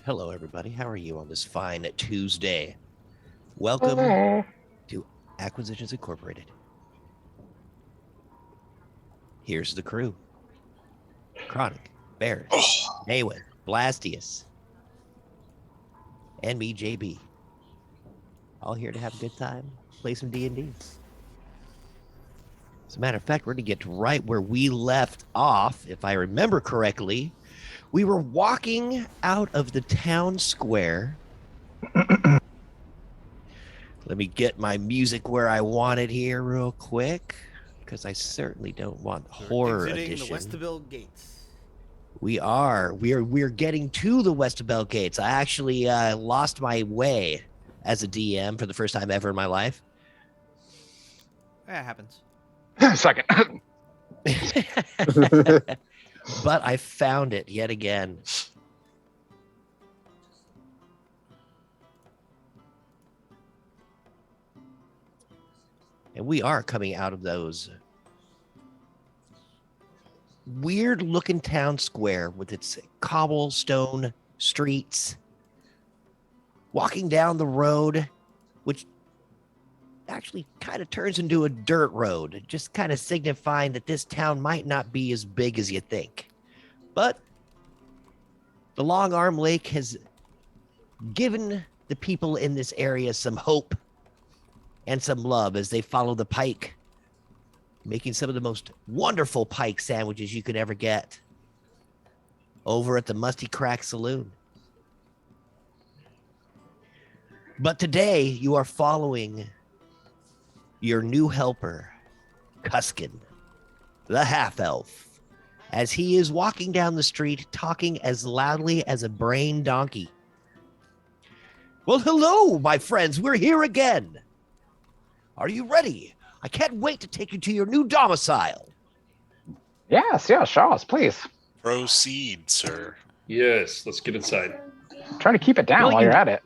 Hello, everybody. How are you on this fine Tuesday? Welcome to Acquisitions Incorporated. Here's the crew. Chronic, Bears, Naywin, Blastius, and me, JB. All here to have a good time, play some D&D. As a matter of fact, we're going to get right where we left off, if I remember correctly. We were walking out of the town square. Let me get my music where I want it here real quick, because I certainly don't want horror edition. The Westabelle gates. We are getting to the Westabelle gates. I actually lost my way as a DM for the first time ever in my life. That happens. Second. But I found it yet again. And we are coming out of those weird looking town square with its cobblestone streets, walking down the road, which actually kind of turns into a dirt road, just kind of signifying that this town might not be as big as you think. But the Long Arm Lake has given the people in this area some hope and some love as they follow the pike, making some of the most wonderful pike sandwiches you could ever get over at the Musty Crack Saloon. But today you are following your new helper, Cuskin, the half-elf, as he is walking down the street talking as loudly as a brain donkey. Well, hello, my friends. We're here again. Are you ready? I can't wait to take you to your new domicile. Yes, show us, please. Proceed, sir. Yes, let's get inside. Try to keep it down Well, while you're at it.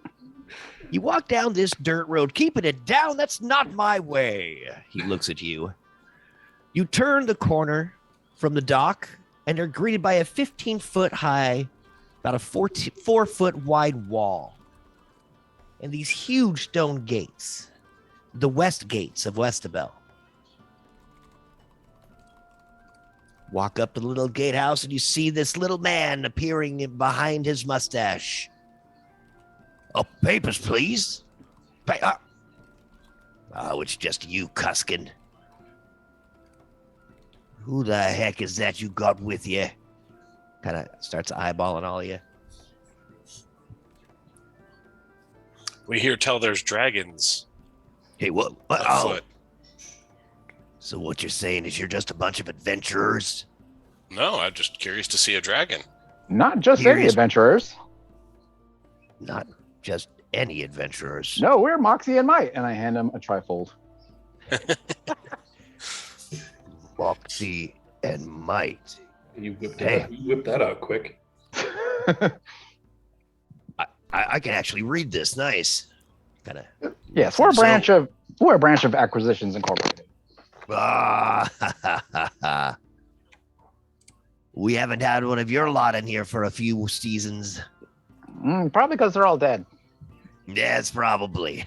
You walk down this dirt road, keeping it down. That's not my way. He looks at you. You turn the corner from the dock and are greeted by a 15-foot high, about a 4-foot wide wall. And these huge stone gates, the west gates of Westabelle. Walk up to the little gatehouse and you see this little man appearing behind his mustache. Papers, please. Oh, it's just you, Cuskin. Who the heck is that you got with you? Kind of starts eyeballing all of you. We hear tell there's dragons Hey, what? afoot. So what you're saying is you're just a bunch of adventurers? No, I'm just curious to see a dragon. Not just Here any is- adventurers. Not just any adventurers. No, we're Moxie and Might. And I hand him a trifold. Moxie and Might. You whipped, Hey. you whipped that out quick. I can actually read this. Nice. Kind of. Yes, we're a branch of Acquisitions Incorporated. We haven't had one of your lot in here for a few seasons. Probably because they're all dead. Yes, probably.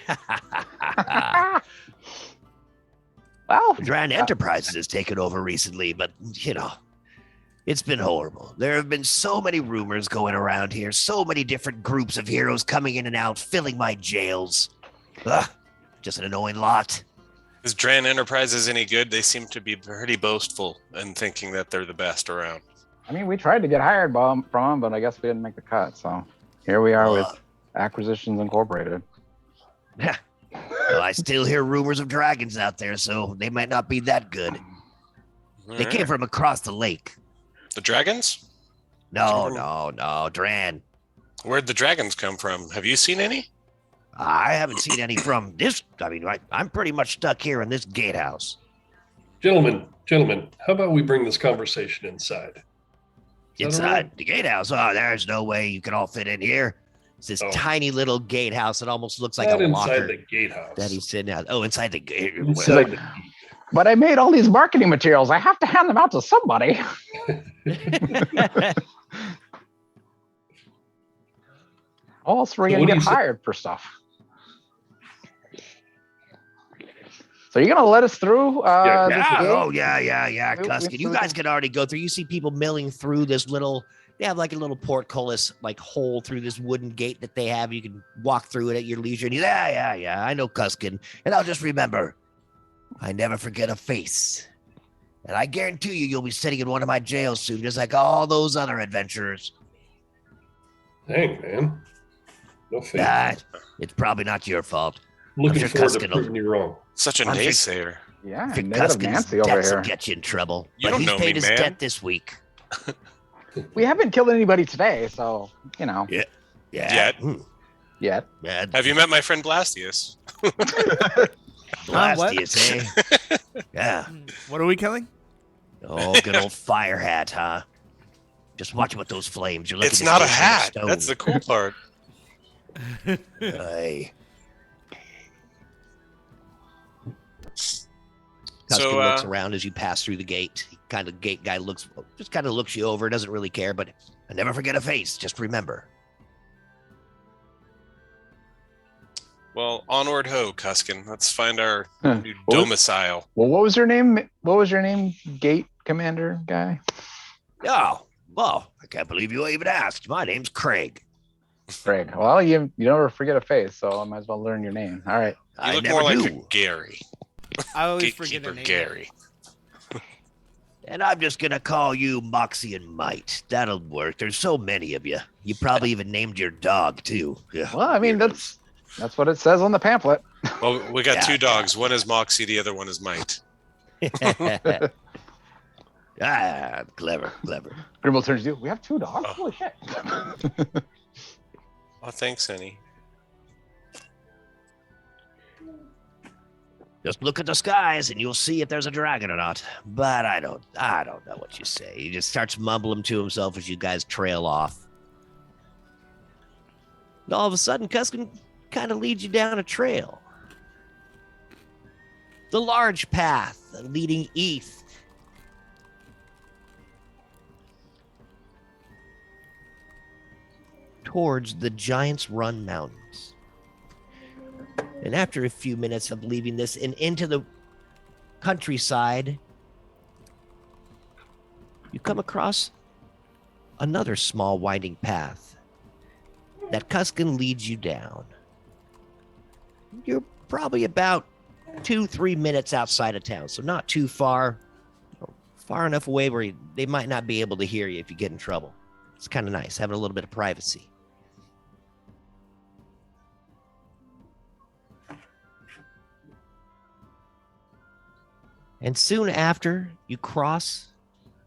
Well, Grand Enterprises has taken over recently, but, it's been horrible. There have been so many rumors going around here, so many different groups of heroes coming in and out, filling my jails. Just an annoying lot. Is Dran Enterprises any good? They seem to be pretty boastful and thinking that they're the best around. I mean, we tried to get hired from them, but I guess we didn't make the cut. So here we are with Acquisitions Incorporated. Well, I still hear rumors of dragons out there, so they might not be that good. They came from across the lake. The dragons? No, Dran. Where'd the dragons come from? Have you seen any? I haven't seen any from this. I mean, I'm pretty much stuck here in this gatehouse. Gentlemen, how about we bring this conversation inside? Is that all right? Inside the gatehouse. Oh, there's no way you can all fit in here. It's this tiny little gatehouse. It almost looks like Not a inside locker the gatehouse. that he's sitting at. Oh, inside the gate. Inside the- But I made all these marketing materials. I have to hand them out to somebody. Oh, so we're So gonna what do get you say- hired for stuff. So you're gonna let us through? Yeah. This Yeah. gate? Oh, yeah, We- Cuskin. so You we guys can- can already go through. You see people milling through this little. They have like a little portcullis, like hole through this wooden gate that they have. You can walk through it at your leisure. And yeah. I know Cuskin, and I'll just remember, I never forget a face. And I guarantee you'll be sitting in one of my jails soon, just like all those other adventurers. Dang, man. No faith. Nah, it's probably not your fault. Looking sure forward to Cuskin will- proving you wrong. Such a I'm sure- naysayer. Yeah, I think negative Cuskin's Nancy over debts will here. get you in trouble. You but don't he's know paid me, his man. debt this week. We haven't killed anybody today, so you know. Yeah. Yet. Yet. Yeah. Have you met my friend Blastius? Blastius, eh? Yeah. What are we killing? Oh, good old fire hat, huh? Just watch what those flames. You're looking It's to not a stay from hat. stone. That's the cool part. Aye. Cuskin So, looks around as you pass through the gate. Gate guy looks you over, doesn't really care, but I never forget a face. Just remember. well, onward ho, Cuskin. Let's find our Huh. new What was- domicile. Well, what was your name? What was your name, Gate Commander guy? Oh, well, I can't believe you even asked. My name's Craig. Craig. Well, you never forget a face, so I might as well learn your name. All right. You I look never more do. like a Gary. I always forget Gatekeeper the name. Gary. And I'm just gonna call you Moxie and Might. That'll work. There's so many of you. You probably even named your dog too. Yeah. Well, I mean that's what it says on the pamphlet. Well, we got Yeah, two dogs. One is Moxie, the other one is Might. Clever. Grimble turns to you. We have 2 dogs. Oh. Holy shit. Oh, thanks, Annie. Just look at the skies and you'll see if there's a dragon or not. But I don't know what you say. He just starts mumbling to himself as you guys trail off. And all of a sudden, Cuskin kind of leads you down a trail. The large path leading east. Towards the Giant's Run Mountains. And after a few minutes of leaving this and into the countryside, you come across another small winding path that Cuskin leads you down. You're probably about 2-3 minutes outside of town, so not too far, far enough away where they might not be able to hear you if you get in trouble. It's kind of nice having a little bit of privacy. And soon after, you cross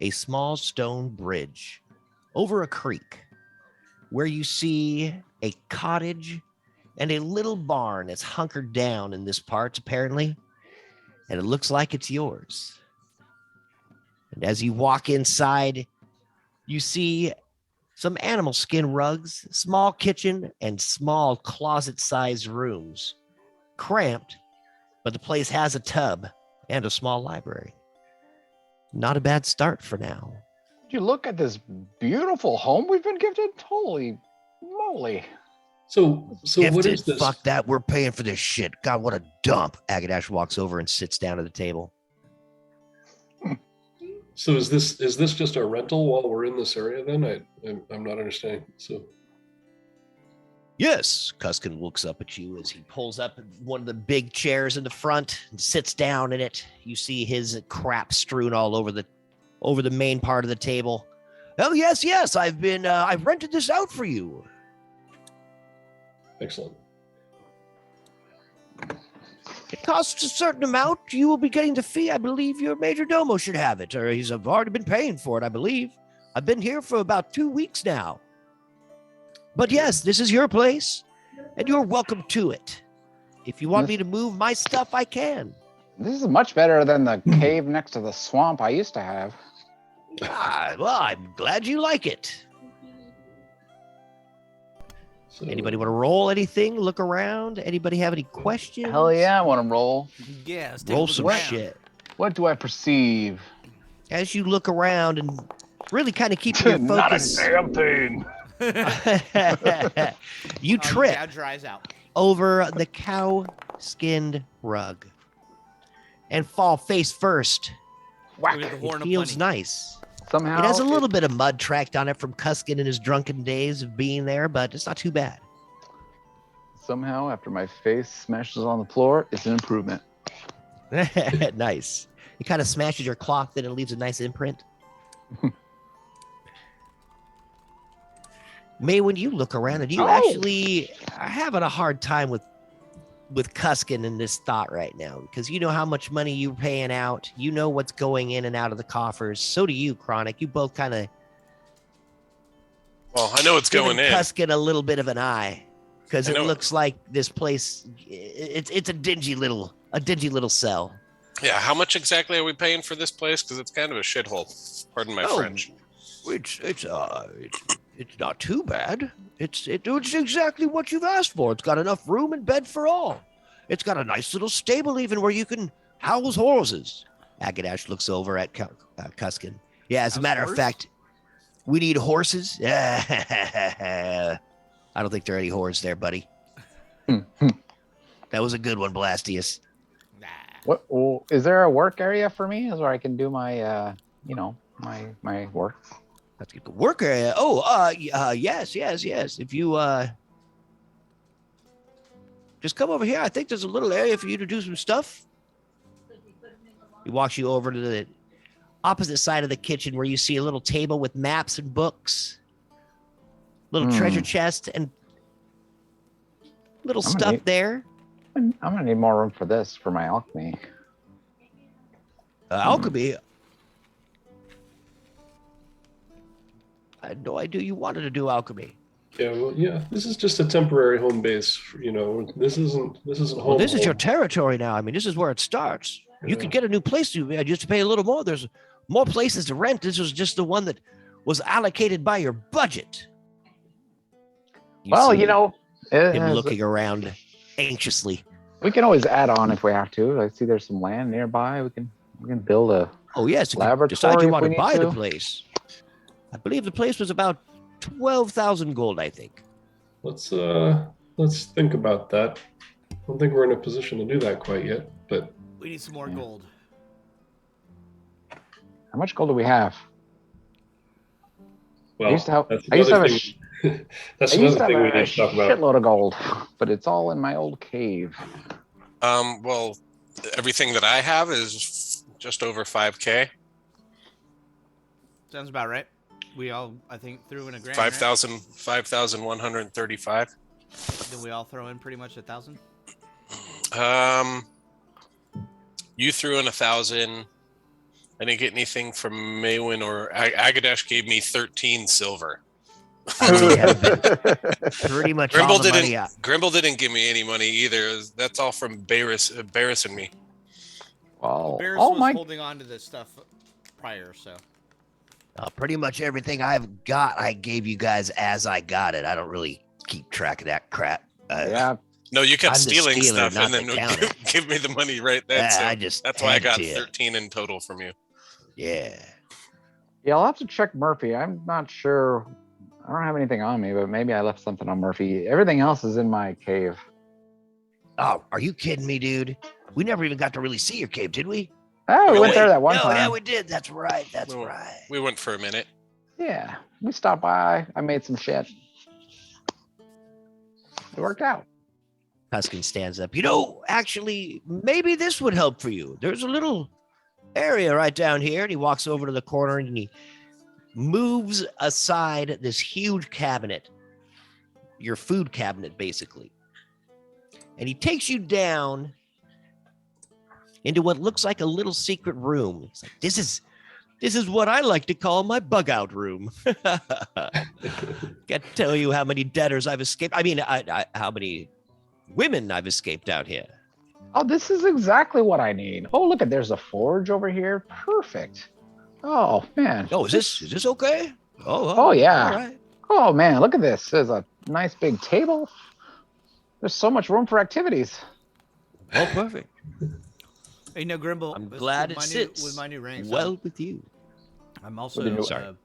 a small stone bridge over a creek where you see a cottage and a little barn that's hunkered down in this part, apparently, and it looks like it's yours. And as you walk inside, you see some animal skin rugs, small kitchen, and small closet-sized rooms. Cramped, but the place has a tub and a small library. Not a bad start for now. Did you look at this beautiful home we've been gifted? Holy moly. So what Gifted, is this? fuck that. We're paying for this shit. God, what a dump. Agadash walks over and sits down at the table. So is this just a rental while we're in this area? Then I'm not understanding. So Yes, Cuskin looks up at you as he pulls up one of the big chairs in the front and sits down in it. You see his crap strewn all over the main part of the table. Oh yes, I've rented this out for you. excellent. It costs a certain amount. You will be getting the fee. I believe your major domo should have it, or he's already been paying for it, I believe. I've been here for about 2 weeks now. But yes, this is your place, and you're welcome to it. If you want me to move my stuff, I can. This is much better than the cave next to the swamp I used to have. Well, I'm glad you like it. So, Anybody want to roll anything? Look around? Anybody have any questions? Hell yeah, I want to roll. Yeah, let's take a Roll look some around. shit. What do I perceive? As you look around and really kind of keep your Not a focus. damn thing. You trip Gouge your eyes out. over the cow-skinned rug and fall face first. Whack. With the It horn of feels plenty. nice. Somehow It has a little bit of mud tracked on it from Cuskin in his drunken days of being there, but it's not too bad. Somehow, after my face smashes on the floor, it's an improvement. Nice. It kind of smashes your cloth, then it leaves a nice imprint. May, when you look around, and you actually are having a hard time with Cuskin in this thought right now, because you know how much money you're paying out. You know what's going in and out of the coffers. So do you, Chronic. You both kind of Well, I know it's going in. Cuskin a little bit of an eye, because it looks like this place. It's a dingy little cell. Yeah, how much exactly are we paying for this place? Because it's kind of a shithole. Pardon my French. It's not too bad. It's exactly what you've asked for. It's got enough room and bed for all. It's got a nice little stable even where you can house horses. Agadash looks over at Cuskin. Yeah, as a matter of fact, we need horses. I don't think there are any whores there, buddy. That was a good one, Blastius. What? Oh, is there a work area for me? Is where I can do my, my work? That's a good work area. Oh, yes. If you just come over here, I think there's a little area for you to do some stuff. He walks you over to the opposite side of the kitchen where you see a little table with maps and books, little treasure chest, and little stuff there. I'm gonna need more room for this for my alchemy. Alchemy. I had no idea you wanted to do alchemy. Yeah, well, yeah. This is just a temporary home base. This isn't home. Well, this is your territory now. I mean, this is where it starts. You could get a new place to just to pay a little more. There's more places to rent. This was just the one that was allocated by your budget. Him looking around anxiously. We can always add on if we have to. I see there's some land nearby. We can build a laboratory. Decide you want if to we buy need the place. I believe the place was about 12,000 gold. I think. Let's think about that. I don't think we're in a position to do that quite yet, but We need some more gold. How much gold do we have? well, I used to have, that's I used to have another a, thing. That's I used another to have thing we a need to talk about. shitload of gold, but it's all in my old cave. Well, everything that I have is just over 5K. Sounds about right. We all, I think, threw in a grand. 5,135. Right? Did we all throw in pretty much 1,000? You threw in 1,000. I didn't get anything from Maywin or Agadash gave me 13 silver. Pretty much all the money out. Grimble didn't give me any money either. That's all from Barris and me. Well, Bears was holding on to this stuff prior, so. Pretty much everything I've got, I gave you guys as I got it. I don't really keep track of that crap. yeah. No, you kept I'm the stealing stealer, stuff not and then the counter. give me the money right then. So that's why I got 13 in total from you. Yeah. Yeah, I'll have to check Murphy. I'm not sure. I don't have anything on me, but maybe I left something on Murphy. Everything else is in my cave. Oh, are you kidding me, dude? We never even got to really see your cave, did we? Oh, we went there that one time. Yeah, we did. That's right. That's right. We went for a minute. Yeah, we stopped by. I made some shit. It worked out. Huskin stands up. Actually, maybe this would help for you. There's a little area right down here. And he walks over to the corner and he moves aside this huge cabinet, your food cabinet, basically. And he takes you down into what looks like a little secret room. He's like, this is what I like to call my bug out room. Can't tell you how many debtors I've escaped. I mean, how many women I've escaped out here. Oh, this is exactly what I need. Oh, look there's a forge over here. Perfect. Oh man. Oh, is this okay? Oh yeah. All right. Oh man, look at this. There's a nice big table. There's so much room for activities. Oh, perfect. Hey, no, Grimble. I'm glad it sits with my new rank. well with you. I'm also With the new-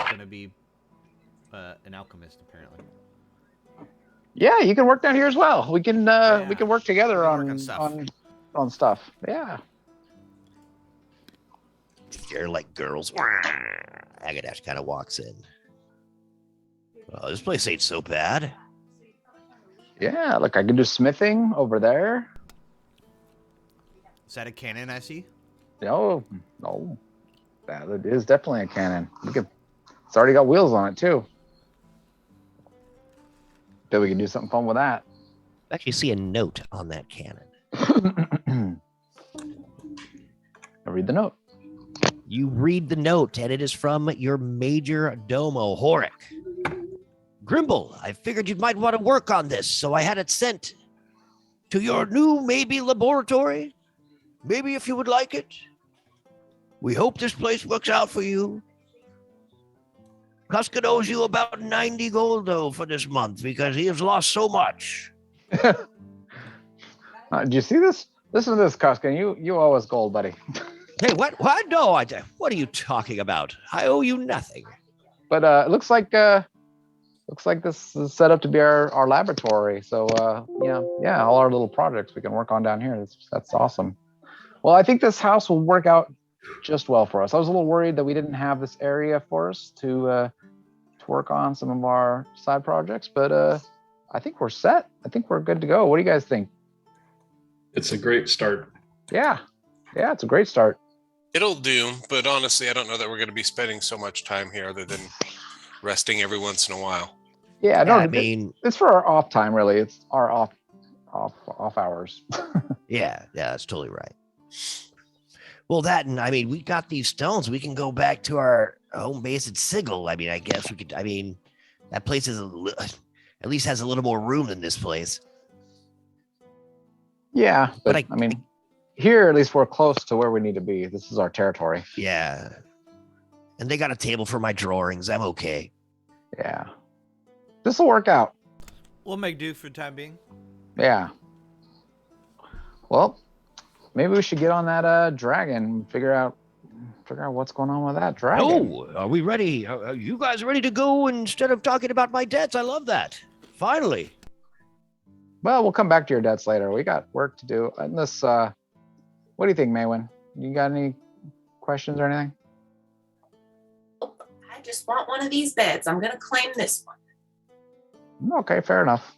going to be an alchemist apparently. Yeah, you can work down here as well. We can we can work together We can work on on stuff. on stuff. Yeah. You're like girls. Agadash kind of walks in. Well, this place ain't so bad. Yeah, look, I can do smithing over there. Is that a cannon I see? No, no. That it is definitely a cannon. It's already got wheels on it too. Bet we can do something fun with that. Actually, see a note on that cannon. I'll read the note. You read the note, and it is from your major domo, Horik. Grimble, I figured you might want to work on this, so I had it sent to your new maybe laboratory. Maybe if you would like it. We hope this place works out for you. Kuskin owes you about 90 gold, though, for this month because he has lost so much. Do you see this? Listen to this, Kuskin. You owe us gold, buddy. Hey, what? No, what are you talking about? I owe you nothing. But it looks like this is set up to be our laboratory. So yeah, all our little projects we can work on down here. That's awesome. Well, I think this house will work out just well for us. I was a little worried that we didn't have this area for us to work on some of our side projects, but I think we're set. I think we're good to go. What do you guys think? It's a great start. Yeah, it's a great start. It'll do, but honestly, I don't know that we're going to be spending so much time here other than resting every once in a while. Yeah, no, I mean, it's for our off time, really. It's our off hours. yeah, that's totally right. Well, that, and I mean, we got these stones. We can go back to our home base at Sigil. I mean, I guess we could. I mean, that place is at least has a little more room than this place. Yeah, but I mean, here at least we're close to where we need to be. This is our territory. Yeah, and they got a table for my drawings. I'm okay. Yeah, this will work out. We'll make do for the time being. Yeah. Well, maybe we should get on that dragon and figure out what's going on with that dragon. Oh, are we ready? Are you guys ready to go instead of talking about my debts? I love that. Finally. Well, we'll come back to your debts later. We got work to do. Unless, what do you think, Maywin? You got any questions or anything? I just want one of these beds. I'm going to claim this one. Okay, fair enough.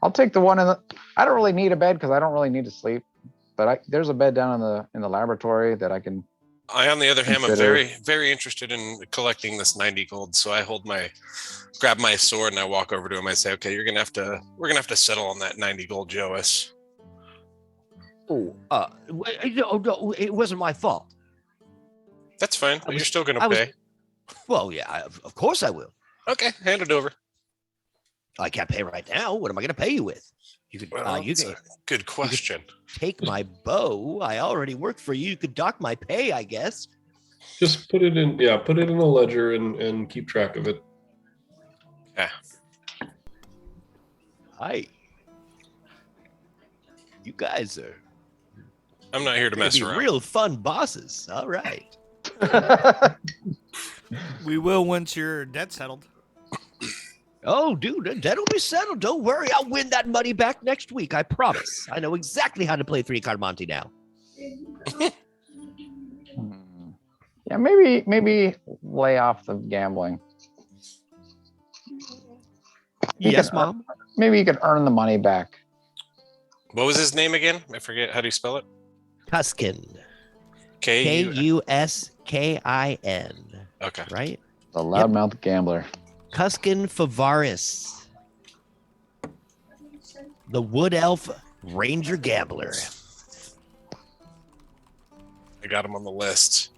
I'll take the one I don't really need a bed because I don't really need to sleep. But there's a bed down in the laboratory that I can. I, on the other hand, am consider. very, very interested in collecting this 90 gold. So I grab my sword and I walk over to him. I say, "Okay, we're gonna have to settle on that 90 gold, Joas." Oh, no, it wasn't my fault. That's fine. You're still gonna pay. Well, yeah, of course I will. Okay, hand it over. I can't pay right now. What am I going to pay you with? You could, That's a good question. Take my bow. I already worked for you. You could dock my pay, I guess. Just put it in a ledger and keep track of it. Yeah. You guys are. I'm not here to mess around. Real fun bosses. All right. We will once your debt's settled. Oh, dude, that'll be settled. Don't worry. I'll win that money back next week. I promise. I know exactly how to play 3-card Monty now. Yeah, maybe lay off the gambling. Yes, Mom. Maybe you could earn the money back. What was his name again? I forget. How do you spell it? Kuskin. Kuskin. Okay. Right? The loudmouth gambler. Kuskin Favaris. The Wood Elf Ranger Gambler. I got him on the list.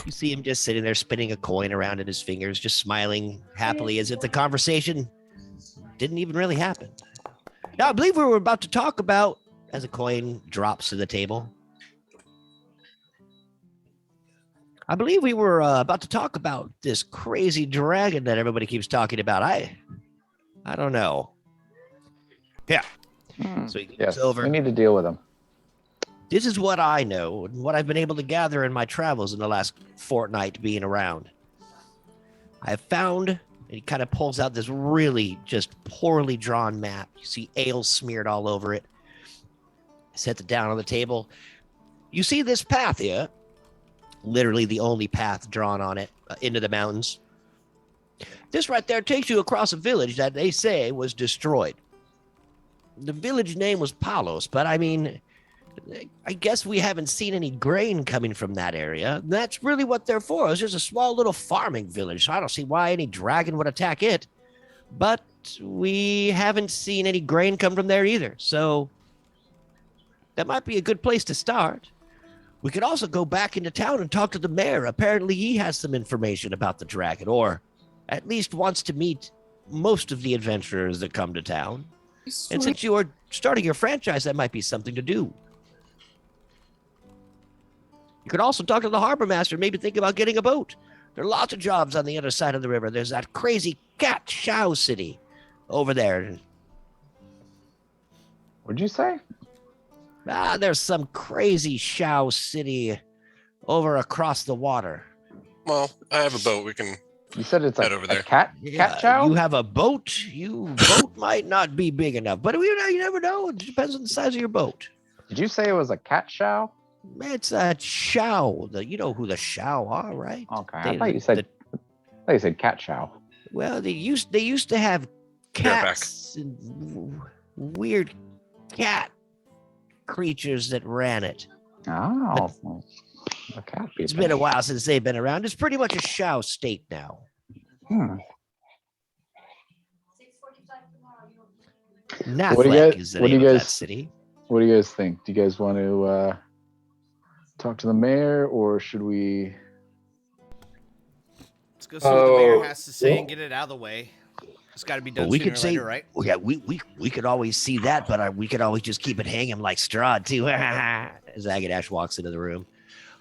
You see him just sitting there spinning a coin around in his fingers, just smiling happily as if the conversation didn't even really happen. Now, I believe we were about to talk about, as a coin drops to the table, I believe we were about to talk about this crazy dragon that everybody keeps talking about. I don't know. Yeah. So he goes over. We need to deal with him. This is what I know and what I've been able to gather in my travels in the last fortnight being around. I have found, and he kind of pulls out this really just poorly drawn map. You see ale smeared all over it. I set it down on the table. You see this path here? Literally the only path drawn on it into the mountains. This right there takes you across a village that they say was destroyed. The village name was Palos, but I mean, I guess we haven't seen any grain coming from that area. That's really what they're for. It's just a small little farming village. So I don't see why any dragon would attack it. But we haven't seen any grain come from there either. So that might be a good place to start. We could also go back into town and talk to the mayor. Apparently he has some information about the dragon, or at least wants to meet most of the adventurers that come to town. And since you are starting your franchise, that might be something to do. You could also talk to the Harbour Master, maybe think about getting a boat. There are lots of jobs on the other side of the river. There's that crazy cat Shao city over there. What'd you say? There's some crazy Shao city over across the water. Well, I have a boat. We can. You said it's Head a, over a there. cat chow? You have a boat. Your boat might not be big enough, but you never know. It depends on the size of your boat. Did you say it was a cat chow? It's a Shao. You know who the Shao are, right? Okay, I thought you said cat chow. Well, they used to have cats and weird cat creatures that ran it. Oh, a cat. It's been a while since they've been around. It's pretty much a Shao state now. Nathlek is the name of that city. What do you guys think? Do you guys want to talk to the mayor, or should we? Let's go see what the mayor has to say and get it out of the way. It's got to be done sooner or later, right? Well, yeah, we could always see that, but we could always just keep it hanging like straw too. As Agadash walks into the room,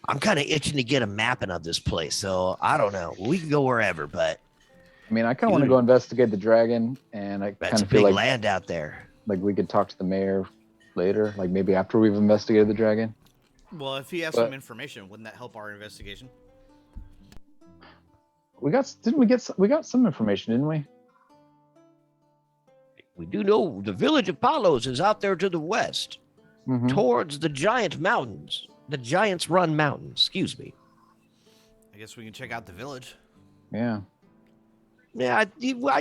I'm kind of itching to get a mapping of this place. So I don't know. We can go wherever, but I mean, I kind of want to go investigate the dragon, and I kind of feel like land out there. Like we could talk to the mayor later, like maybe after we've investigated the dragon. Well, if he has some information, wouldn't that help our investigation? We got some information, didn't we? We do know the village of Palos is out there to the west, towards the giant mountains, the Giants Run Mountains. Excuse me. I guess we can check out the village. Yeah. Yeah, I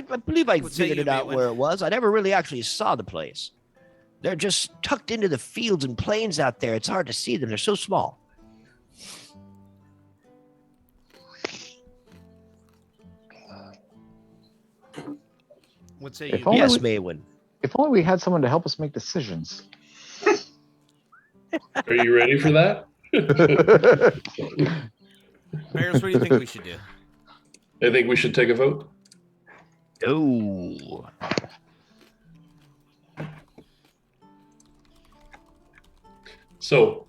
believe I figured it out where it was. I never really actually saw the place. They're just tucked into the fields and plains out there. It's hard to see them. They're so small. What say you? Yes, Maywin. If only we had someone to help us make decisions. Are you ready for that? Bears, what do you think we should do? I think we should take a vote. Oh. So,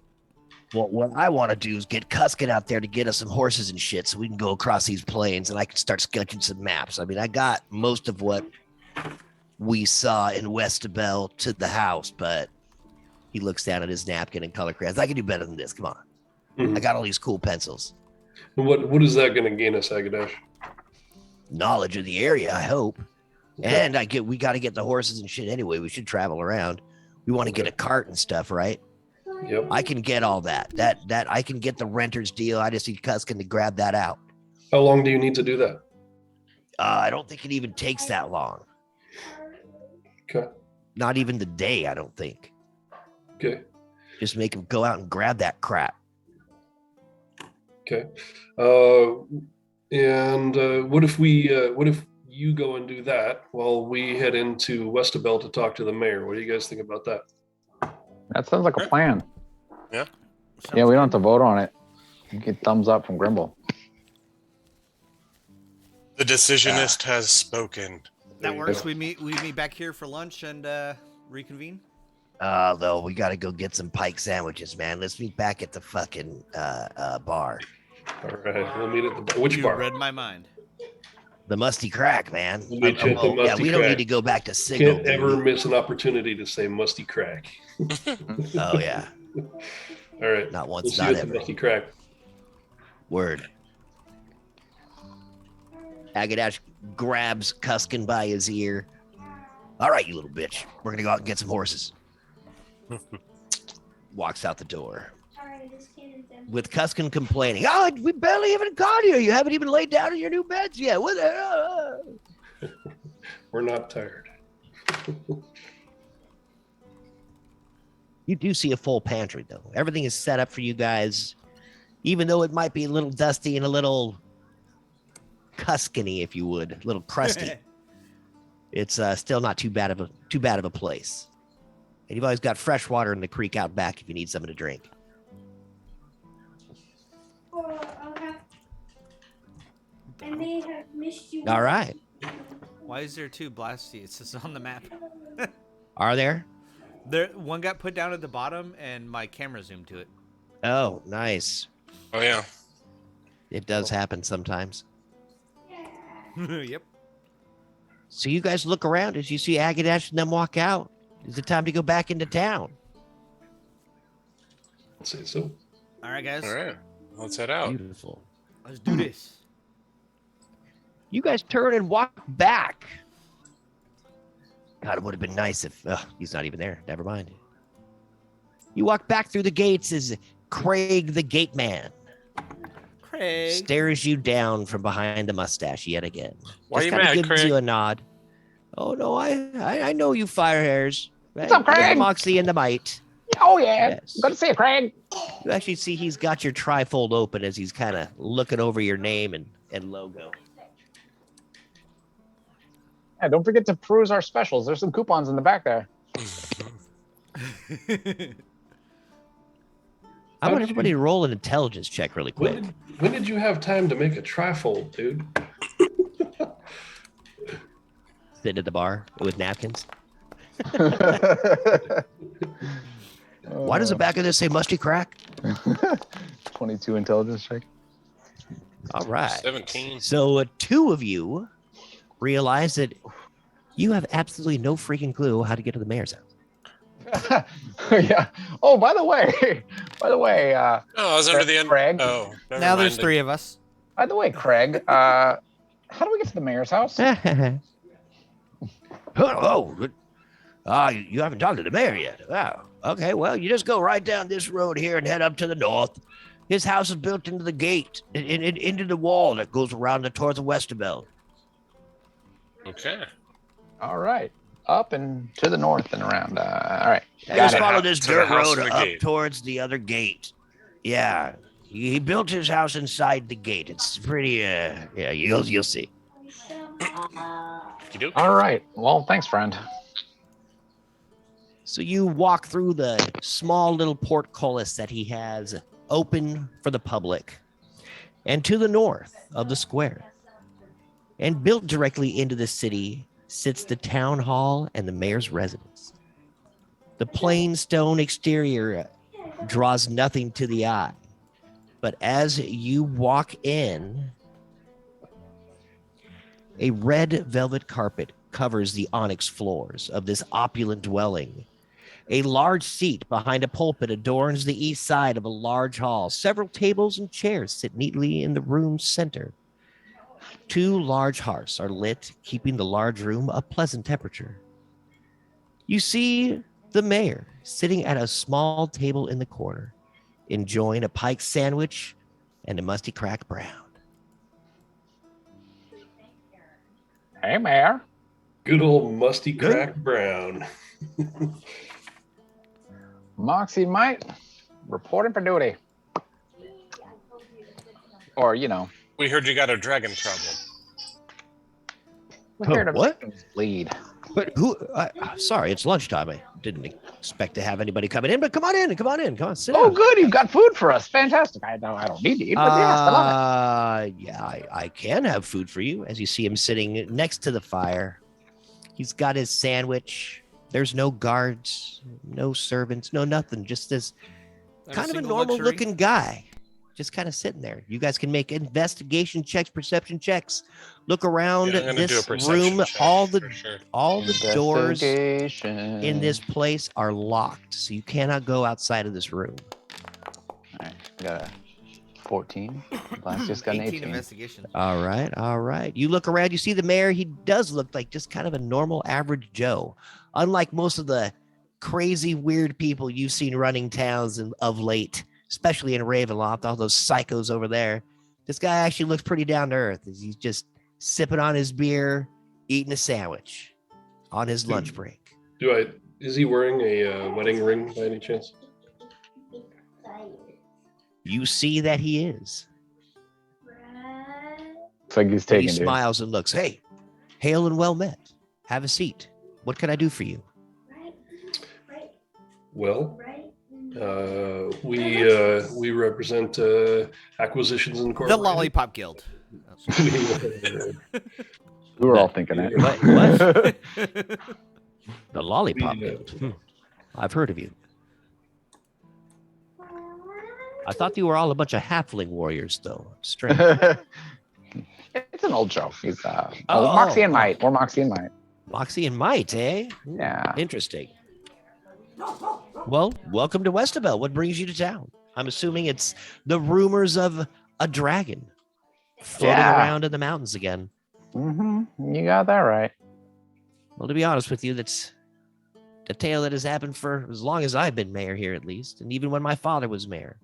well, what I want to do is get Cuskin out there to get us some horses and shit so we can go across these plains and I can start sketching some maps. I mean, I got most of what we saw in Westabel to the house, but he looks down at his napkin and color crayons. I can do better than this. Come on. I got all these cool pencils. What is that going to gain us, Agadash? Knowledge of the area, I hope. Okay. And we got to get the horses and shit anyway. We should travel around. We want to get a cart and stuff, right? Yep. I can get all that. That I can get the renter's deal. I just need Cuskin to grab that out. How long do you need to do that? I don't think it even takes that long. Okay. Not even the day, I don't think. Okay. Just make him go out and grab that crap. Okay. And what if you go and do that while we head into Westabel to talk to the mayor? What do you guys think about that? That sounds like a plan. Yeah. Yeah, we don't have to vote on it. You get thumbs up from Grimble. The decisionist has spoken. That works. We meet back here for lunch and reconvene. Though we got to go get some pike sandwiches, man. Let's meet back at the fucking bar. All right, we'll meet at the bar. Which bar? You read my mind. The Musty Crack, man. We'll meet you at the Musty we don't Crack. need to go back to Signal. Can't ever miss an opportunity to say Musty Crack. Oh yeah. All right. Not once, We'll see not you at ever. the Musty Crack. Word. Agadash grabs Cuskin by his ear. All right, you little bitch. We're going to go out and get some horses. Walks out the door. With Cuskin complaining, oh, we barely even got here. You haven't even laid down in your new beds yet. What the hell? We're not tired. You do see a full pantry, though. Everything is set up for you guys, even though it might be a little dusty and a little Cuskiny, if you would, a little crusty. It's still not too bad of a place. And you've always got fresh water in the creek out back if you need something to drink. And they have missed you. All right. Why is there 2 blasty? It's just on the map. Are there? One got put down at the bottom, and my camera zoomed to it. Oh, nice. Oh yeah. It does happen sometimes. Yep. So you guys look around as you see Agadash and them walk out. Is it time to go back into town? I'd say so. All right, guys. All right. Let's head out. Beautiful. Let's do this. You guys turn and walk back. God, it would have been nice if... he's not even there. Never mind. You walk back through the gates as Craig the gate man Craig. stares you down from behind the mustache yet again. Why Just are you kinda mad, gives Craig? you a nod. Oh, no, I know you fire hairs. What's up, Craig? Moxie and the Might. Oh, yeah. Yes. Good to see you, Craig. You actually see he's got your trifold open as he's kind of looking over your name and logo. Yeah, don't forget to peruse our specials. There's some coupons in the back there. I want everybody to roll an intelligence check really quick. When did you have time to make a trifold, dude? Sitting at the bar with napkins. Why does the back of this say musty crack? 22 intelligence check. All right. 17. So 2 of you realize that you have absolutely no freaking clue how to get to the mayor's house. Yeah. Oh, by the way, Oh, I was under the end. Craig. Oh, never Now there's mind. 3 of us. By the way, Craig, how do we get to the mayor's house? You haven't talked to the mayor yet. Wow. Okay, well, you just go right down this road here and head up to the north. His house is built into the gate, into the wall that goes around towards the Westerville. Okay. All right. Up and to the north and around. All right. And Got just it. follow this To the dirt house road and the up gate. towards the other gate. Yeah. He built his house inside the gate. It's pretty, yeah, you'll see. Okey-doke. All right. Well, thanks, friend. So you walk through the small little portcullis that he has open for the public and to the north of the square. And built directly into the city sits the town hall and the mayor's residence. The plain stone exterior draws nothing to the eye. But as you walk in, a red velvet carpet covers the onyx floors of this opulent dwelling. A large seat behind a pulpit adorns the east side of a large hall. Several tables and chairs sit neatly in the room's center. 2 large hearths are lit, keeping the large room a pleasant temperature. You see the mayor sitting at a small table in the corner, enjoying a pike sandwich and a musty crack brown. Hey, Mayor. Good old musty Good. crack brown. Moxie and Might, reporting for duty. Or, We heard you got a dragon problem. we're here to What? make things bleed. But who? Sorry, it's lunchtime. I didn't expect to have anybody coming in, but come on in. Come on, sit Oh, down. good. You've got food for us. Fantastic. I don't need to eat, but yes, I love it. Yeah, I can have food for you. As you see him sitting next to the fire, he's got his sandwich. There's no guards, no servants, no nothing. Just this kind of a normal looking guy, just kind of sitting there. You guys can make investigation checks, perception checks. Look around Yeah, I'm gonna do a this perception room. check All for sure. the doors Investigation. in this place are locked, so you cannot go outside of this room. All right, gotta 14. Last just got an 18 18. investigation. All right, all right. You look around, you see the mayor. He does look like just kind of a normal, average Joe. Unlike most of the crazy, weird people you've seen running towns of late, especially in Ravenloft, all those psychos over there. This guy actually looks pretty down to earth. He's just sipping on his beer, eating a sandwich on his lunch break. Is he wearing a wedding ring by any chance? You see that he is. It's like he's And taking he it. smiles and looks, hey, hail and well met. Have a seat. What can I do for you? Well, we represent Acquisitions The Incorporated. Lollipop Guild. We were all thinking that. What? The Lollipop Guild. I've heard of you. I thought you were all a bunch of halfling warriors, though. Strange. It's an old joke. He's Moxie and Might. We're Moxie and Might. Moxie and Might, eh? Yeah. Interesting. Well, welcome to Westabel. What brings you to town? I'm assuming it's the rumors of a dragon floating around in the mountains again. Mm-hmm. You got that right. Well, to be honest with you, that's a tale that has happened for as long as I've been mayor here, at least, and even when my father was mayor.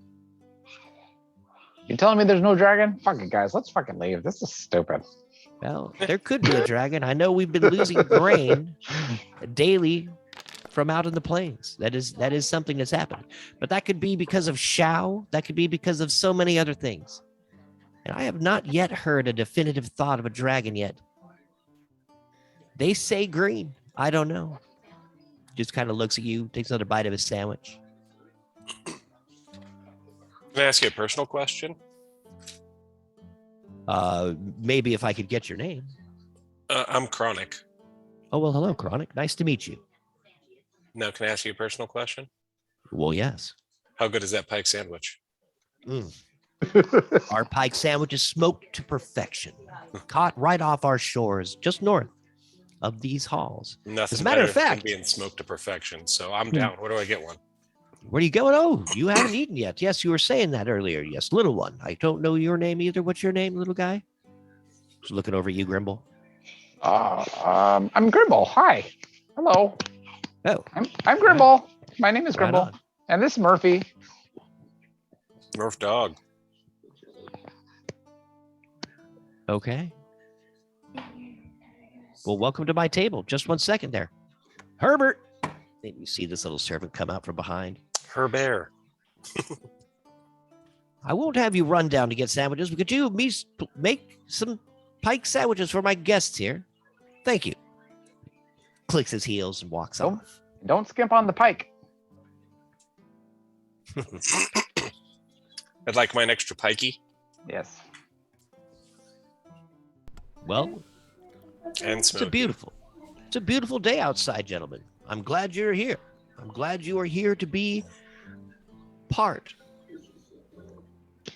You telling me there's no dragon? Fuck it, guys. Let's fucking leave. This is stupid. Well, there could be a dragon. I know we've been losing grain daily from out in the plains. That is something that's happened. But that could be because of Shao. That could be because of so many other things. And I have not yet heard a definitive thought of a dragon yet. They say green. I don't know. Just kind of looks at you, takes another bite of his sandwich. Can I ask you a personal question? Maybe if I could get your name. I'm Chronic. Oh, well, hello, Chronic. Nice to meet you. Now, can I ask you a personal question? Well, yes. How good is that pike sandwich? Our pike sandwich is smoked to perfection. Caught right off our shores, just north of these halls. Nothing As a matter of better than fact, being smoked to perfection. So I'm down. Where do I get one? where are you going? Oh, you haven't eaten yet. Yes, you were saying that earlier. Yes, little one. I don't know your name either. What's your name, little guy? Just looking over at you, Grimble. I'm Grimble. Hi. Hello. Oh, I'm Grimble. My name is Right Grimble. on. And this is Murphy. Murph dog. okay. Well, welcome to my table. Just 1 second there. Herbert. Maybe you see this little servant come out from behind. Her bear. I won't have you run down to get sandwiches. Could you make some pike sandwiches for my guests here? Thank you. Clicks his heels and walks off. Don't skimp on the pike. I'd like mine extra pikey Yes. Well, and it's smoky. a beautiful day outside, gentlemen. I'm glad you're here. I'm glad you are here to be part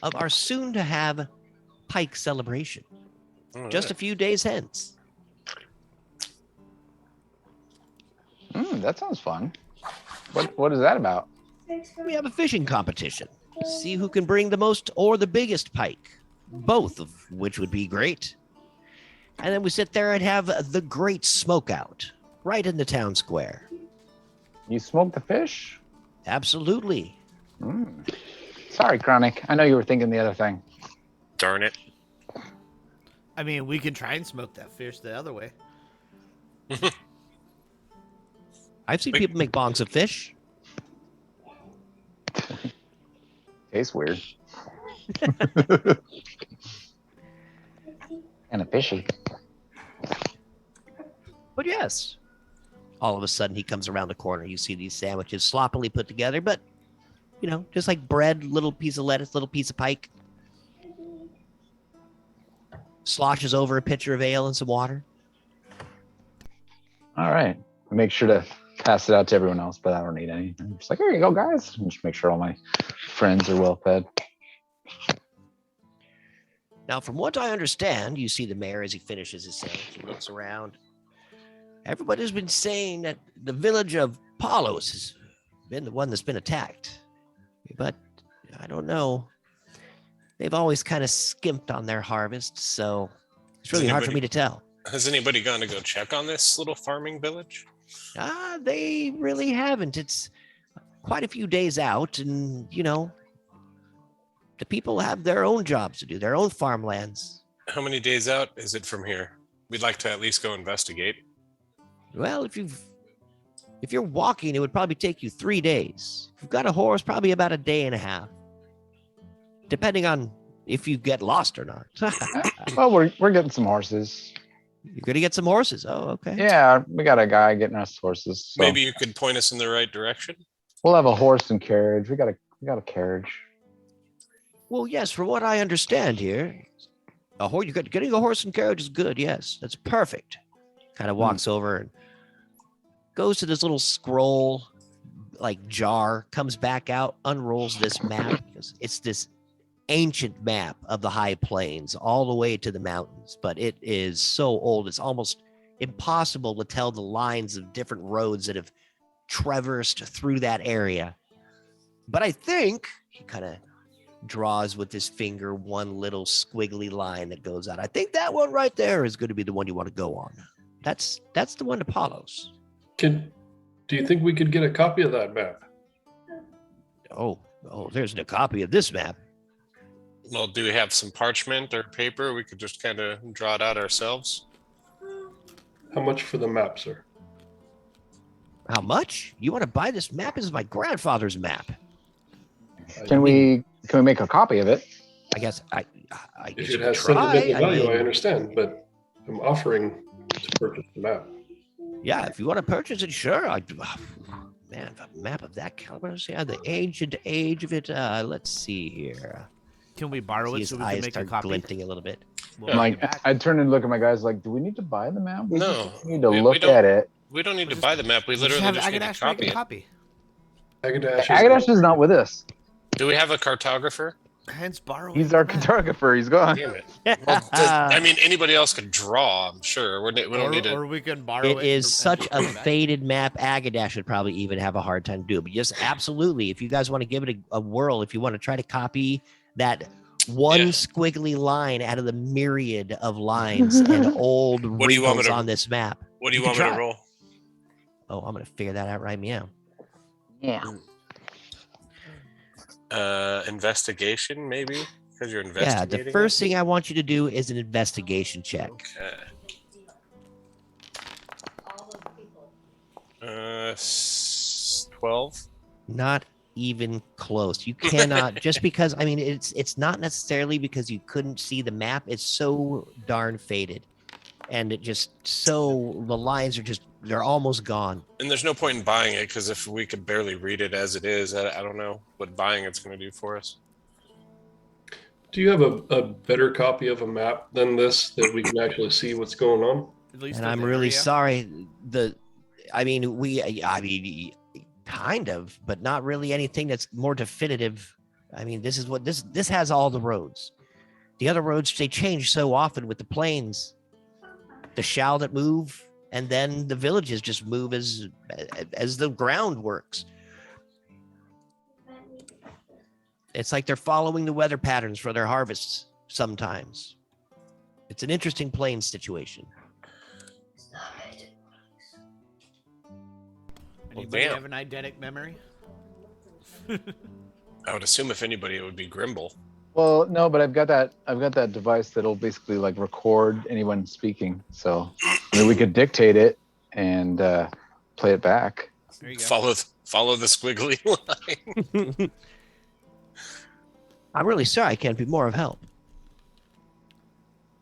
of our soon-to-have pike celebration. All Just a right. few days hence. That sounds fun. What is that about? We have a fishing competition. See who can bring the most or the biggest pike. Both of which would be great. And then we sit there and have the great smoke out right in the town square. You smoke the fish? Absolutely. Sorry, Chronic. I know you were thinking the other thing. Darn it. I mean, we can try and smoke that fish the other way. I've seen people make bongs of fish. Tastes weird. And a fishy. But yes, all of a sudden he comes around the corner. You see these sandwiches sloppily put together, but, you know, just like bread, little piece of lettuce, little piece of pike. Sloshes over a pitcher of ale and some water. All right. I make sure to pass it out to everyone else, but I don't need any. I'm just like, here you go, guys. And just make sure all my friends are well fed. Now, from what I understand, you see the mayor as he finishes his sandwich. He looks around. Everybody's been saying that the village of Palos has been the one that's been attacked. But I don't know. they've always kind of skimped on their harvest, so it's really hard for me to tell. Has anybody gone to go check on this little farming village? They really haven't. It's quite a few days out, and the people have their own jobs to do, their own farmlands. How many days out is it from here? We'd like to at least go investigate. Well, if you're walking, it would probably take you 3 days. If you've got a horse, probably about a day and a half, depending on if you get lost or not. Well, we're getting some horses. You're gonna get some horses. Oh, okay. Yeah, we got a guy getting us horses. So Maybe you could point us in the right direction. we'll have a horse and carriage. We got a carriage. Well, yes, from what I understand here, getting a horse and carriage is good. Yes, that's perfect. Kind of walks over and goes to this little scroll, like jar, comes back out, unrolls this map. It's this ancient map of the high plains all the way to the mountains, but it is so old it's almost impossible to tell the lines of different roads that have traversed through that area. But I think he kind of draws with his finger one little squiggly line that goes out. I think that one right there is going to be the one you want to go on. That's the one to Palos. Do you think we could get a copy of that map? Oh, there's no copy of this map. Well, do we have some parchment or paper? We could just kind of draw it out ourselves. How much for the map, sir? How much? You want to buy this map? This is my grandfather's map. Can we make a copy of it? I guess I guess If you it could has try. sentimental value, I mean, understand, but I'm offering to purchase the map. yeah, if you want to purchase it, sure. Man, a map of that caliber. Yeah, the ancient age of it. Let's see here. Can we borrow it His so we can eyes make a start copy? glinting a little bit. We'll Like, bring it back. I turn and look at my guys like, do we need to buy the map? We No, just need to we look don't. at it. We don't need to Just- buy the map. We literally have just need to Agadash copy make a it. copy. Agadash Agadash is not with us. Do we have a cartographer? Hence borrowing. He's the our map. cartographer. He's gone. Damn it. Well, I mean, anybody else could draw, I'm sure. We don't need to. Or we can borrow It it. is and such a bring it back. faded map. Agadash would probably even have a hard time doing. But just absolutely, if you guys want to give it a whirl, if you want to try to copy that one Yeah. squiggly line out of the myriad of lines and old What do you want me wrinkles to- on this map. What do you You want can me to try. roll? Oh, I'm gonna figure that out right meow. Yeah. Investigation, maybe? Because you're Yeah, investigating. the first thing I want you to do is an investigation check. Okay. All those people. 12. Not even close. You cannot just because I mean it's not necessarily because you couldn't see the map. It's so darn faded. And it just so the lines are they're almost gone. And there's no point in buying it because if we could barely read it as it is, I don't know what buying it's going to do for us. Do you have a better copy of a map than this that we can actually see what's going on? At least And in I'm the really area. sorry. I mean, kind of, but not really anything that's more definitive. I mean, this is what this has all the roads. The other roads, they change so often with the plains. The shall that move, and then the villages just move as the ground works. It's like they're following the weather patterns for their harvests sometimes. It's an interesting plains situation. Anybody damn. have an eidetic memory? I would assume if anybody, it would be Grimble. Well, no, but I've got that device that'll basically like record anyone speaking. So I mean, we could dictate it and play it back. There you go. Follow the squiggly line. I'm really sorry I can't be more of help.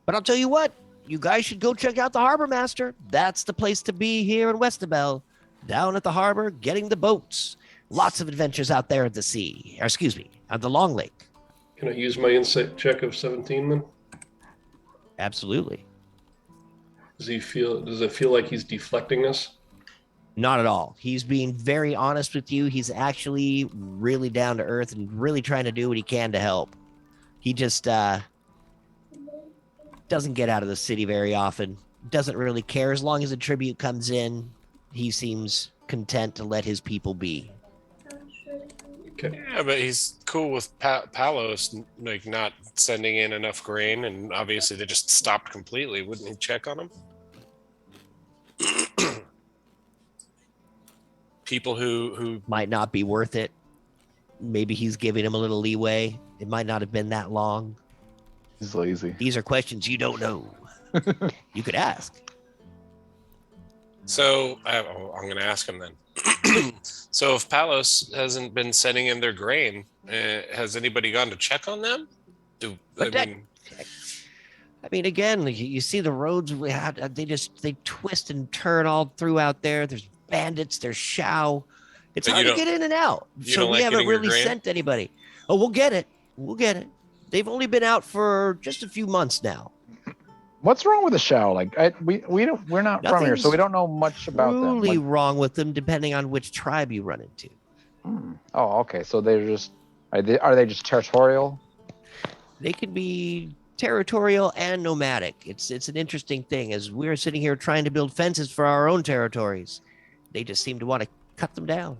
But I'll tell you what, you guys should go check out the Harbour Master. That's the place to be here in Westabel. Down at the harbor, getting the boats. Lots of adventures out there at the sea. Or excuse me, at the Long Lake. Can I use my insight check of 17 then? Absolutely. Does it feel like he's deflecting us? Not at all. He's being very honest with you. He's actually really down to earth and really trying to do what he can to help. He just doesn't get out of the city very often. Doesn't really care. As long as a tribute comes in, he seems content to let his people be. Okay. Yeah, but he's cool with Palos, like not sending in enough grain, and obviously they just stopped completely. Wouldn't he check on them? People who Might not be worth it. Maybe he's giving him a little leeway. It might not have been that long. He's lazy. These are questions you don't know. You could ask. So I'm going to ask him then. So if Palos hasn't been sending in their grain, has anybody gone to check on them? I mean, again, you see the roads we had. They twist and turn all throughout there. There's bandits. There's Shao. It's But hard to get in and out. you So don't we like haven't getting your really grain? sent anybody. Oh, we'll get it. We'll get it. They've only been out for just a few months now. What's wrong with the Shao? Like we're not from here, so we don't know much about them. Truly Like, wrong with them, depending on which tribe you run into. oh, okay. So they're just are they just territorial? They could be territorial and nomadic. It's an interesting thing. As we're sitting here trying to build fences for our own territories, they just seem to want to cut them down.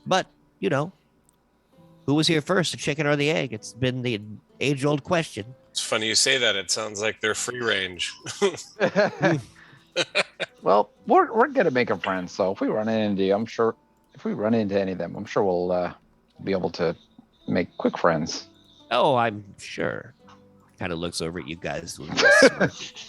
But you know, who was here first, the chicken or the egg? It's been the age-old question. It's funny you say that. It sounds like they're free range. Well, we're good at making friends. So if we run into any of them, I'm sure we'll be able to make quick friends. Oh, I'm sure. Kind of looks over at you guys. With a little smirk.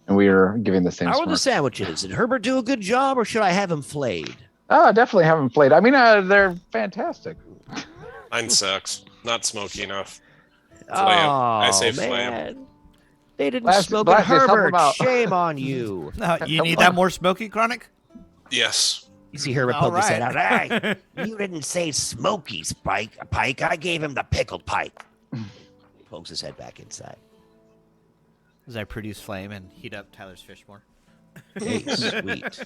And we are giving the same. How are the smirk. sandwiches? Did Herbert do a good job, or should I have him flayed? Oh, definitely haven't played. I mean, they're fantastic. Mine sucks. Not smoky enough. Oh, Flay 'em. I say flay 'em. man. They didn't Blast- smoke Blast, at just help 'em Herbert. out. Shame on you. No, you need that more smoky, Chronic? Yes. You see Herbert All poke his head out. right. Hey, you didn't say smoky Pike. I gave him the pickled pike. He pokes his head back inside. As I produce flame and heat up Tyler's fish more. Hey, sweet.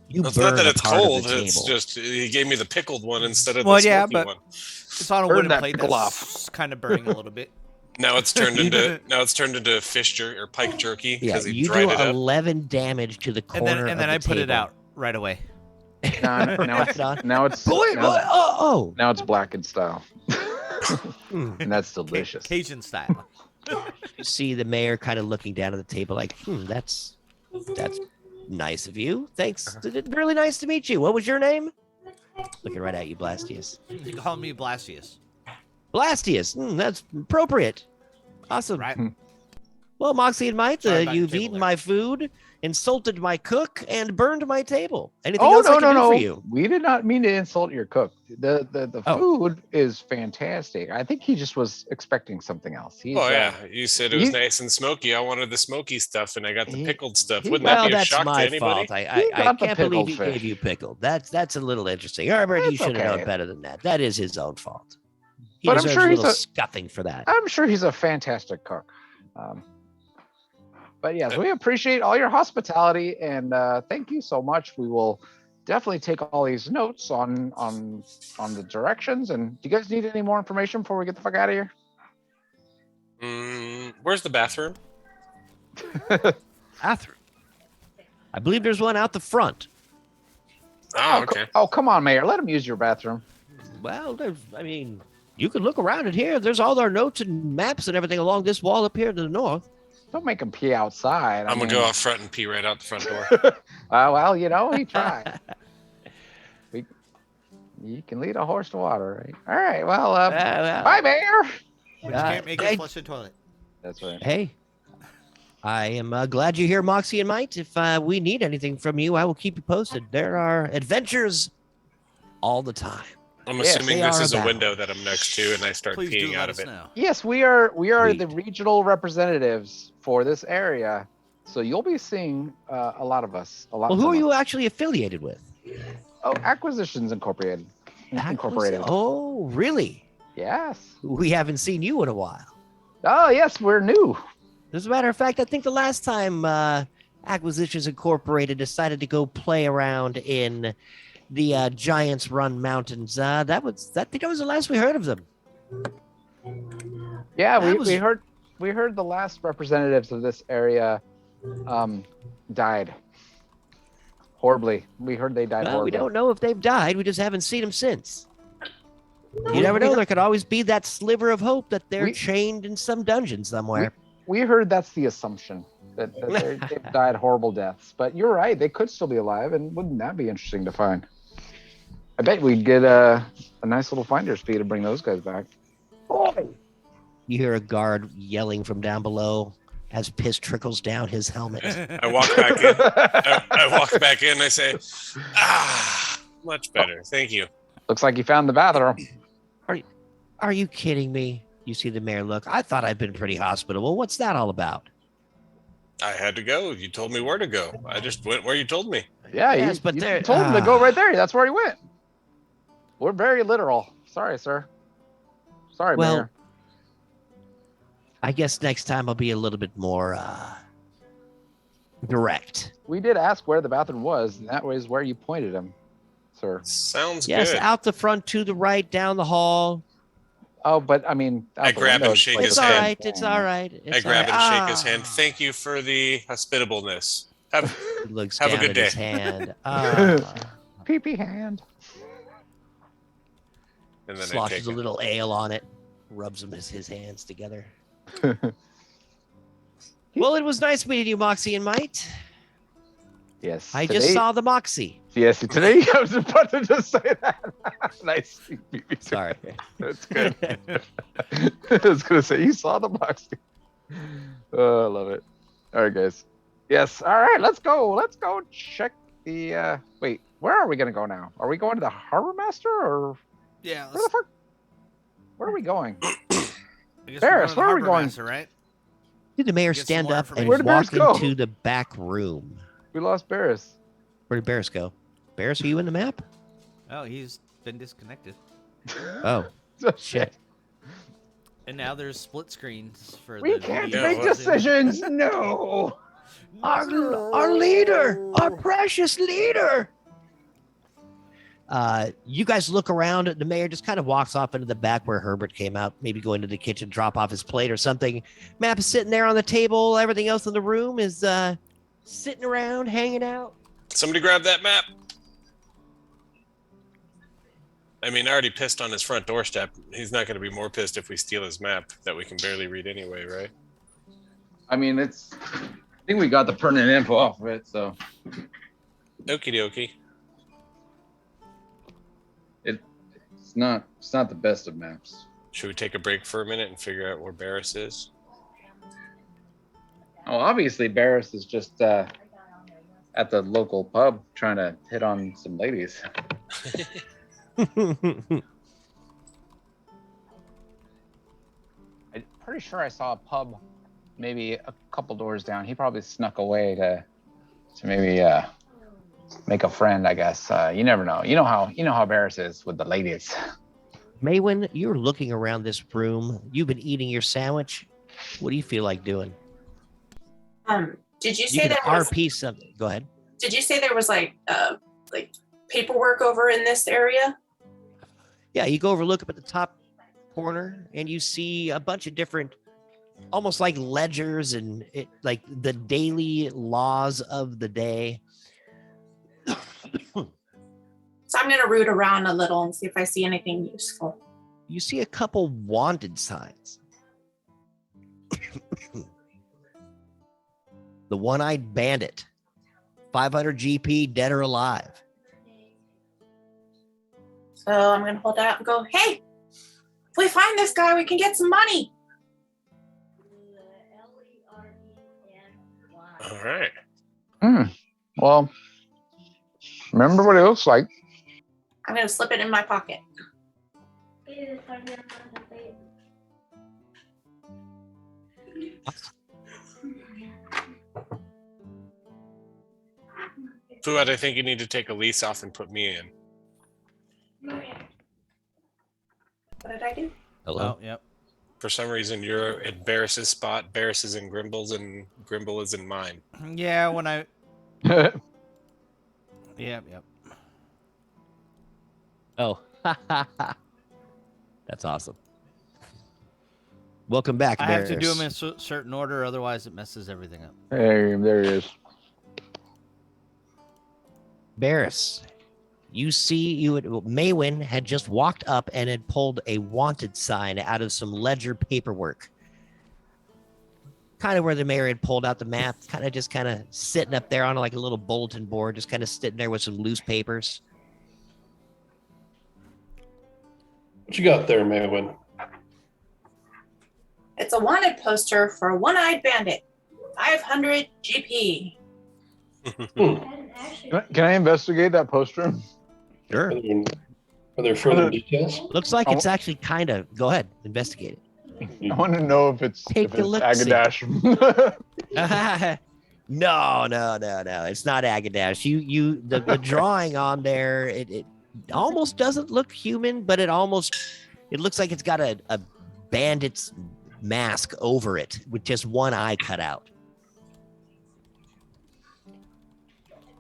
You It's not burn that a it's part of the cold. It's table. just he gave me the pickled one instead of Well, the smoky yeah, but- one. It's on a Burn wooden that plate pickle that's kind of burning a little bit. Now it's turned into fish jerky or pike jerky Yeah, because he you dried do it up. 11 damage to the corner And then of I the put it table. out right away. Now it's Boy, oh. now it's blackened style, and that's delicious. Cajun style. You see the mayor kind of looking down at the table like, that's nice of you. Thanks. Really nice to meet you. What was your name? Looking right at you, Blastius. You can call me Blastius. Blastius. That's appropriate. Awesome. Right? Well, Moxie and Might, Sorry about your you've table eaten there. my food, insulted my cook, and burned my table. Anything Oh else I no, can do no, for no! you? We did not mean to insult your cook. The Oh. food is fantastic. I think he just was expecting something else. He's, Oh yeah, you said it was he- nice and smoky. I wanted the smoky stuff, and I got the He- pickled stuff. he- Wouldn't Well, that be a that's shock to my anybody? fault. I He can't got the believe he pickled gave fish. you pickled. That's a little interesting. Herbert, you That's should have known okay. better than that. That is his own fault. He But I'm deserves sure a he's little a- scuffing for that. I'm sure he's a fantastic cook. But yes, we appreciate all your hospitality and thank you so much. We will definitely take all these notes on the directions. And do you guys need any more information before we get the fuck out of here? Where's the bathroom? Bathroom. I believe there's one out the front. Oh, okay. Oh, come on, Mayor. Let him use your bathroom. Well, you can look around in here. There's all our notes and maps and everything along this wall up here to the north. Don't make him pee outside. I'm gonna go out front and pee right out the front door. Well, he tried. You can lead a horse to water, right? All right. Well, bye, Mayor. Which can't make it flush the toilet. That's right. Hey, I am glad you're here, Moxie and Might. If we need anything from you, I will keep you posted. There are adventures all the time. I'm Yes, assuming they this are is a about. window that I'm next to, and I start Please do peeing let out us of it. know. Yes, we are Sweet. the regional representatives for this area, so you'll be seeing a lot of us. A lot. Well, who from are you us. actually affiliated with? Oh, Acquisitions Incorporated. Incorporated. Oh, really? Yes. We haven't seen you in a while. Oh, yes, we're new. As a matter of fact, I think the last time Acquisitions Incorporated decided to go play around in the Giants Run Mountains, I think that was the last we heard of them. Yeah, That we heard the last representatives of this area died horribly. We heard they died Well, we horribly. don't know if they've died. We just haven't seen them since. You never know. There could always be that sliver of hope that they're We- chained in some dungeon somewhere. We heard that's the assumption that they've died horrible deaths. But you're right; they could still be alive, and wouldn't that be interesting to find? I bet we'd get a nice little finder's fee to bring those guys back. You hear a guard yelling from down below as piss trickles down his helmet. I walk back in. I walk back in. I say, much better. Thank you. Looks like you found the bathroom. Are you kidding me? You see the mayor look. I thought I'd been pretty hospitable. What's that all about? I had to go. You told me where to go. I just went where you told me. Yeah, Yes, you, but you there- told him to go right there. That's where he went. We're very literal. Sorry, sir. Sorry, Well, Mayor. I guess next time I'll be a little bit more direct. We did ask where the bathroom was, and that was where you pointed him, sir. Sounds Yes, good. out the front, to the right, down the hall. Oh, but I mean, out I the grab and window, it's shake like It's his all the same hand. right. It's thing. all right. I It's grab all and right. shake his hand. Thank you for the hospitableness. He looks have a down good at his day. hand. Pee-pee hand. And then I Sloshes take a it. little ale on it, rubs his hands together. Well, it was nice meeting you, Moxie and Might. Yes. I today- just saw the Moxie. Yes, today I was about to just say that. Nice. Sorry. That's good. I was gonna say you saw the box. Oh, I love it. All right, guys. Yes. All right, let's go. Let's go check the. Wait, where are we gonna go now? Are we going to the Harbour Master or Yeah. where the fuck? Where are we going? I guess Barris, we're where are we Harbour going? Master, right? Did the mayor Get some stand more up and information. Where did Barris walk go? into the back room? We lost Barris. Where did Barris go? Barris, are you in the map? Oh, he's been disconnected. Oh, shit. And now there's split screens for We the can't videos make and- decisions. No. Our leader, our precious leader. You guys look around. The mayor just kind of walks off into the back where Herbert came out, maybe go into the kitchen, drop off his plate or something. Map is sitting there on the table. Everything else in the room is sitting around, hanging out. Somebody grab that map. I mean, I already pissed on his front doorstep. He's not going to be more pissed if we steal his map that we can barely read anyway, right? I mean, I think we got the pertinent info off of it, so Okie dokie. it's not the best of maps. Should we take a break for a minute and figure out where Barris is? Oh, obviously Barris is just at the local pub trying to hit on some ladies. I'm pretty sure I saw a pub maybe a couple doors down. He probably snuck away to maybe make a friend, I guess. You never know. You know how Barris is with the ladies. Maywin, you're looking around this room. You've been eating your sandwich. What do you feel like doing? Did you You say can there was? RP something. Go ahead. Did you say there was like paperwork over in this area? Yeah, you go over, look up at the top corner, and you see a bunch of different, almost like ledgers and like the daily laws of the day. So I'm gonna root around a little and see if I see anything useful. You see a couple wanted signs. The One-Eyed Bandit, 500 GP, dead or alive. So I'm gonna hold out and go, hey, if we find this guy, we can get some money. All right. Well, remember what it looks like. I'm gonna slip it in my pocket. Fuad, I think you need to take a lease off and put me in. What did I do? Hello? Oh, yep. For some reason, you're at Barris's spot. Barris is in Grimble's, and Grimble is in mine. Yeah, when I. Yep, yep. Oh, that's awesome. Welcome back, I have to do Barris. them in a certain order, otherwise it messes everything up. Hey, there he is. Barris, You see, Maywin had just walked up and had pulled a wanted sign out of some ledger paperwork. Kind of where the mayor had pulled out the map, kind of sitting up there on like a little bulletin board, just kind of sitting there with some loose papers. What you got there, Maywin? It's a wanted poster for a one-eyed bandit. 500 GP. Can I investigate that poster? Sure. Are there further details? Looks like it's actually kind of. Go ahead, investigate it. I want to know if it's Agadash. No. It's not Agadash. The drawing on there, it almost doesn't look human, but it looks like it's got a bandit's mask over it with just one eye cut out.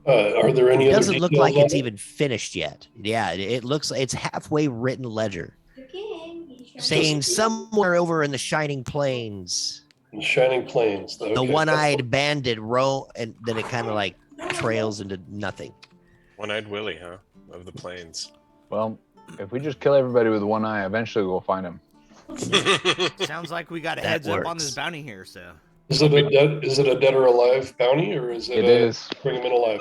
Are there any It other doesn't look details like on it's it? even finished yet. Yeah, it looks like it's halfway written ledger. Saying somewhere over in the Shining Plains. In Shining Plains. Okay. The one-eyed bandit and then it kind of like trails into nothing. One-eyed Willie, huh? Of the plains. Well, if we just kill everybody with one eye, eventually we'll find him. Sounds like we got a That heads up on works. this bounty here, so. Is it a dead or alive bounty, or is it? It is. Bring him in alive.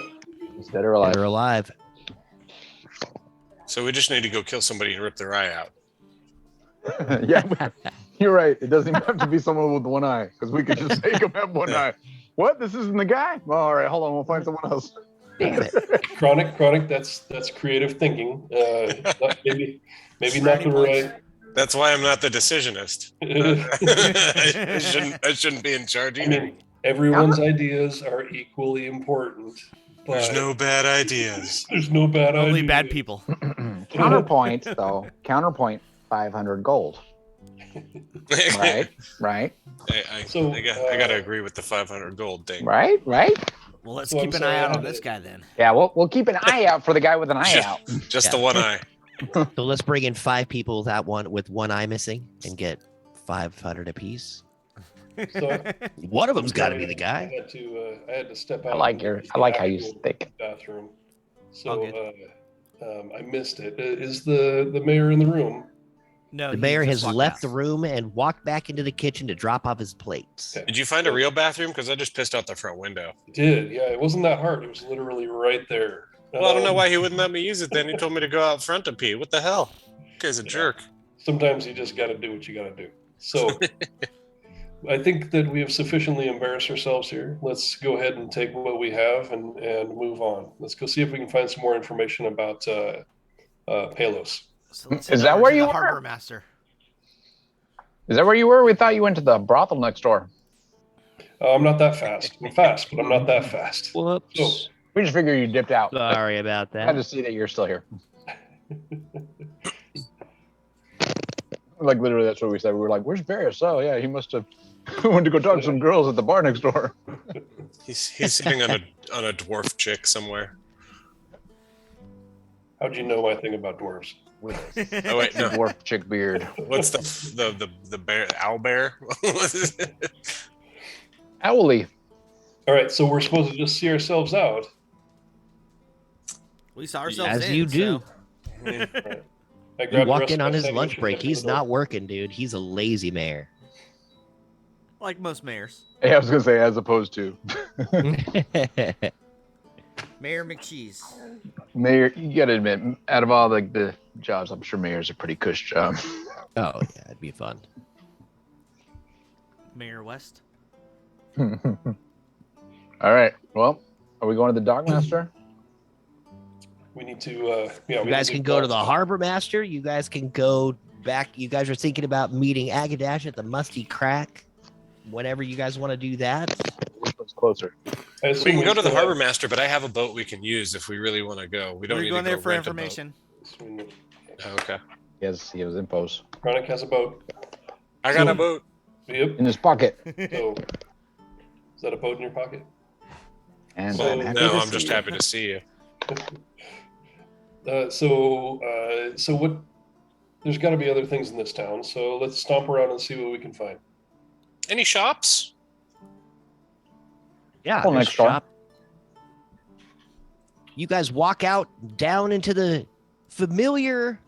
He's dead or alive. They're alive. So we just need to go kill somebody and rip their eye out. Yeah, you're right. It doesn't even have to be someone with one eye, because we could just make him have one eye. What? This isn't the guy? Well, all right, hold on. We'll find someone else. Damn it. Chronic. That's creative thinking. Maybe not the right. That's why I'm not the decisionist. I shouldn't be in charge I either. mean, everyone's ideas are equally important. But There's no bad ideas. There's no bad Only ideas. bad people. Counterpoint, though. Counterpoint, 500 gold. Right? I So, gotta agree with the 500 gold thing. Right? Well, let's So I'm keep an sorry, eye out I on had this to- guy then. Yeah, we'll keep an eye out for the guy with an eye out. Just Yeah. the one eye. So let's bring in 5 people with one eye missing and get 500 apiece. So One of them's got to be the I guy. had to step out. I like how you think. Bathroom. All So I missed it. Is the mayor in the room? No, The he mayor just has walked left out. the room and walked back into the kitchen to drop off his plates. Okay. Did you find a real bathroom? Because I just pissed out the front window. Did, yeah. It wasn't that hard. It was literally right there. Well, I don't know why he wouldn't let me use it then. He told me to go out front to pee. What the hell? This guy's a jerk. Sometimes you just got to do what you got to do. So I think that we have sufficiently embarrassed ourselves here. Let's go ahead and take what we have and move on. Let's go see if we can find some more information about Palos. So let's Is head that over where to you the were? Harbour Master. Is that where you were? We thought you went to the brothel next door. I'm not that fast. I'm fast, but I'm not that fast. Whoops. So, We just figured you dipped out. Sorry about I had to that. see that you're still here. Like literally, that's what we said. We were like, "Where's Varys?" Oh yeah, he must have went to go talk to some girls at the bar next door. He's sitting on a dwarf chick somewhere. how'd you know my thing about dwarves? Oh wait, no. Dwarf chick beard. What's the bear? Owl bear? What is it? Owly. All right, so we're supposed to just see ourselves out. We saw ourselves As in, you do. I You grabbed the walked rest in of on my his sandwich lunch and break. headed to He's the door. not working, dude. He's a lazy mayor. Like most mayors. Yeah, I was gonna say as opposed to Mayor McCheese. mayor. You gotta admit, out of all the jobs, I'm sure mayor's a pretty cush job. Oh, yeah, it'd be fun. Mayor West. All right. Well, are we going to the Dogmaster? We need to. You guys can go to the Harbour Master. You guys can go back. You guys are thinking about meeting Agadash at the Musty Crack. Whenever you guys want to do that. Which one's closer? I assume We can go to the still have- Harbor Master, but I have a boat we can use if we really want to go. We don't We're need going to there go for rent a boat. information. Oh, okay. Yes, he has infos Chronic has a boat. I got So- a boat. Yep. in his pocket. So, is that a boat in your pocket? And So- I'm happy No, to I'm see just you. happy to see you. So what? There's got to be other things in this town. So let's stomp around and see what we can find. Any shops? Yeah, Oh, there's next door. shop. You guys walk out down into the familiar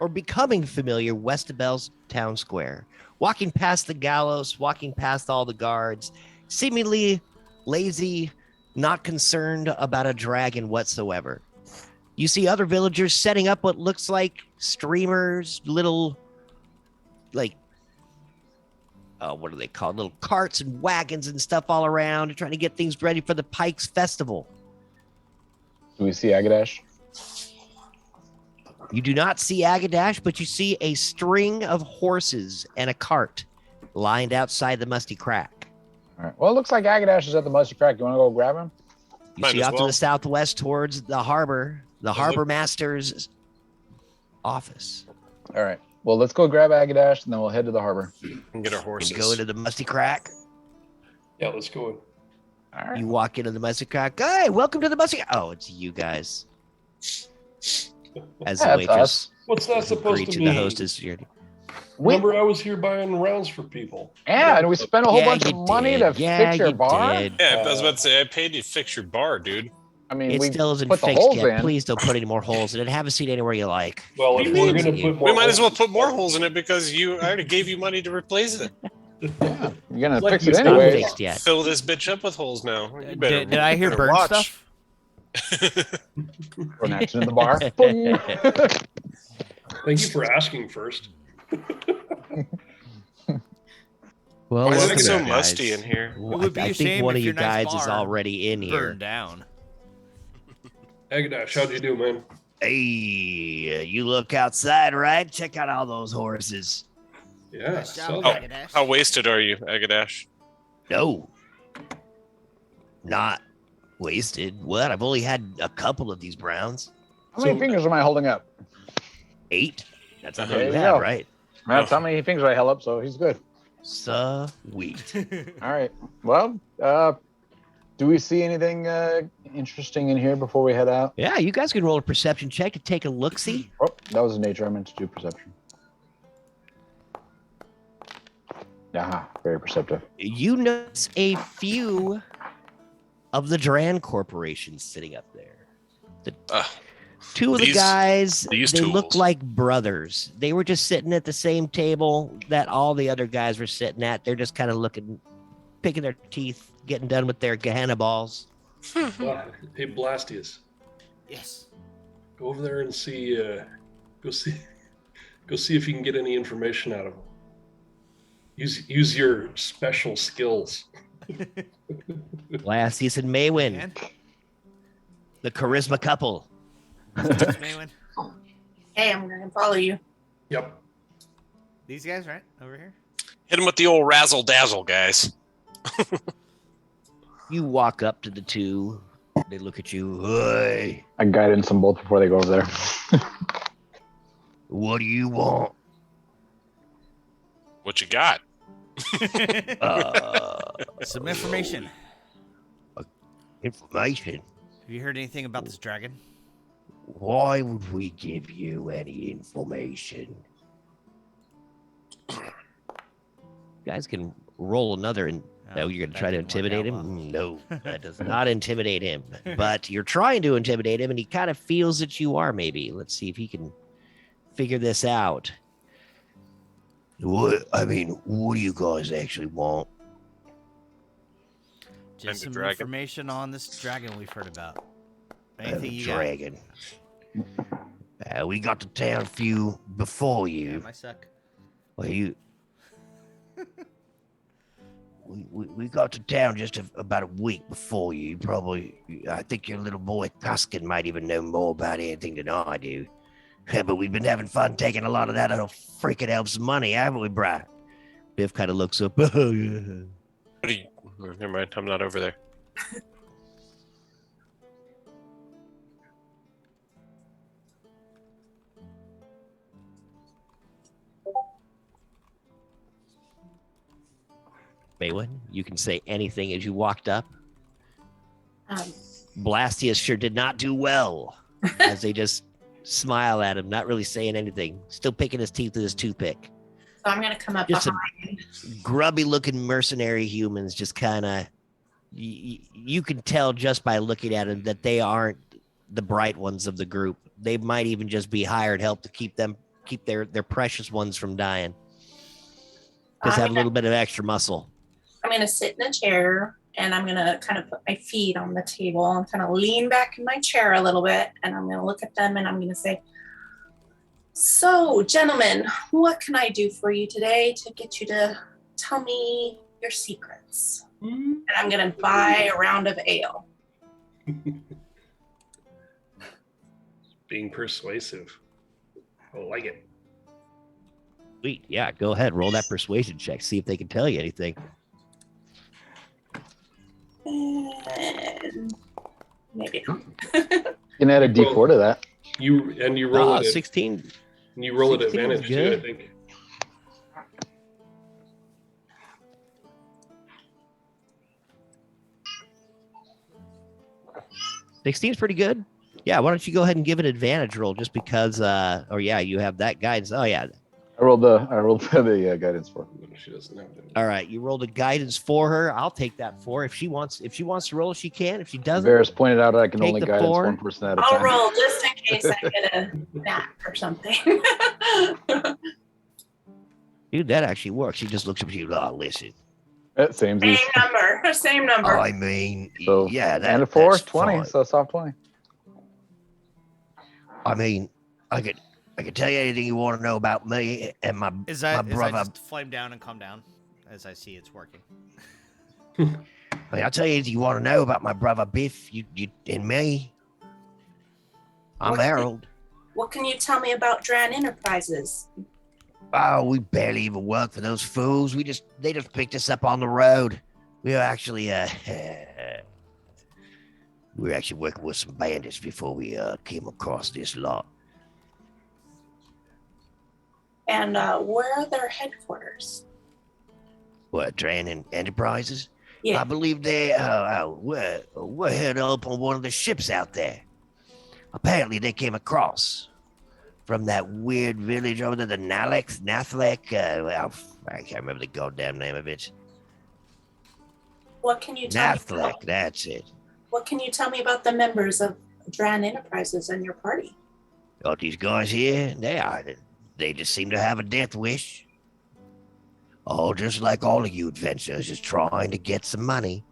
or becoming familiar Westabel's town square, walking past the gallows, walking past all the guards, seemingly lazy, not concerned about a dragon whatsoever. You see other villagers setting up what looks like streamers, little, like, what are they called? Little carts and wagons and stuff all around, trying to get things ready for the Pikes Festival. Do we see Agadash? You do not see Agadash, but you see a string of horses and a cart lined outside the Musty Crack. All right. Well, it looks like Agadash is at the Musty Crack. You want to go grab him? You Might see as off to well. the southwest towards the harbor, the Harbour Master's office. All right. Well, let's go grab Agadash, and then we'll head to the harbor. And get our horses. You go into the Musty Crack. Yeah, let's go in. All right. You walk into the Musty Crack. Hey, welcome to the Musty Crack. Oh, it's you guys. As the That's waitress us. What's that supposed agreed to to the mean? hostess. Remember, I was here buying rounds for people. Yeah, and we spent a whole Yeah, bunch you of money did. to Yeah, fix your you bar. did. Yeah, I was about to say I paid you to fix your bar, dude. I mean, It we still isn't put the fixed holes yet. in. Please don't put any more holes in it. Have a seat anywhere you like. Well, if we're going to put more, We might as well holes- put more holes in it because I already gave you money to replace it. Yeah, you're gonna Like fix you it said. Not anyway. fixed yet. Fill this bitch up with holes now. You better, Did I hear better bird watch. stuff? Throw an action in the bar. Boing. Thank you for asking first. Well, Why is welcome it so guys. musty in here? It would be I a think shame one if of you your nice guys is bar already in here. Burned down. Agadash, how'd you do, man? Hey, you look outside, right? Check out all those horses. Yeah. Nice job, so- Agadash. How wasted are you, Agadash? No, not wasted. What? I've only had a couple of these browns. How many So- fingers am I holding up? 8. That's all There you you have, go. right? That's how many fingers I held up, so he's good. Sweet. All right. Well, do we see anything interesting in here before we head out? Yeah, you guys can roll a perception check to take a look-see. Oh, that was nature. I meant to do perception. Yeah, very perceptive. You notice a few of the Dran corporations sitting up there. Two of the These- guys, these they look tools. like brothers. They were just sitting at the same table that all the other guys were sitting at. They're just kind of looking, picking their teeth, getting done with their Gehenna balls. Hey, Blastius, Yes. go over there and see. Go see if you can get any information out of them. Use your special skills. Lassius and Maywin, Man, the charisma couple. thanks, Maywin. Hey, I'm gonna follow you. Yep. These guys, right? Over here? Hit him with the old razzle dazzle, guys. You walk up to the two. They look at you. Hey, I guidance them both before they go over there. what do you want? What you got? Some information. Information. Have you heard anything about this dragon? Why would we give you any information? You guys can roll another and no, you're going to that try to didn't work intimidate out him? well. No, that does not intimidate him. But you're trying to intimidate him, and he kind of feels that you are, maybe. Let's see if he can figure this out. What do you guys actually want? Just the some dragon. information on this dragon we've heard about. Anything you Dragon. We got to town a few before got? you. Damn, I suck. Well, we got to town just about a week before you. Probably, I think your little boy Tuscan might even know more about anything than I do. But we've been having fun taking a lot of that little freaking elf's money, haven't we, Bri? Biff kind of looks up. Oh, yeah. What do you? Never mind. I'm not over there. Maywin, you can say anything as you walked up. Um, Blastius sure did not do well as they just smile at him, not really saying anything, still picking his teeth with his toothpick. so I'm gonna come up Just a behind. grubby looking mercenary humans, just kind of, you can tell just by looking at them that they aren't the bright ones of the group. They might even just be hired help to keep their precious ones from dying. Just have a little bit of extra muscle. I'm going to sit in a chair and I'm going to kind of put my feet on the table and kind of lean back in my chair a little bit. And I'm going to look at them and I'm going to say, so, gentlemen, what can I do for you today to get you to tell me your secrets? And I'm going to buy a round of ale. Being persuasive. I like it. Sweet. Yeah, go ahead. Roll that persuasion check. See if they can tell you anything. And maybe not. You can add a D4 to that. You roll it at 16. And you roll at 16 advantage too, good. I think. 16 is pretty good. Yeah, why don't you go ahead and give an advantage roll just because you have that guidance. Oh yeah. I rolled the guidance for. She doesn't have it. All right, you rolled a guidance for her. I'll take that 4. If she wants to roll, she can. If she doesn't, Varys pointed out I can take only the guidance 4. one person at a I'll time. roll just in case I get a nap or something. dude, that actually works. She just looks up at you. Oh, listen. Same. Same number. I mean, So, yeah, and a 4, that's 20. fine. So soft 20. I mean, I could tell you anything you want to know about me and my brother. I just flame down and come down as I see it's working? I mean, I'll tell you anything you want to know about my brother Biff, you and me. I'm Harold. What can you tell me about Dran Enterprises? Oh, we barely even work for those fools. They just picked us up on the road. We were actually working with some bandits before we came across this lot. And where are their headquarters? What, Dran Enterprises? Yeah. I believe we're headed up on one of the ships out there. Apparently, they came across from that weird village over there, the Nathlek. I can't remember the goddamn name of it. What can you tell me? Nathlek, that's it. What can you tell me about the members of Dran Enterprises and your party? Oh, these guys here, they just seem to have a death wish. Oh, just like all of you adventurers, just trying to get some money.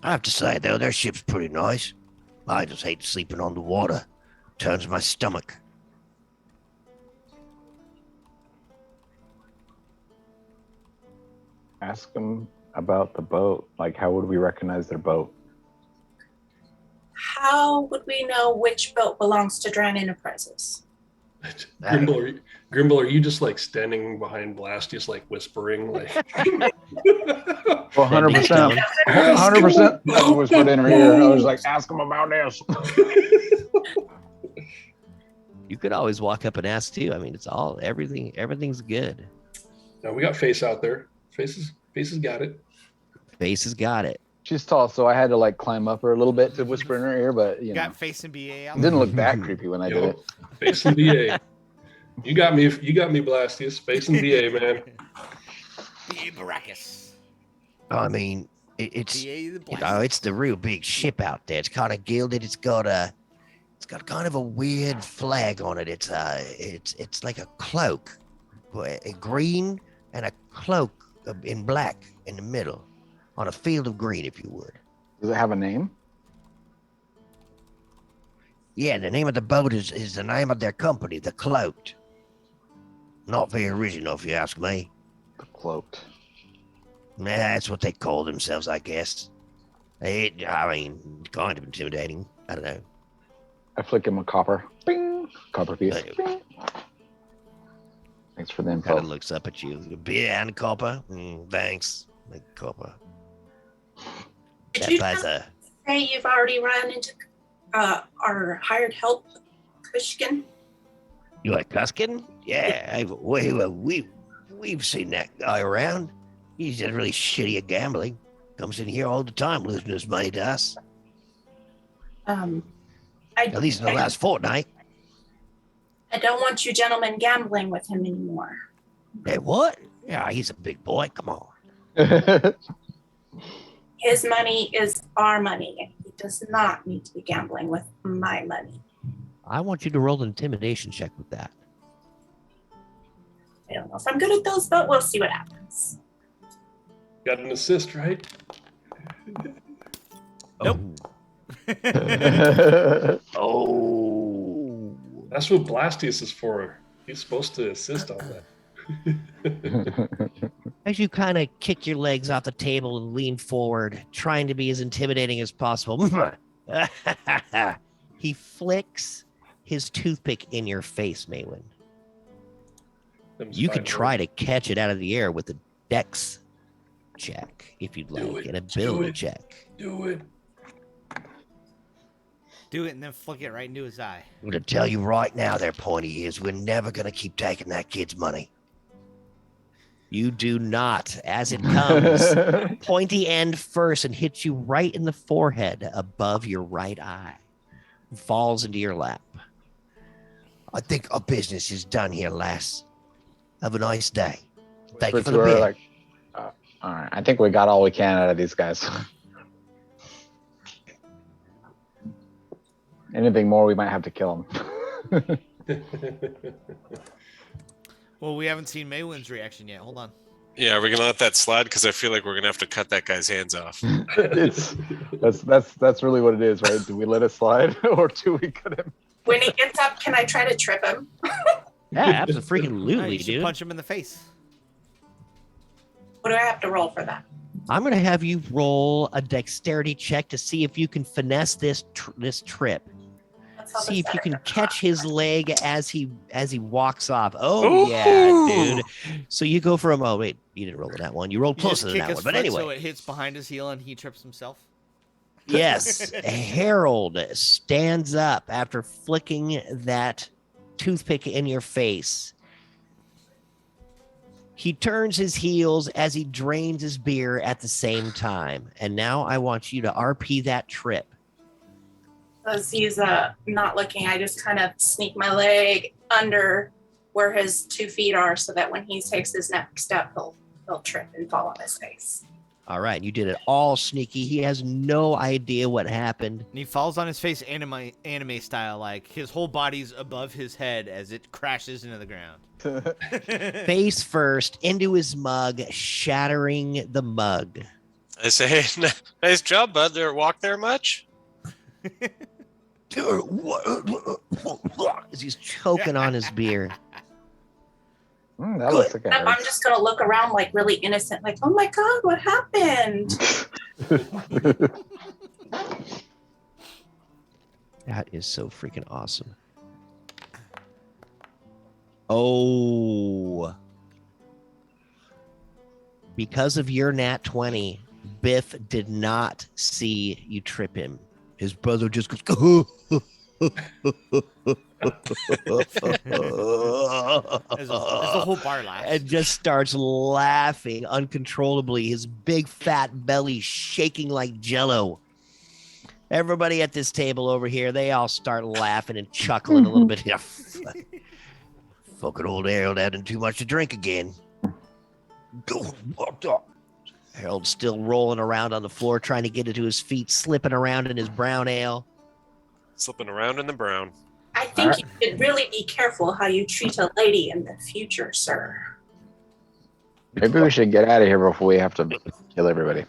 I have to say, though, their ship's pretty nice. I just hate sleeping on the water. Turns my stomach. Ask them about the boat. Like, how would we recognize their boat? How would we know which boat belongs to Dran Enterprises? Grimble, are you just like standing behind Blast, just like whispering, like? 100%. 100%. I whispered in her ear. I was like, ask them about this. You could always walk up and ask too. I mean, everything's good. Now we got Face out there. Face's got it. Face has got it. She's tall, so I had to like climb up her a little bit to whisper in her ear, but you know, Got Face and BA out. it didn't look that creepy when I did it. Face and BA. You got me, Blastius. Face and BA, man. BA Baracus. I mean, it's BA the it's the real big ship out there. It's kind of gilded. It's got kind of a weird flag on it. It's like a cloak, a green and a cloak in black in the middle, on a field of green, if you would. Does it have a name? Yeah, the name of the boat is the name of their company, the Cloaked. Not very original, if you ask me. The Cloaked. Nah, that's what they call themselves, I guess. Kind of intimidating. I don't know. I flick him a copper. Bing! Copper piece. Bing. Thanks for the info. Kind of looks up at you. Beer and copper? Thanks. Like copper. Did you say you've already run into our hired help, Kushkin? You like Kuskin? Yeah, we've seen that guy around. He's just really shitty at gambling. Comes in here all the time, losing his money to us. At least in the last fortnight. I don't want you gentlemen gambling with him anymore. Hey, what? Yeah, he's a big boy. Come on. His money is our money. He does not need to be gambling with my money. I want you to roll an intimidation check with that. I don't know if I'm good at those, but we'll see what happens. Got an assist, right? Nope. Oh. That's what Blastius is for. He's supposed to assist on that. As you kind of kick your legs off the table and lean forward, trying to be as intimidating as possible, he flicks his toothpick in your face, Maywin. You can try to catch it out of the air with a dex check, if you'd like, an ability check. Do it. Do it and then flick it right into his eye. I'm going to tell you right now there, Pointy is, we're never going to keep taking that kid's money. You do not. As it comes, pointy end first and hits you right in the forehead above your right eye. Falls into your lap. I think our business is done here, lass. Have a nice day. Thank you for the beer. All right, I think we got all we can out of these guys. Anything more, we might have to kill them. Well, we haven't seen Maywin's reaction yet. Hold on. Yeah, are we gonna let that slide? Because I feel like we're gonna have to cut that guy's hands off. That's really what it is, right? Do we let it slide or do we cut him? When he gets up, can I try to trip him? Yeah, absolutely, You should dude. punch him in the face. What do I have to roll for that? I'm going to have you roll a dexterity check to see if you can finesse this trip. Let's help See us if you better. can catch his leg as he walks off. Oh, yeah, dude. So you go for a moment. Wait, you didn't roll that one. You rolled You just closer than kick that his one. But foot anyway. so it hits behind his heel and he trips himself. Yes, Harold stands up after flicking that toothpick in your face. He turns his heels as he drains his beer at the same time. And now I want you to RP that trip. As he's not looking, I just kind of sneak my leg under where his 2 feet are so that when he takes his next step, he'll trip and fall on his face. All right, you did it all sneaky. He has no idea what happened. And he falls on his face anime style, like his whole body's above his head as it crashes into the ground. Face first into his mug, shattering the mug. I say, hey, nice job, bud. There, walk there much? As he's choking on his beer. That looks like it I'm hurts. just going to look around like really innocent, like, oh my God, what happened? That is so freaking awesome. Oh. Because of your nat 20, Biff did not see you trip him. His brother just goes, As the whole bar laughs. and just starts laughing uncontrollably, his big fat belly shaking like jello. Everybody at this table over here, they all start laughing and chuckling a little bit. Yeah, fucking old Harold having too much to drink again. Harold's still rolling around on the floor, trying to get it to his feet, slipping around in his brown ale. Slipping around in the brown. I think you should really be careful how you treat a lady in the future, sir. Maybe we should get out of here before we have to kill everybody.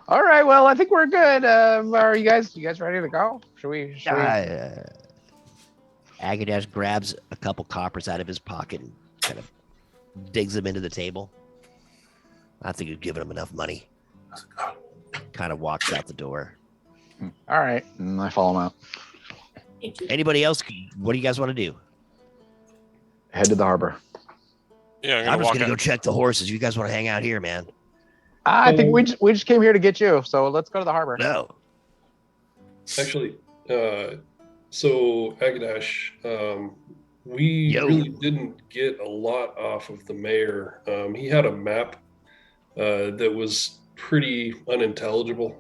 All right, well, I think we're good. Are you guys ready to go? Should we? Agadash grabs a couple coppers out of his pocket and kind of digs them into the table. I think he's giving him enough money. Kind of walks out the door. All right, and I follow him out. Anybody else? What do you guys want to do? Head to the harbor. Yeah, I'm I'm gonna just walk gonna out. go check the horses. You guys want to hang out here, man? I think we just came here to get you, so let's go to the harbor. No. Actually, so Agadash, we really didn't get a lot off of the mayor. He had a map that was pretty unintelligible.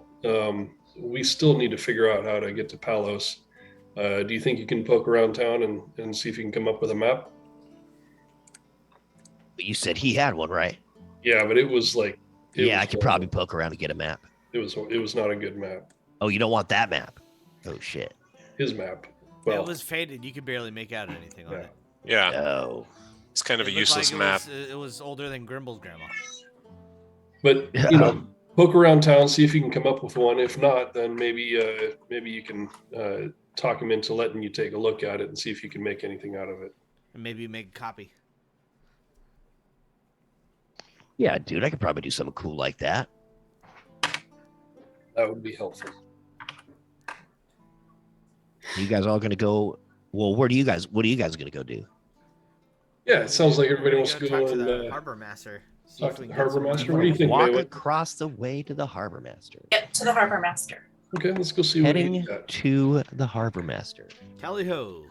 We still need to figure out how to get to Palos. Do you think you can poke around town and see if you can come up with a map? But you said he had one, right? Yeah, but it was like Yeah, was I could horrible. probably poke around to get a map. It was not a good map. Oh, you don't want that map? Oh shit. His map. Well, it was faded. You could barely make out anything on yeah. it. Yeah, No. it's kind of a It looked like useless map. it was older than Grimble's grandma. But poke around town, see if you can come up with one. If not, then maybe you can talk him into letting you take a look at it and see if you can make anything out of it. And maybe make a copy. Yeah, dude, I could probably do something cool like that. That would be helpful. You guys all gonna go? Well, what are you guys gonna go do? Yeah, it sounds like everybody wants to Talk go to and the Harbour Master. See talk if to we the can get Harbour some money Master. for What do you it. think, Walk Maywood? across the way to the Harbor Master. Get to the Harbour Master. Okay, let's go see what Heading he's got. to the Harbor Master. Tally ho.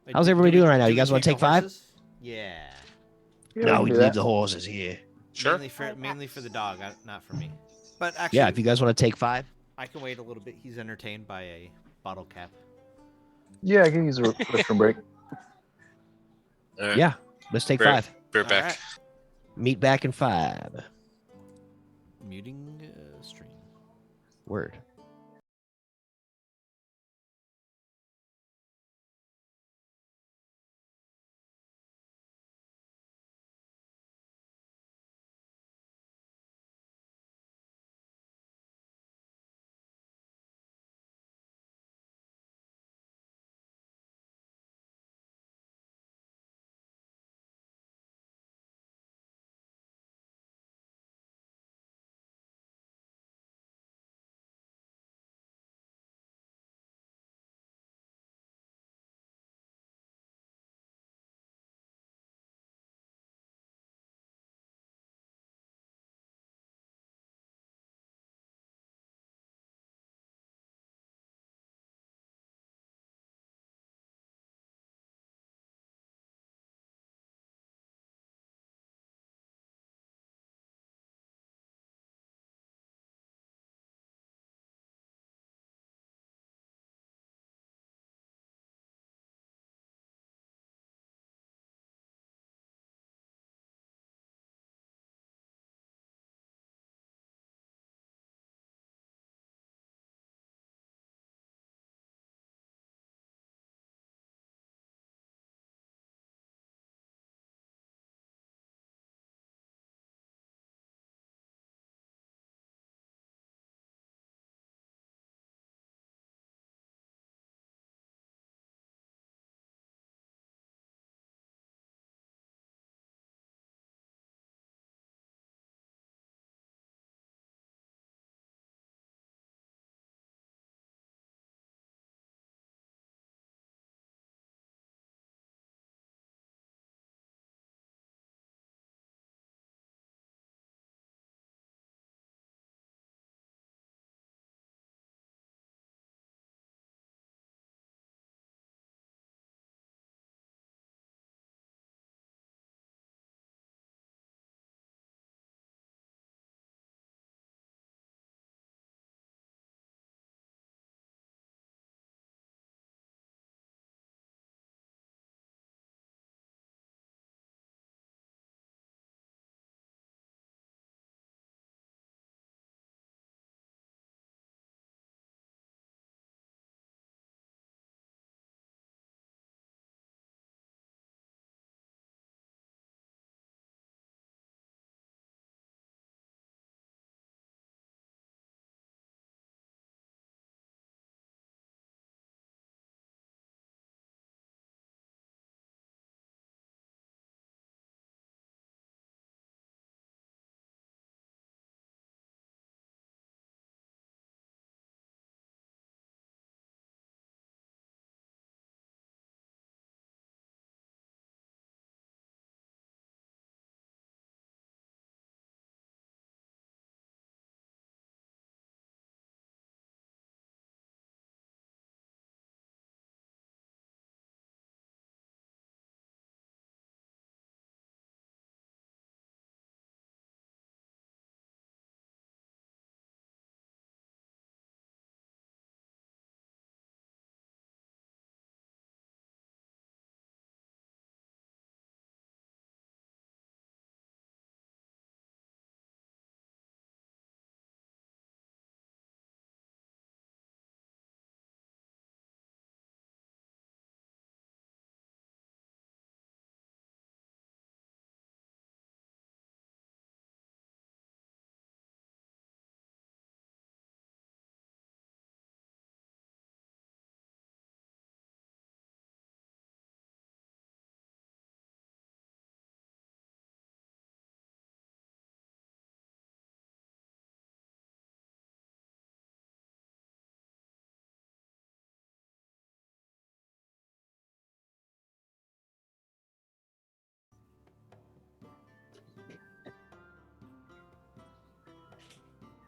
Wait, How's do- everybody do we- doing right now? do You we guys wanna the take 5? horses? Yeah. Yeah, No, we we can do leave that. the horses here. Sure. Mainly for the dog, not for me. But actually, Yeah, if you guys want to take 5. I can wait a little bit. He's entertained by a bottle cap. Yeah, I can use a restroom break. All right. Yeah, let's take Great. 5. Be right back. Alright. Meet back in 5. Muting stream. Word.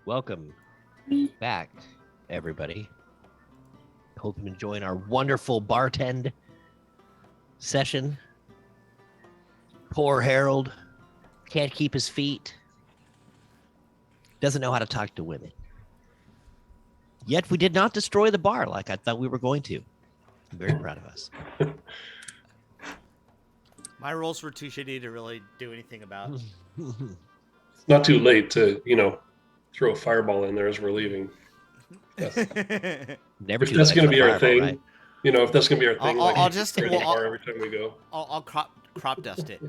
Welcome back, everybody. Hope you're enjoying our wonderful bartend session. Poor Harold can't keep his feet. Doesn't know how to talk to women. Yet we did not destroy the bar like I thought we were going to. I'm very proud of us. My rolls were too shitty to really do anything about. It's not too late to, throw a fireball in there as we're leaving. Never If too that's late going for to be a our fireball, thing, right? if that's going to be our thing, I'll just spray the bar every time we go. I'll crop dust it,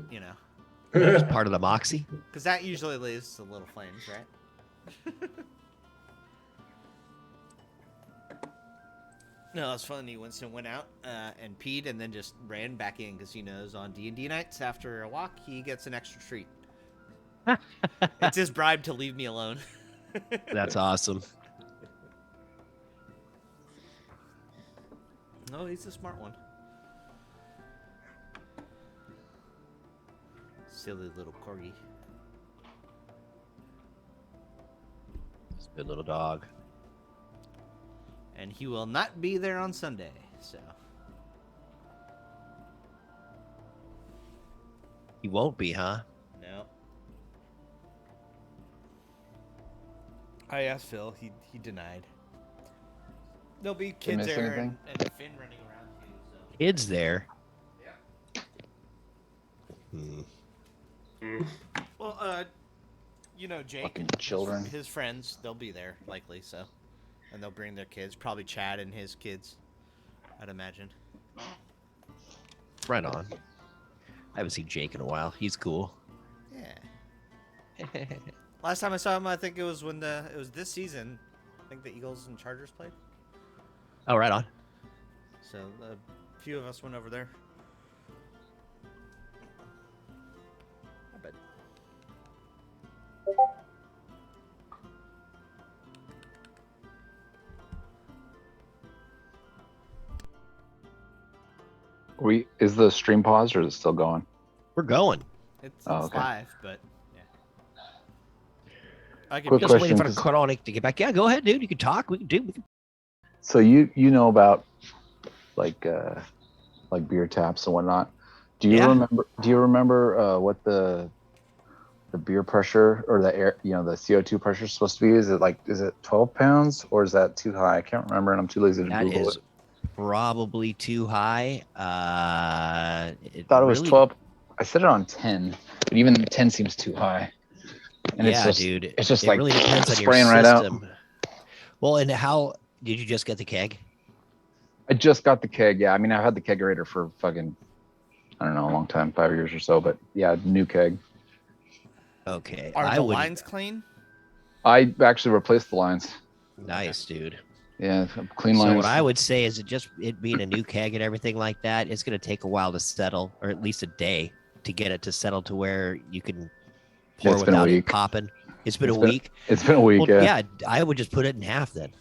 It's part of the Moxie. because that usually leaves the little flames, right? No, it's funny. Winston went out and peed, and then just ran back in because he knows on D&D nights after a walk he gets an extra treat. It's his bribe to leave me alone. That's awesome. No, he's a smart one. Silly little corgi. It's a good little dog. And he will not be there on Sunday, so. He won't be, huh? No. I asked Phil. He denied. There'll be kids miss there anything? and Finn running around too. So. Kids there. Well, Jake Fucking and children. his friends, they'll be there likely. So, and they'll bring their kids. Probably Chad and his kids, I'd imagine. Right on. I haven't seen Jake in a while. He's cool. Yeah. Last time I saw him, I think it was when it was this season. I think the Eagles and Chargers played. Oh, right on. So a few of us went over there. I bet. Is the stream paused or is it still going? We're going. It's okay. live, but yeah. I can Quick Just waiting for the question, chronic to get back. Yeah, go ahead, dude. You can talk. We can. So you know about like beer taps and whatnot. Do you remember what the beer pressure or the air, the CO2 pressure is supposed to be? Is it 12 pounds or is that too high? I can't remember and I'm too lazy to That Google is it. probably too high. I thought it was 12. I set it on 10, but even 10 seems too high. And yeah, it's just, dude. It's just it like really depends on your spraying right out. system. Well, and how did you just get the keg? I just got the keg. Yeah, I mean, I've had the kegerator for fucking, I don't know, a long time, 5 years or so. But yeah, new keg. Okay, Are I the would. lines clean? I actually replaced the lines. Nice, dude. Yeah, clean lines. So what I would say is it being a new keg and everything like that, it's going to take a while to settle, or at least a day to get it to settle to where you can pour It's been a without it week. popping. It's been a week. It's been a week. Well, yeah. I would just put it in half then.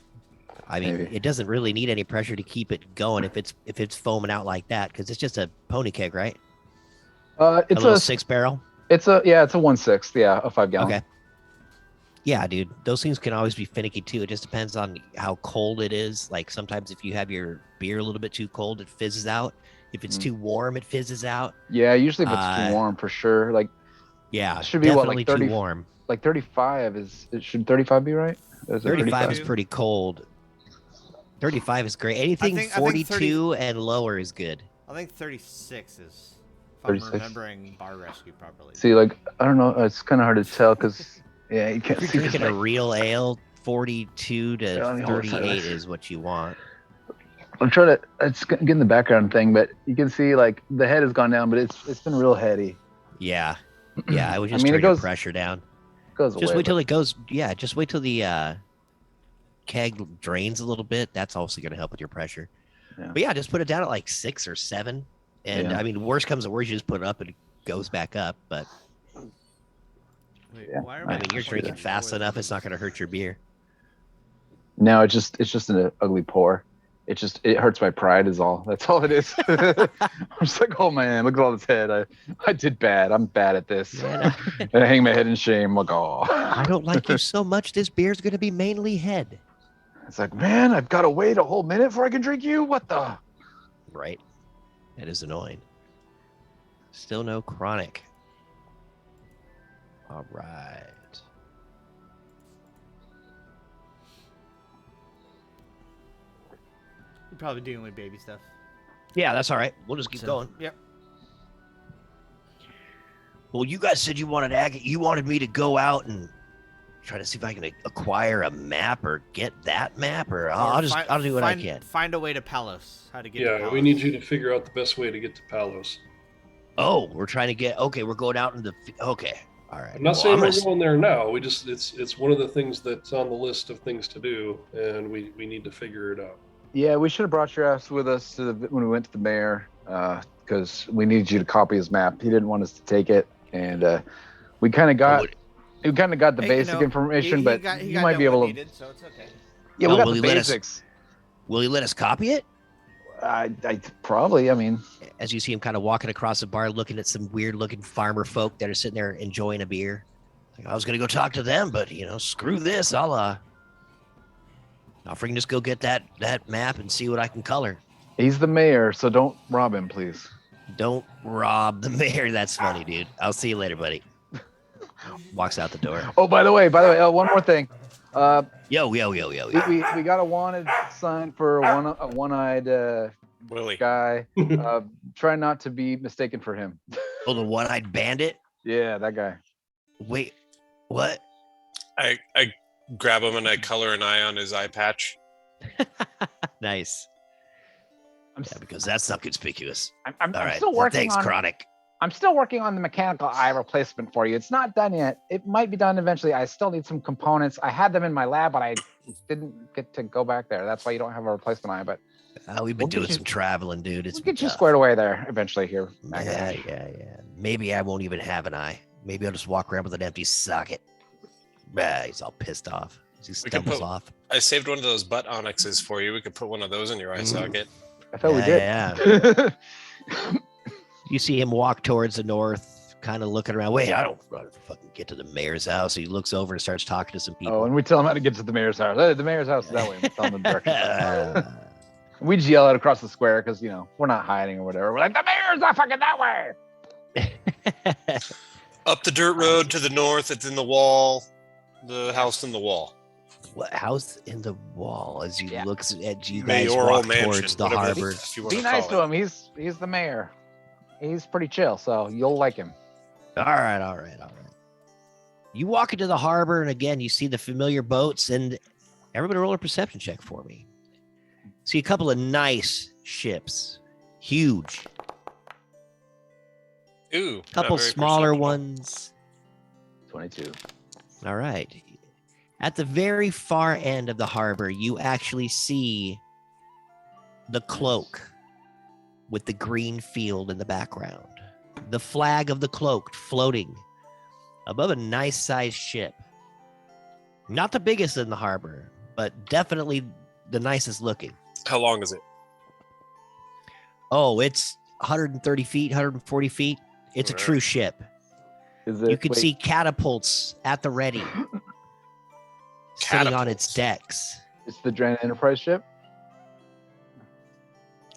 I mean, Maybe. it doesn't really need any pressure to keep it going if it's foaming out like that because it's just a pony keg, right? It's a little 6-barrel. It's a 1/6. Yeah, a 5 gallon. Okay. Yeah, dude. Those things can always be finicky too. It just depends on how cold it is. Like sometimes if you have your beer a little bit too cold, it fizzes out. If it's too warm, it fizzes out. Yeah, usually if it's too warm for sure. Like yeah, it should be definitely like 30, too warm. Like 35 should 35 be right? Is it 35 is pretty cold. 35 is great. Anything I think 42 and lower is good. I think 36 is. If 36. I'm remembering Bar Rescue properly. See, like I don't know. It's kind of hard to tell because yeah, you can't If see. you're drinking a real ale, 42 to Yeah, let me hold it 38 sideways. is what you want. I'm trying to. It's getting the background thing, but you can see like the head has gone down, but it's been real heady. Yeah. Yeah, I would I just mean, it turn your goes- pressure down. Goes Just away, wait till it goes. Yeah, just wait till the keg drains a little bit. That's also going to help with your pressure. Yeah. But yeah, just put it down at like 6 or 7. And Yeah. I mean, worst comes to worst, you just put it up and it goes back up. But Wait, Yeah. why are I I mean, you're see drinking that. fast enough; it's not going to hurt your beer. No, it's just an ugly pour. it hurts my pride is all. That's all it is. I'm just like, oh man, look at all this head. I did bad. I'm bad at this. Man, And I hang my head in shame. Like, oh. I don't like you so much. This beer's going to be mainly head. It's like, man, I've got to wait a whole minute before I can drink you. What the? Right. That is annoying. Still no chronic. All right. You're probably dealing with baby stuff. Yeah, that's all right. We'll just keep going. Yep. Well, you guys said you wanted me to go out and try to see if I can acquire a map or get that map, or I'll do what I can. Find a way to Palos. How to get to Yeah, Palos. we need you to figure out the best way to get to Palos. Oh, we're trying to get. Okay, we're going out in the. Okay, all right. I'm not saying we're going there now. We just it's one of the things that's on the list of things to do, and we need to figure it out. Yeah, we should have brought your ass with us when we went to the mayor, because we needed you to copy his map. He didn't want us to take it, and we kind of got the basic information, but you might be able to. Needed, so it's okay. Yeah, we got the basics. Will he let us copy it? I probably. I mean, as you see him kind of walking across the bar, looking at some weird-looking farmer folk that are sitting there enjoying a beer. Like, I was gonna go talk to them, but screw this. I'll freaking just go get that map and see what I can color. He's the mayor, so don't rob him, please. Don't rob the mayor. That's funny, dude. I'll see you later, buddy. Walks out the door. Oh, by the way, one more thing. Yo. We got a wanted sign for a one-eyed Willie guy. Try not to be mistaken for him. Oh, the one-eyed bandit? Yeah, that guy. Wait, what? I grab him and I color an eye on his eye patch. Nice. Because that's not conspicuous. I'm All right. still working Thanks, on. Chronic. I'm still working on the mechanical eye replacement for you. It's not done yet. It might be done eventually. I still need some components. I had them in my lab, but I didn't get to go back there. That's why you don't have a replacement eye. But We've been doing some traveling, dude. It's we'll get you squared away there eventually here. Yeah. Maybe I won't even have an eye. Maybe I'll just walk around with an empty socket. He's all pissed off. He stumbles off. I saved one of those butt onyxes for you. We could put one of those in your eye socket. I thought we did. Yeah. You see him walk towards the north, kind of looking around. Wait, I don't fucking get to the mayor's house. He looks over and starts talking to some people. Oh, and we tell him how to get to the mayor's house. The mayor's house is that way. We tell him the direction. We just yell it across the square because, we're not hiding or whatever. We're like, the mayor's not fucking that way. Up the dirt road to the north, it's in the wall. The house in the wall. What house in the wall? As you looks at you guys Mayoral walk mansion, towards the whatever harbor. if you want Be to nice call to him. He's the mayor. He's pretty chill, so you'll like him. All right. You walk into the harbor, and again, you see the familiar boats, and everybody roll a perception check for me. See a couple of nice ships, huge. Ooh, A couple smaller ones. 22. All right. At the very far end of the harbor, you actually see the cloak with the green field in the background. The flag of the cloak floating above a nice-sized ship. Not the biggest in the harbor, but definitely the nicest looking. How long is it? Oh, it's 130 feet, 140 feet. It's a true ship. You can see catapults at the ready. Sitting on its decks. It's the Dran Enterprise ship?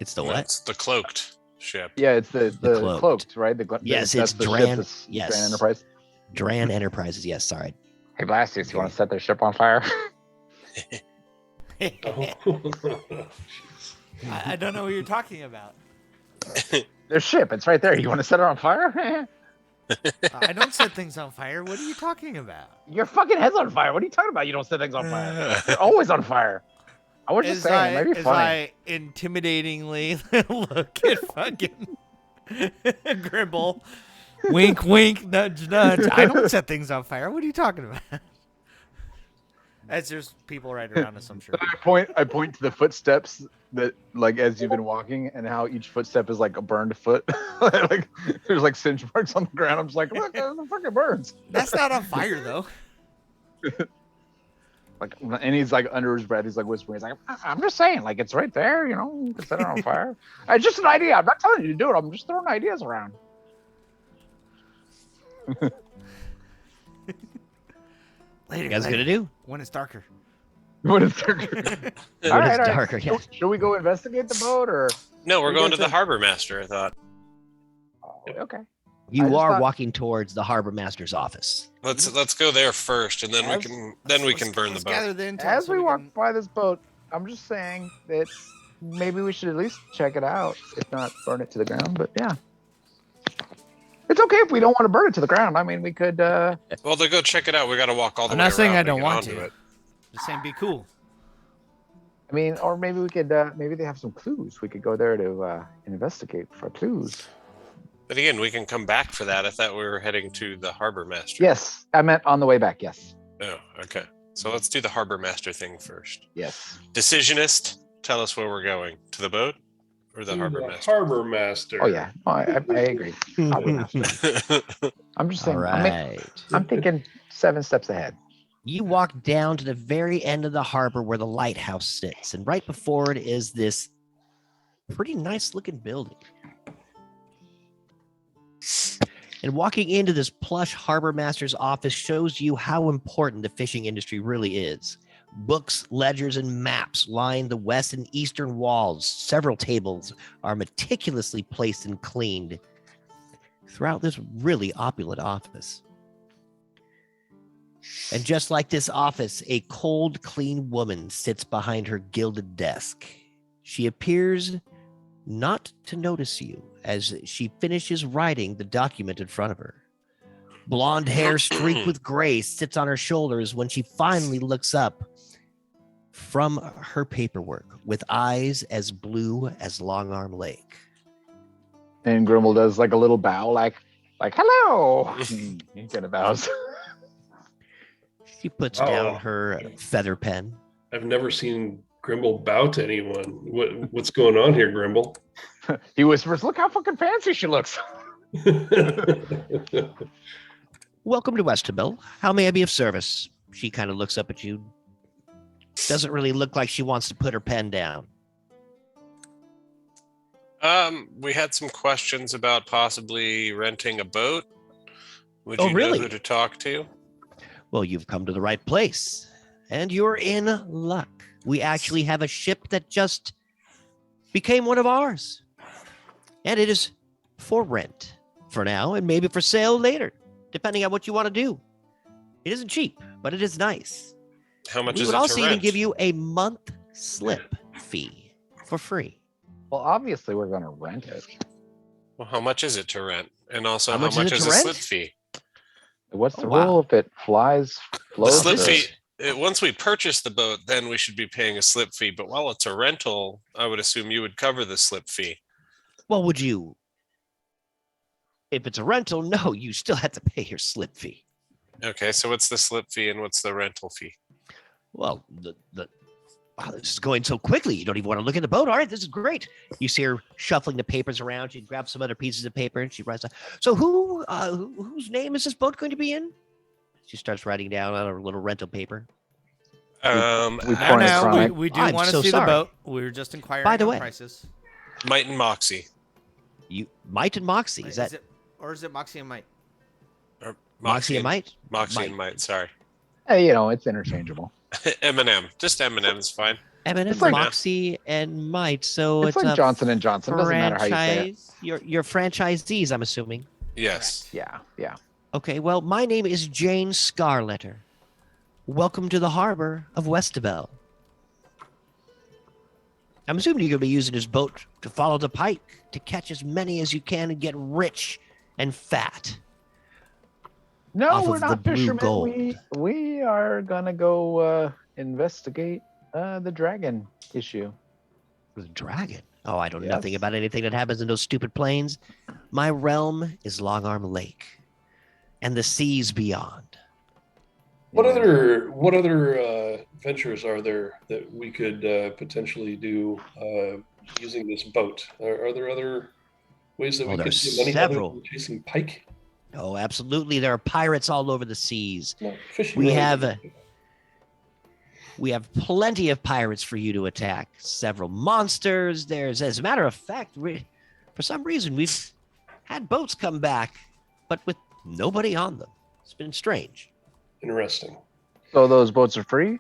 It's the what? It's the cloaked ship. Yeah, it's the cloaked, right? Yes, that's it's the Dran. Ship, Yes. Dran Enterprise. Dran Enterprises. Yes, sorry. Hey, Blastius, you want to set their ship on fire? I don't know what you're talking about. Their ship, it's right there. You want to set it on fire? I don't set things on fire. What are you talking about? Your fucking head's on fire. What are you talking about? You don't set things on fire. You're always on fire. I was just saying, it might be funny. I intimidatingly look at fucking Grimble, wink, wink, nudge, nudge. I don't set things on fire. What are you talking about? As there's people right around us, I'm sure. I point to the footsteps that, like, as you've been walking, and how each footstep is like a burned foot. Like there's like singe marks on the ground. I'm just like, look, there's the fucking burns. That's not on fire though. Like, and he's like under his breath, he's like whispering. He's like, I'm just saying, like it's right there, you know, you can set it on fire. It's just an idea. I'm not telling you to do it. I'm just throwing ideas around. Later. You guys later. gonna do? When it's darker. When it's darker. When All it's right. darker, yeah. Should we go investigate the boat or? No, we're We going get to the to- Harbour Master, I thought. Oh, okay. I You just are thought- walking towards the Harbour Master's office. Let's go there first, and then we As- can Let's burn the let's boat. gather the intel As so we walk can- by this boat, I'm just saying that maybe we should at least check it out, if not burn it to the ground. But yeah, it's okay if we don't want to burn it to the ground. I mean, we could. Well, to go check it out, we got to walk all the I'm way not saying around I don't get want onto to. it. Just saying, be cool. I mean, or maybe we could. Maybe they have some clues. We could go there to investigate for clues. But again, we can come back for that. I thought we were heading to the Harbour Master. Yes, I meant on the way back. Yes. Oh, okay. So let's do the Harbour Master thing first. Yes. Decisionist, tell us where we're going. To the boat or the Harbour Master? Harbour Master. Oh yeah. Oh, I agree. Harbour Master. I'm just saying. All right. I'm thinking 7 steps ahead. You walk down to the very end of the harbor where the lighthouse sits, and right before it is this pretty nice looking building. And walking into this plush Harbor Master's office shows you how important the fishing industry really is. Books, ledgers, and maps line the west and eastern walls. Several tables are meticulously placed and cleaned throughout this really opulent office. And just like this office, a cold, clean woman sits behind her gilded desk. She appears not to notice you as she finishes writing the document in front of her. Blonde hair streaked with gray sits on her shoulders when she finally looks up from her paperwork with eyes as blue as Long Arm Lake. And Grimble does like a little bow, like hello. He kind of bows. She puts Oh. down her feather pen. I've never seen Grimble bow to anyone. What's going on here, Grimble? He whispers, "Look how fucking fancy she looks." Welcome to Westerville. How may I be of service? She kind of looks up at you. Doesn't really look like she wants to put her pen down. We had some questions about possibly renting a boat. Would Oh, you really? know who to talk to? Well, you've come to the right place, and you're in luck. We actually have a ship that just became one of ours, and it is for rent for now and maybe for sale later, depending on what you want to do. It isn't cheap, but it is nice. How much We is would it also to even rent? give you a month slip fee for free. Well, obviously we're gonna rent it. Well, how much is it to rent? And also, How how much is much it is to a rent? slip fee? What's the Oh, wow. rule if it flies, The floats? slip or- fee. Once we purchase the boat, then we should be paying a slip fee. But while it's a rental, I would assume you would cover the slip fee. Well, would you? If it's a rental, no, you still have to pay your slip fee. Okay, so what's the slip fee and what's the rental fee? Well, wow, this is going so quickly. You don't even want to look at the boat. All right, this is great. You see her shuffling the papers around. She grabs some other pieces of paper and she writes down. So whose name is this boat going to be in? She starts writing down on her little rental paper. we Now, point at Chronic. we do I'm want to so see sorry. the boat. We were just inquiring By the on way- prices. Might and Moxie. You Might and Moxie. Wait, Is that is it Moxie and Might? Or Moxie and Might? Moxie and Might, sorry. Hey, you know, it's interchangeable. M&M. Just M&M is fine. Eminem, It's like- Moxie, and Might. So It's it's like a Johnson and Johnson. Doesn't matter how you say it. franchise. Your franchisees, I'm assuming. Yes. Yeah, yeah. Okay, well, my name is Jane Scarletter. Welcome to the harbor of Westerville. I'm assuming you're going to be using this boat to follow the pike, to catch as many as you can and get rich and fat. No, Off we're of the not blue fishermen. gold. We are gonna go investigate the dragon issue. The dragon. Oh, I know Yes. nothing about anything that happens in those stupid plains. My realm is Long Arm Lake and the seas beyond. What Yeah. other ventures are there that we could potentially do using this boat? Are there other ways that Oh, we could there's do money other several. than chasing pike? Oh, absolutely. There are pirates all over the seas. No, fishing. We really have, isn't. We have plenty of pirates for you to attack. Several monsters. There's, as a matter of fact, for some reason, we've had boats come back, but with nobody on them. It's been strange. Interesting. So those boats are free?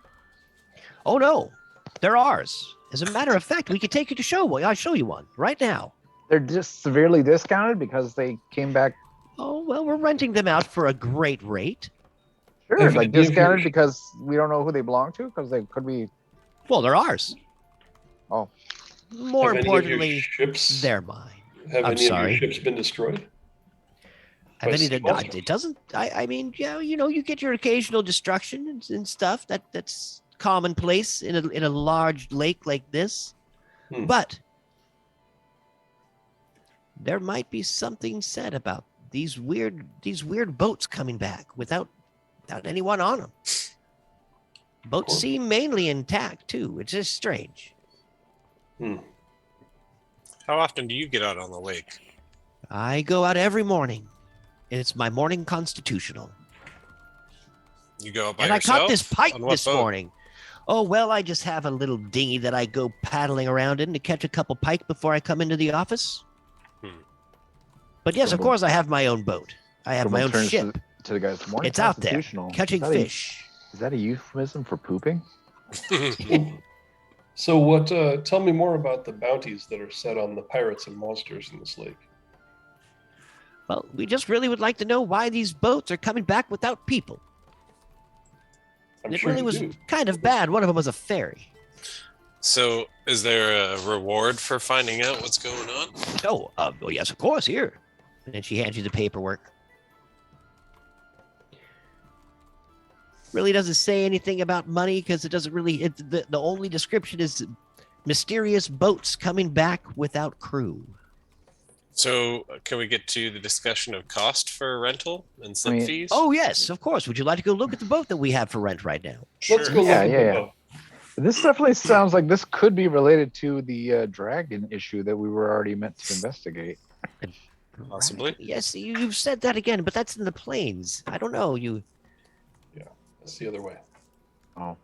Oh, no. They're ours. As a matter of fact, we could take you to show one. I'll show you one right now. They're just severely discounted because they came back. Oh, well, we're renting them out for a great rate. Sure, Have like any of discounted your- because we don't know who they belong to because they could be. Well, they're ours. Oh. More Have any of your importantly, ships, they're mine. have I'm any sorry. of your ships been destroyed? Have By any sea that monsters? it doesn't. I mean, yeah, you get your occasional destruction and stuff. That's commonplace in a large lake like this. Hmm. But there might be something said about these weird boats coming back without anyone on them. Boats course. seem mainly intact too. It's just strange. How often do you get out on the lake? I go out every morning, and it's my morning constitutional. You go out by And I yourself? caught this pike On what this boat? morning. Oh, well, I just have a little dinghy that I go paddling around in to catch a couple pike before I come into the office. But yes, of Grumble- course, I have my own boat. I have my Grumble own turns ship. To the guys. Morning It's out there, constitutional. catching Is that a- fish. Is that a euphemism for pooping? So what? Tell me more about the bounties that are set on the pirates and monsters in this lake. Well, we just really would like to know why these boats are coming back without people. I'm It sure really you was do. kind of bad. One of them was a ferry. So, is there a reward for finding out what's going on? Oh, well, yes, of course, here. And then she hands you the paperwork. Really doesn't say anything about money because it doesn't really. The only description is mysterious boats coming back without crew. So, can we get to the discussion of cost for rental and slip mean- fees? Oh, yes, of course. Would you like to go look at the boat that we have for rent right now? Let's go look Yeah, at yeah, the yeah. boat. This definitely sounds like this could be related to the dragon issue that we were already meant to investigate. Possibly. Yes, you've said that again, but that's in the plains. I don't know. That's the other way. Oh,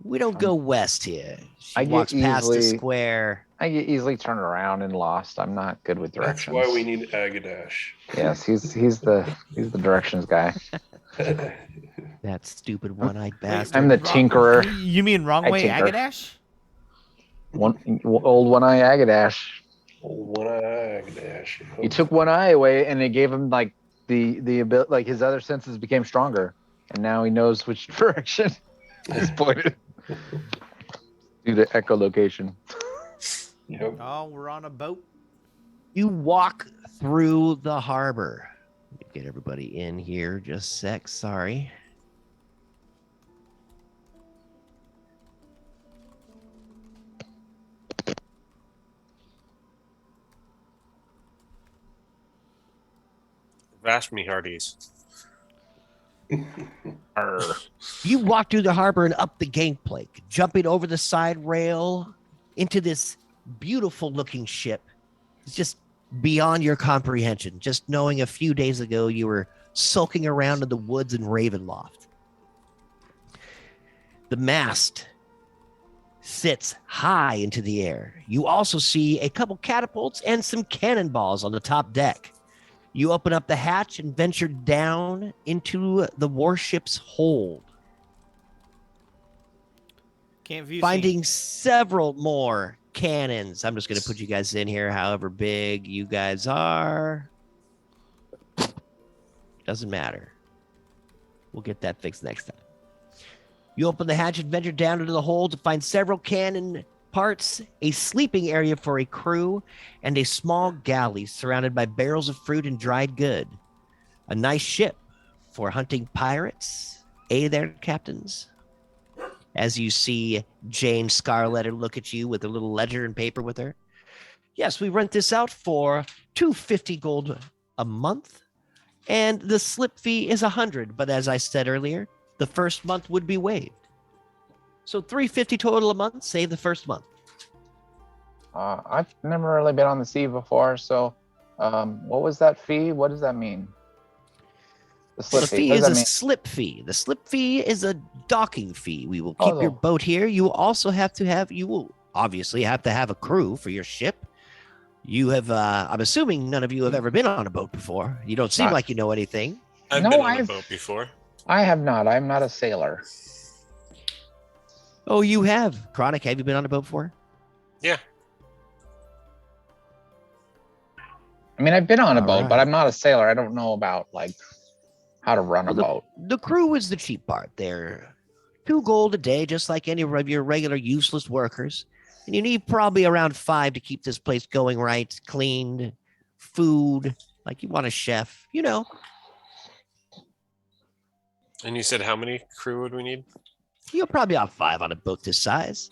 We don't go west here. She I get walks past the easily- square. I get easly turned around and lost. I'm not good with That's directions. why we need Agadash. Yes, he's the directions guy. That stupid one-eyed bastard. I'm the tinkerer. You mean wrong I way, tinker. Agadash? Old one eye Agadash. Old one Agadash. He took one eye away, and it gave him like the ability, like his other senses became stronger, and now he knows which direction is pointed due to echolocation. Yep. Oh, we're on a boat. You walk through the harbor. Let me get everybody in here just a sec. Sorry. Vast me hearties. Arr. You walk through the harbor and up the gangplank, jumping over the side rail into this beautiful looking ship. It's just beyond your comprehension. Just knowing a few days ago you were sulking around in the woods in Ravenloft. The mast sits high into the air. You also see a couple catapults and some cannonballs on the top deck. You open up the hatch and venture down into the warship's hold, Can't view finding several more cannons. I'm just going to put you guys in here, however big you guys are. Doesn't matter. We'll get that fixed next time. You open the hatch and venture down into the hold to find several cannon parts, a sleeping area for a crew, and a small galley surrounded by barrels of fruit and dried good. A nice ship for hunting pirates. There, captains. As you see Jane Scarletter look at you with a little ledger and paper with her. Yes, we rent this out for $250 gold a month, and the slip fee is 100. But as I said earlier, the first month would be waived. So $350 total a month, save the first month. I've never really been on the sea before, so what was that fee? What does that mean? The Well, slip the fee. fee What is does a that mean? slip fee. The slip fee is a docking fee. We will Oh, keep your no. boat here. You will also have to have. You will obviously have to have a crew for your ship. You have. I'm assuming none of you have ever been on a boat before. You don't seem Not- like you know anything. I've No, been on a I've- boat before. I have not. I'm not a sailor. Oh, you have. Chronic, have you been on a boat before? Yeah. I mean, I've been on a All boat, but right. I'm not a sailor. I don't know about like how to run a boat. The crew is the cheap part. They're 2 gold a day, just like any of your regular useless workers. And you need probably around 5 to keep this place going right, cleaned, food. Like you want a chef, you know. And you said how many crew would we need? You'll probably have 5 on a boat this size.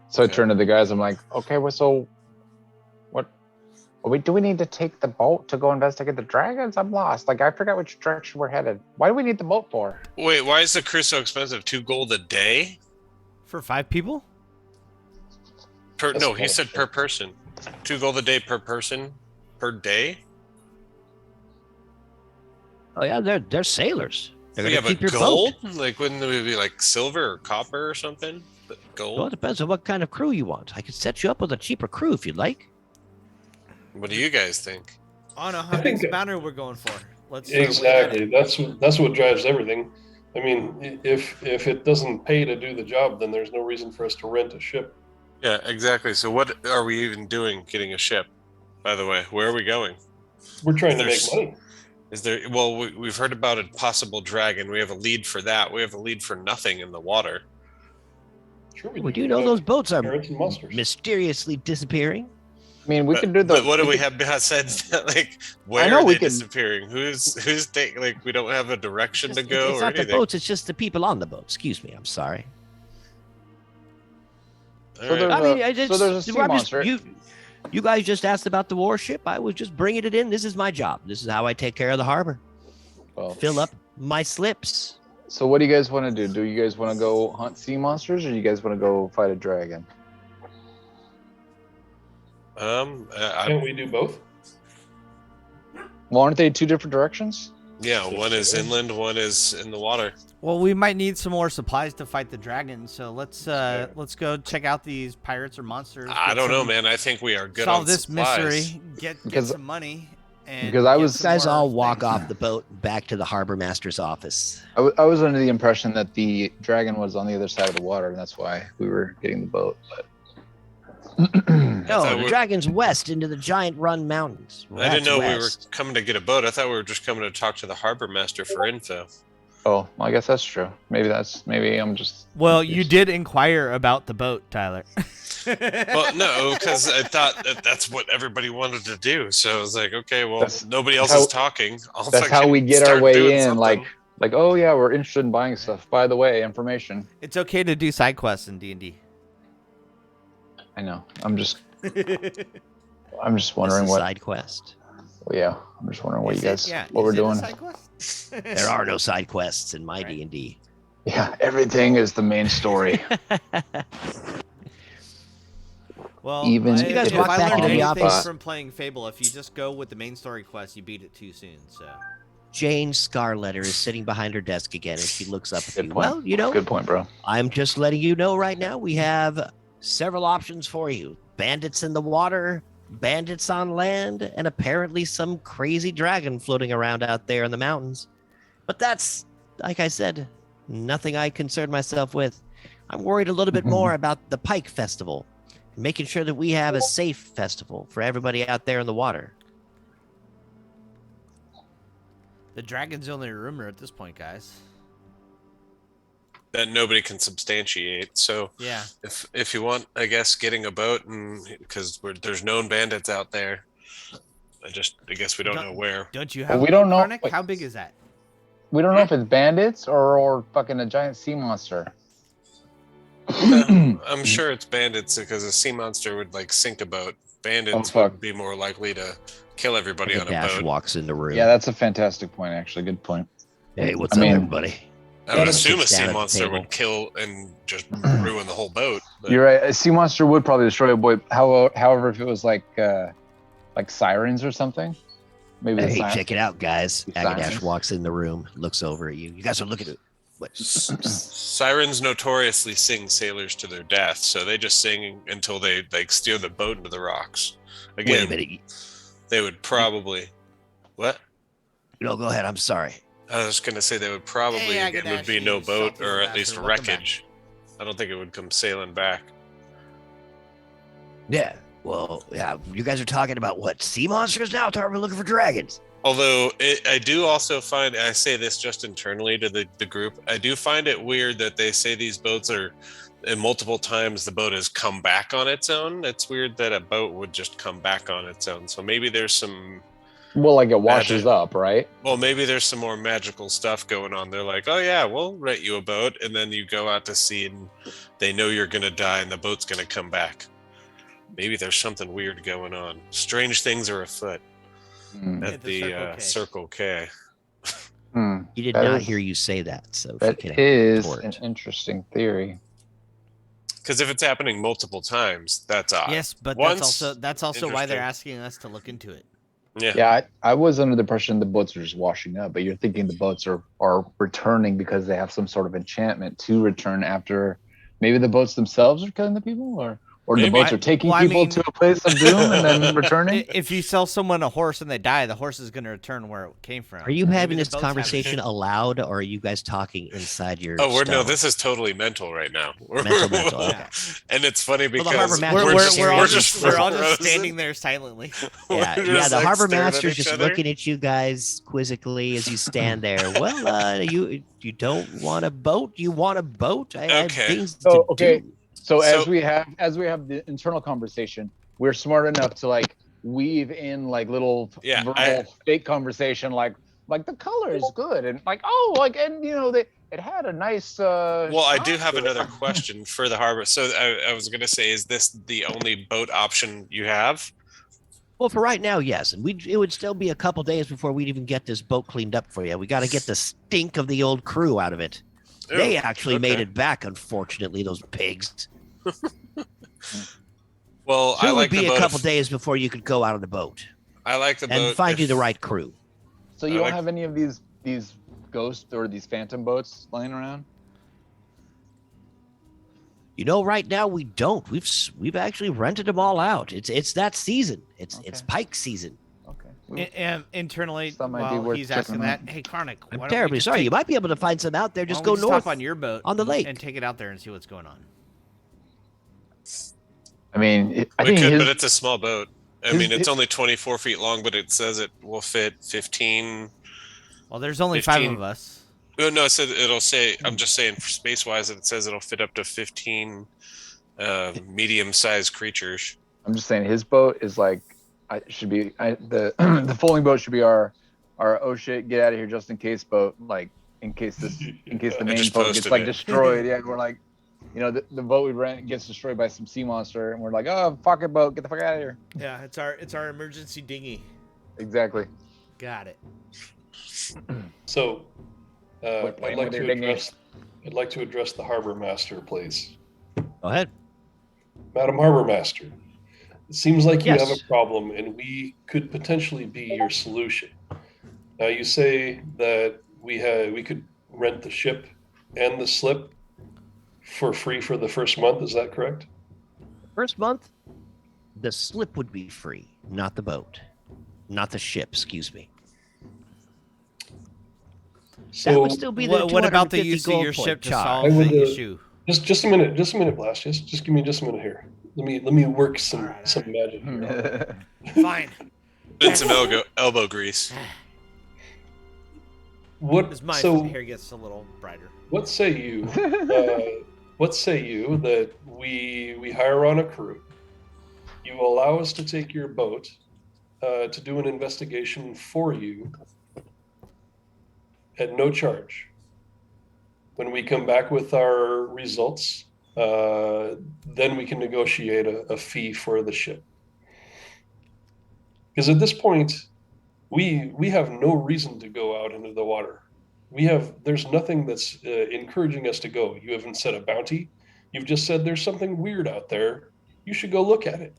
So I Okay. turn to the guys. I'm like, okay, well, so what? Do we need to take the boat to go investigate the dragons? I'm lost. Like, I forgot which direction we're headed. Why do we need the boat for? Wait, why is the crew so expensive? 2 gold a day? For 5 people? Per That's no, he said bullshit. per person. 2 gold a day per person per day. Oh yeah, they're sailors. They're Yeah, gonna keep but your gold? boat. Like, wouldn't it be like silver or copper or something? But Well, it gold. depends on what kind of crew you want. I could set you up with a cheaper crew if you'd like. What do you guys think? I don't know how I think- big's the bounty we're going for. Let's Exactly. That's what drives everything. I mean, if it doesn't pay to do the job, then there's no reason for us to rent a ship. Yeah, exactly. So what are we even doing getting a ship? By the way, where are we going? We're trying to make There's- money. Is there? Well, we've heard about a possible dragon. We have a lead for that. We have a lead for nothing in the water. Sure, We do know those boats are Parrots and monsters. mysteriously disappearing. I mean, we but, could do the. but what do we could- have besides that? Like, where know are we they could- disappearing? Who's like? We don't have a direction to It's go it's or not the anything. boats, it's just the people on the boat. Excuse me, I'm sorry. All So right. there's I mean, a- I just, so there's a sea I'm monster. You guys just asked about the warship. I was just bringing it in. This is my job. This is how I take care of the harbor. Well, Fill up my slips. so what do you guys want to do? Do you guys want to go hunt sea monsters, or do you guys want to go fight a dragon? Can't we do both? Well, aren't they 2 different directions? yeah, one is inland, one is in the water. Well, we might need some more supplies to fight the dragon, so let's go check out these pirates or monsters. I get don't know, some- man. I think we are good solve on this supplies. mystery, get Because- some money, and because I get was- You some guys more all walk things. off the boat back to the Harbour Master's office. I was under the impression that the dragon was on the other side of the water, and that's why we were getting the boat. But No, thought the we- dragon's west into the Giant Run Mountains. I didn't That's know we were west. coming to get a boat. I thought we were just coming to talk to the harbor master for info. oh, well, I guess that's true. Maybe I'm just. Well, you confused. did inquire about the boat, Tyler. Well, no, because I thought that's what everybody wanted to do. So I was like, okay, well, That's- nobody else that's is talking. I'll That's how fucking we get our start way doing in. something. Like, oh yeah, we're interested in buying stuff. By the way, information. It's okay to do side quests in D&D. I know. I'm just This wondering is what. side quest. Yeah, I'm just wondering what Is you it? guys, Yeah, what we're is it a doing. side quest? There are no side quests in my Right. D&D. Yeah, everything is the main story. Well, Even So you guys if walk I back learned into the anything office. from playing Fable, if you just go with the main story quest, you beat it too soon. So Jane Scarletter is sitting behind her desk again, and she looks up at Good you. point. Well, you know, Good point, bro. I'm just letting you know right now we have several options for you. Bandits in the water, bandits on land, and apparently some crazy dragon floating around out there in the mountains. But that's, like I said, nothing I concern myself with. I'm worried a little bit more about the Pike Festival, making sure that we have a safe festival for everybody out there in the water. the dragon's only a rumor at this point, guys. That nobody can substantiate. So Yeah. if you want, I guess, getting a boat, and because there's known bandits out there, I guess we don't know where. Don't you Well, have? we a don't boat, know- Chronic? wait. How big is that? We don't know if it's bandits or fucking a giant sea monster. I'm sure it's bandits because a sea monster would like sink a boat. Bandits fuck. would be more likely to kill everybody on a Dash boat. walks in the room. Yeah, that's a fantastic point, actually. Good point. Hey, what's I up, mean- everybody? I would Yeah, assume a sits down sea at the monster table. would kill and just ruin the whole boat. But You're right. A sea monster would probably destroy a boat. However, if it was like sirens or something, Maybe the Hey, sign. check it out, guys. Agadash Sirens. walks in the room, looks over at you. You guys are looking at what? Sirens notoriously sing sailors to their death, so they just sing until they like steer the boat into the rocks. Again, Wait a minute. they would probably. What? No, go ahead. I'm sorry. I was gonna say they would probably. Hey, It would be Agadash, no you boat salty or little at least bastard, welcome back. wreckage. I don't think it would come sailing back. Yeah. Well, yeah. You guys are talking about what? Sea monsters now? I thought we were looking for dragons. Although I do also find, I say this just internally to the group, I do find it weird that they say these boats are, and multiple times the boat has come back on its own. It's weird that a boat would just come back on its own. So maybe there's some, Well, like it washes Magic. up, right? well, maybe there's some more magical stuff going on. They're like, oh yeah, we'll rent you a boat. And then you go out to sea and they know you're going to die and the boat's going to come back. Maybe there's something weird going on. Strange things are afoot Hmm. at At the the Circle K. Circle K. Hmm. He did That not is- hear you say that. So if That you can is report. an interesting theory. Because if it's happening multiple times, that's odd. Yes, but Once- that's also why they're interesting. asking us to look into it. Yeah. Yeah, I was under the impression the boats are just washing up, but you're thinking the boats are returning because they have some sort of enchantment to return after. Maybe the boats themselves are killing the people, or the Maybe. boats are taking Well, I people mean- to a place of doom and then returning. If you sell someone a horse and they die, the horse is going to return where it came from. Are you Maybe having the this boats have it. conversation aloud, or are you guys talking inside your? Oh, no, stone? this is totally mental right now. Mental, okay. And it's funny the because Harbour Master We're, We're we're, just- we're, all we're just, just we're all just frozen. standing there silently. Yeah, We're yeah. just, The like, harbor staring at master's each just other. looking at you guys quizzically as you stand there. Well, you don't want a boat? You want a boat? I have Okay. things Oh, to okay. do. So So- as we have the internal conversation, we're smart enough to like weave in like little Yeah, verbal fake conversation, like the color is good and like and you know it had a nice. Well, I do shine have to it. another question for the harbor. So I was going to say, is this the only boat option you have? Well, for right now, yes, and it would still be a couple days before we'd even get this boat cleaned up for you. We got to get the stink of the old crew out of it. They Ooh, actually made okay. it back, unfortunately. Those pigs. Well, So I it like would be the a boat. couple days before you could go out on the boat I like the and boat. find you the if- right crew. So you I don't like- have any of these ghost or these phantom boats lying around? You know, right now we don't. We've actually rented them all out. It's that season. It's Okay. pike season. Okay. And internally, That might be while worth he's checking asking out. that, hey, Karnak, why I'm don't we terribly just sorry. take- You might be able to find some out there. why Just don't go we north. hop on your boat on the lake. and take it out there and see what's going on. I mean, I We think could, his, but it's a small boat. I his- mean, it's his- only 24 feet long, but it says it will fit 15. Well, there's only 5 15. of us. Oh, no, it says it'll say, I'm just saying for space wise, it says it'll fit up to 15 medium sized creatures. I'm just saying his boat is like the the folding boat should be our oh shit, get out of here just in case boat, like in case the I main just boat gets posted like it. destroyed. Yeah, we're like, you know, the boat we rent gets destroyed by some sea monster and we're like, oh fuck it, boat, get the fuck out of here. Yeah, it's our emergency dinghy. Exactly. Got it. So, We're I'd playing like with to your dinghy. address the harbor master, please. Go ahead. Madam Harbor Master, it seems like you Yes. have a problem and we could potentially be your solution. Now you say that we could rent the ship and the slip for free for the first month, is that correct? First month, the slip would be free, not the boat, not the ship. Excuse me. That So would still be the What about the 250 use of gold your point ship to charge. solve I would, the issue? just a minute, Blast. Just give me just a minute here. Let me work some All right. some magic here. Fine. And some elbow grease. What As my so hair gets a little brighter. what say you? What say you that we hire on a crew? You allow us to take your boat to do an investigation for you at no charge. When we come back with our results, then we can negotiate a fee for the ship. Because at this point, we have no reason to go out into the water. There's nothing that's encouraging us to go. You haven't set a bounty. You've just said there's something weird out there. You should go look at it.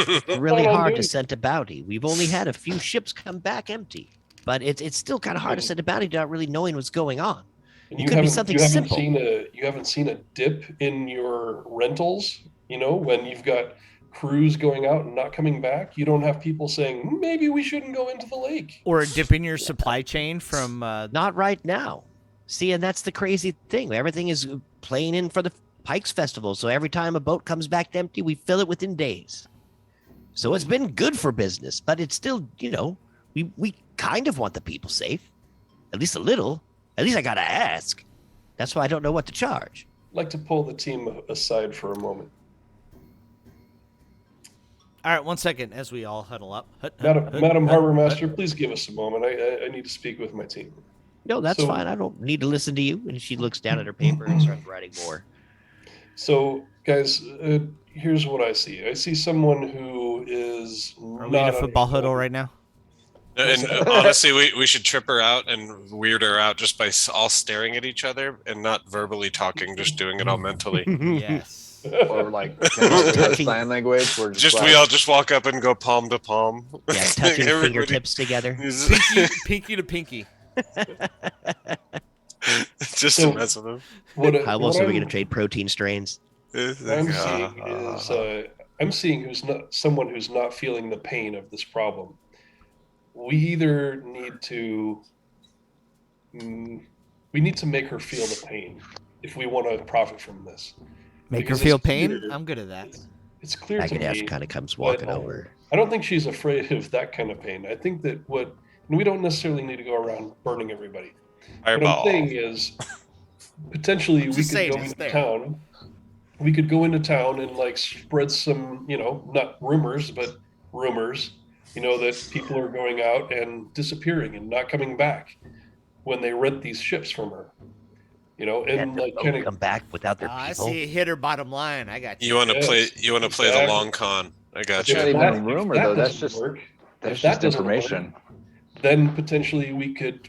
really Plan on hard to doing- scent a bounty. We've only had a few ships come back empty, but it's still kind of hard to scent a bounty without really knowing what's going on. And It could be something simple. You haven't seen a dip in your rentals, when you've got crews going out and not coming back. You don't have people saying maybe we shouldn't go into the lake. Or a dip in your supply chain from Not right now. See, and that's the crazy thing. Everything is playing in for the Pikes Festival, so every time a boat comes back empty, we fill it within days. So it's been good for business, but it's still, we kind of want the people safe, at least a little. At least I gotta ask. That's why I don't know what to charge. I'd like to pull the team aside for a moment. All right, 1 second as we all huddle up. Madam Harbour Master, please give us a moment. I need to speak with my team. No, that's So- fine. I don't need to listen to you. And she looks down at her paper and starts writing more. So, guys, here's what I see. I see someone who is Are we in a football huddle right now? And honestly, we should trip her out and weird her out just by all staring at each other and not verbally talking, just doing it all mentally. Yes. Or like touching sign language. We're Just like, we all just walk up and go palm to palm. Yeah, touching Everybody- fingertips together. Pinky to pinky. just So- to mess with them. How else are we going to trade protein strains? What I'm seeing is I'm seeing someone who's not feeling the pain of this problem. We either need to make her feel the pain if we want to profit from this. Make Because her feel it's pain? clear- I'm good at that. It's clear to Agadash me. kind of comes walking but over. I don't think she's afraid of that kind of pain. I think that we don't necessarily need to go around burning everybody. What I'm Fireball. saying is, potentially we Just could saying go it's into there. town. We could go into town and like spread some, not rumors, but rumors, that people are going out and disappearing and not coming back when they rent these ships from her. And the like boat kind of come back without their I people. see it hit her bottom line. I got you. You want to Yes, play? You want to play the exactly. long con? I got That's you. not even a rumor, though. That's doesn't just work, that's if that just doesn't work, information. then potentially we could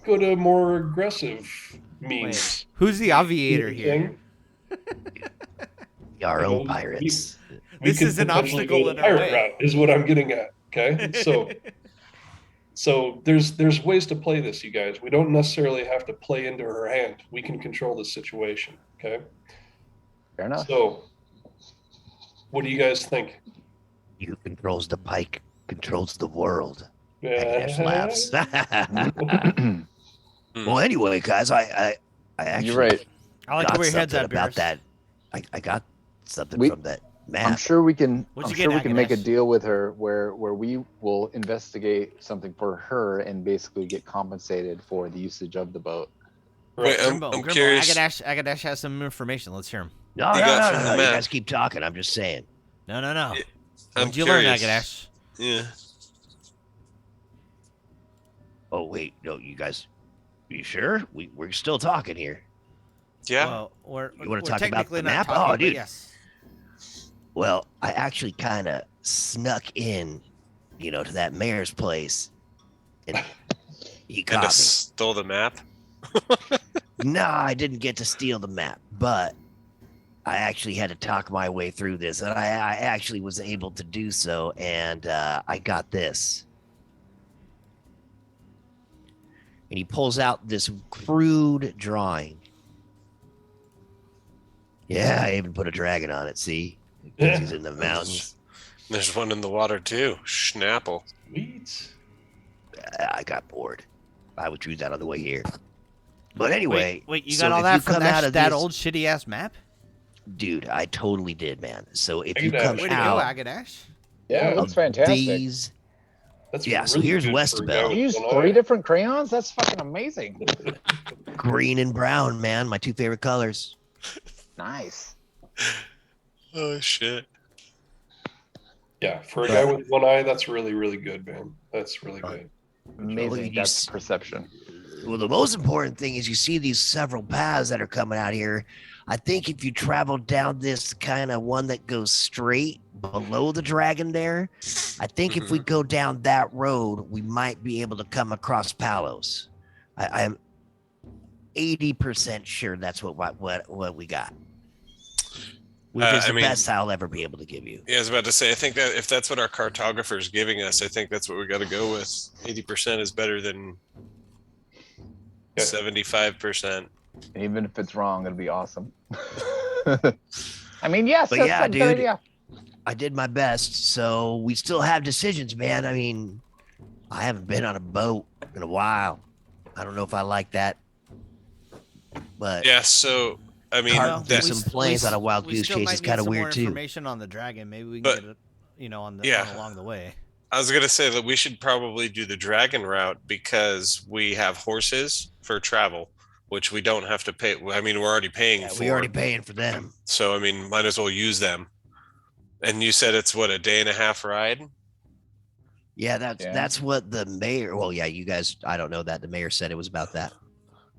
go to more aggressive means. Who's the aviator You know what I'm saying? Our You own know, pirates. We This could is an potentially obstacle go in the our pirate way. route, is what I'm getting at. Okay, so there's ways to play this, you guys. We don't necessarily have to play into her hand. We can control the situation. Okay, Fair enough. so what do you guys think? You controls the pike, controls the world. Yeah. Agadash laughs. Well, anyway, guys, I actually You're right. I like got where your head's something at, about Beers. that. I got something We- from that I'm map. sure we can. What'd I'm you sure get, we can make a Agadash? deal with her where we will investigate something for her and basically get compensated for the usage of the boat. Wait, I'm Grimble, curious. Agadash has some information. Let's hear him. No, You no, got no, from no, the no. You map. guys keep talking. I'm just saying. No. I'm What'd you learn, curious. Agadash? Yeah. Oh wait, no, you guys. You sure? We're still talking here. Yeah. Well, we're You wanna we're talk about technically the not map? talking, Oh, but dude. Yes. Well, I actually kind of snuck in, to that mayor's place, and he Kind caught of me. stole the map. No, I didn't get to steal the map, but I actually had to talk my way through this, and I actually was able to do so, and I got this. And he pulls out this crude drawing. Yeah, I even put a dragon on it, see? Because he's in the mountains. There's one in the water too. Schnapple. Sweet. I got bored. I would choose that on the way here. But anyway, Wait, you so got all if that you from come out of that this- old shitty ass map? Dude, I totally did, man. So if you Agadash. come Way to go, out Agadash. Yeah, it of looks fantastic. these, That's Yeah, so really here's good West for a Bell. guy You with use one eye. 3 different crayons? That's fucking amazing. green and brown, man, my 2 favorite colors. Nice. Oh shit. Yeah, for a guy with one eye, that's really, really good, man. That's really good. Amazing. you That's s- perception. Well, the most important thing is you see these several paths that are coming out here. I think if you travel down this kind of one that goes straight below the dragon there, I think if we go down that road, we might be able to come across Palos. I'm 80% sure that's what we got. which is I the mean- best I'll ever be able to give you. Yeah, I was about to say, I think that if that's what our cartographer is giving us, I think that's what we got to go with. 80% is better than Yeah. 75%. Even if it's wrong, it'll be awesome. I mean, yes, But that's yeah, a good dude. idea. I did my best, so we still have decisions, man. I mean, I haven't been on a boat in a while. I don't know if I like that, but Yeah, so I mean, Carting through that, some planes on a wild we goose still chase might is need kinda some more weird, too. information on the dragon. Maybe we can But- get it, on the Yeah. along the way. I was gonna say that we should probably do the dragon route because we have horses for travel, which we don't have to pay. I mean, we're already paying yeah, for. we already paying for them. So I mean, might as well use them. And you said it's what, a day and a half ride? Yeah, that's Yeah. that's what the mayor. Well, yeah, you guys. I don't know that the mayor said it was about that,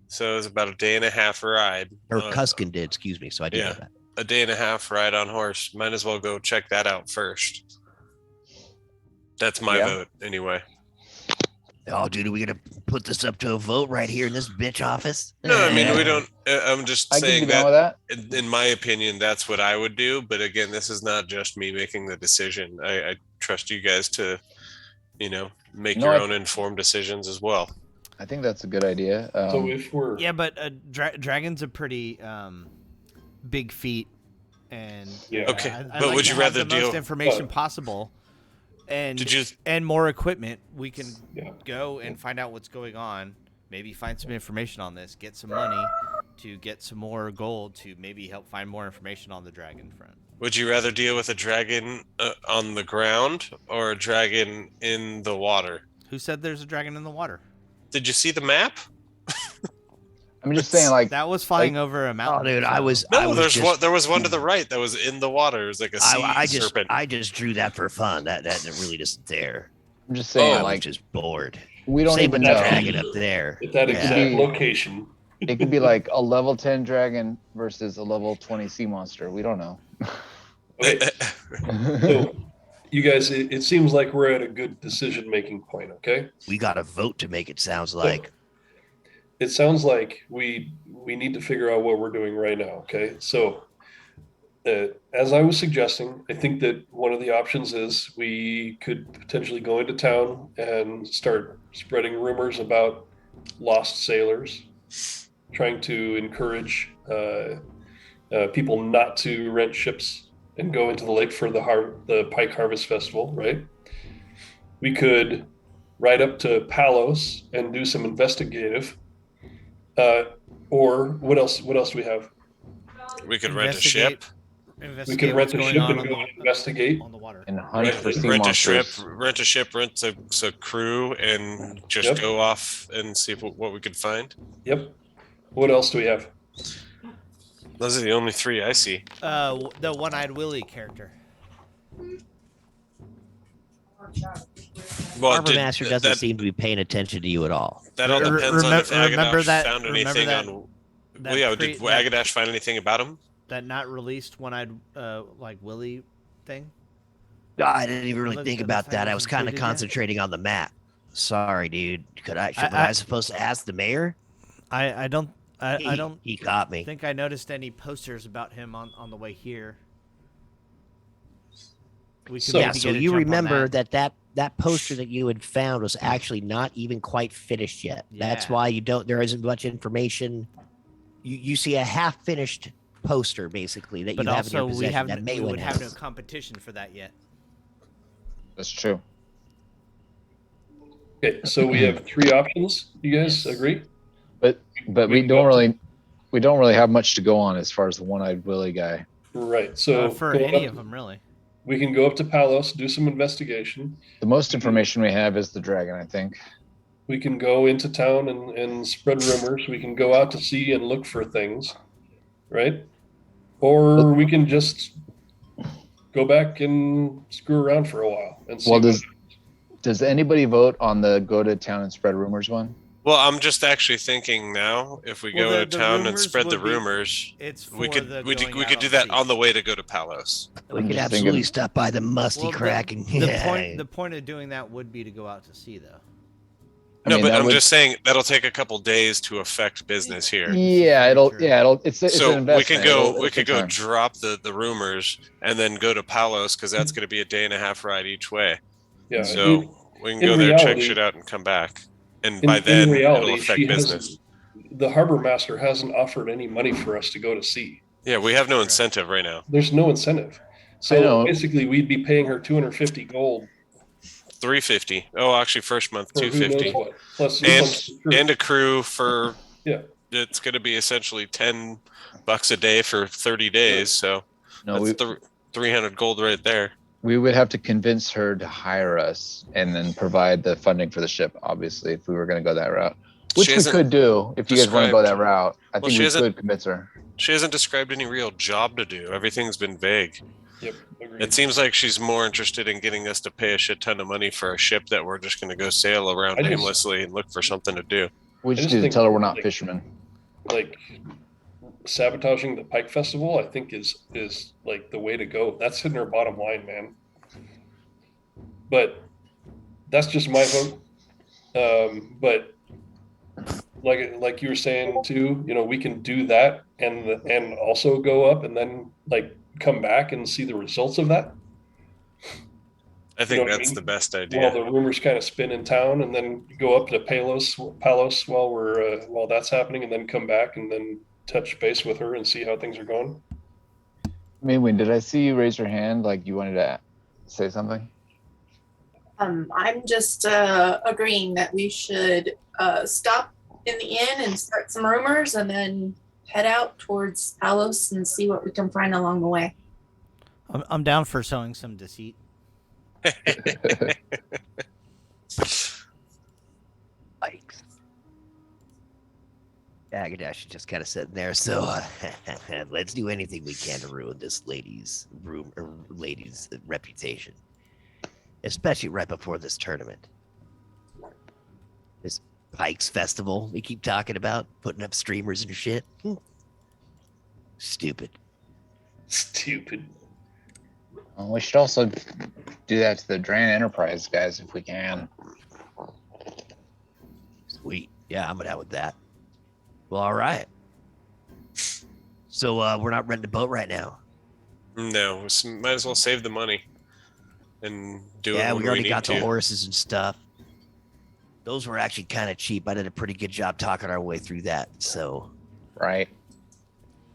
So it's about a day and a half ride. or Uh, Cuskin did. Excuse me. So I did yeah. know that. A day and a half ride on horse. Might as well go check that out first. That's my Yeah. vote anyway. Oh, dude, are we gonna put this up to a vote right here in this bitch office? No, I mean, we Yeah. don't. I'm just I can saying be down with that, that. in my opinion, that's what I would do. But again, this is not just me making the decision. I trust you guys to, make No, your I- own informed decisions as well. I think that's a good idea. So if we're Yeah, but dragon's a pretty big feat, and Yeah. Okay, I'd but like would to you have rather the most deal? information possible, and Did you? and more equipment? We can Yeah. go and find out what's going on. Maybe find some information on this. Get some money to get some more gold to maybe help find more information on the dragon front. Would you rather deal with a dragon on the ground or a dragon in the water? Who said there's a dragon in the water? Did you see the map? I'm just saying, like, That was flying over a Oh, mountain. dude, I so- was. No, I was there's just, one. There was one to the right that was in the water. It was like a sea serpent. I just drew that for fun. That really just there. I'm just saying, I was like, just bored. we don't Same even with the know. dragon up there. at that Yeah. exact Be- location. It could be like a level 10 dragon versus a level 20 sea monster. We don't know. Okay, so you guys, it seems like we're at a good decision-making point. Okay. We got a vote to make. It sounds like. It sounds like we need to figure out what we're doing right now. Okay, so as I was suggesting, I think that one of the options is we could potentially go into town and start spreading rumors about lost sailors, trying to encourage people not to rent ships and go into the lake for the Pike Harvest Festival. Right? We could ride up to Palos and do some investigative. Or what else? What else do we have? We could rent a ship. We could rent a ship and go investigate. on the water. And hunt for sea Rent a ship. monsters. Rent a crew, and just Yep. go off and see what we could find. Yep. What else do we have? Those are the only three I see. The one-eyed Willie character. Well, Harbour Master doesn't that, seem to be paying attention to you at all. that all Re- depends on if remember Agadash that- found remember anything that- on. that Well, yeah, pre- did that- Agadash find anything about him? That not released one-eyed like Willie thing. I didn't even really Look, think the about that. I finals was kind of included yet? concentrating on the map. Sorry, dude. Was I- I supposed to ask the mayor? I don't He got me. think I noticed any posters about him on the way here. We could So- Yeah, maybe so get a you jump on remember that. that poster that you had found was actually not even quite finished yet. That's Yeah. why there isn't much information. You see a half finished poster basically that But you have in your also, possession that we would Maywin have no has. competition for that yet. That's true. Okay, so we have three options. You guys agree? But we don't really have much to go on as far as the one-eyed Willie guy. Right. So For going any up- of them, really. we can go up to Palos, do some investigation. The most information we have is the dragon, I think. We can go into town and spread rumors. We can go out to sea and look for things, right? Or we can just go back and screw around for a while and see. Well, what- does anybody vote on the go to town and spread rumors one? Well, I'm just actually thinking now, if we Well, go the to town and rumors spread the would be- rumors, It's for we could the we, going we out could do that sea. on the way to go to Palos. We I'm could just absolutely thinking- stop by the musty Well, crack and the point of doing that would be to go out to sea, though. No, mean, but that I'm would- just saying that'll take a couple days to affect business here. Yeah, Very true. it's an So investment. we can go It'll we could take go time. drop the rumors and then go to Palos because that's going to be a day and a half ride each way. Yeah. So we can in go there, check reality- shit out, and come back. And In, by then, in reality, it'll affect she business. the Harbour Master hasn't offered any money for us to go to sea. Yeah, we have no incentive right now. There's no incentive. I So know. basically, we'd be paying her 250 gold 350. Oh, actually, first month for who knows 250, what. Plus and a crew for Yeah. It's going to be essentially $10 a day for 30 days. So No, that's 300 gold right there. we would have to convince her to hire us and then provide the funding for the ship, obviously, if we were going to go that route. Which She we hasn't could do if you guys want to go that described- route. I Well, think she we hasn't- could convince her. She hasn't described any real job to do. Everything's been vague. Yep. Agreed. It seems like she's more interested in getting us to pay a shit ton of money for a ship that we're just going to go sail around I just- aimlessly and look for something to do. We just just need to think, tell her we're not like- fishermen. like sabotaging the Pike Festival, I think is like the way to go. That's hitting her bottom line, man. But that's just my vote. But like you were saying too, we can do that and also go up and then like come back and see the results of that. I think know what I that's mean? the best While idea. the rumors kind of spin in town, and then go up to Palos while that's happening, and then come back and then touch base with her and see how things are going. Maywin, did I see you raise your hand like you wanted to say something? I'm just agreeing that we should stop in the inn and start some rumors and then head out towards Palos and see what we can find along the way. I'm down for sowing some deceit. Pikes. Agadash is just kind of sitting there. So let's do anything we can to ruin this lady's reputation, especially right before this tournament. This Pikes Festival we keep talking about, putting up streamers and shit. Stupid. Stupid. Well, we should also do that to the Drain Enterprise guys if we can. Sweet. Yeah, I'm down with that. Well, all right. So we're not renting a boat right now. No, might as well save the money and do it. Yeah, when we already need got to. the horses and stuff. Those were actually kind of cheap. I did a pretty good job talking our way through that. So Right.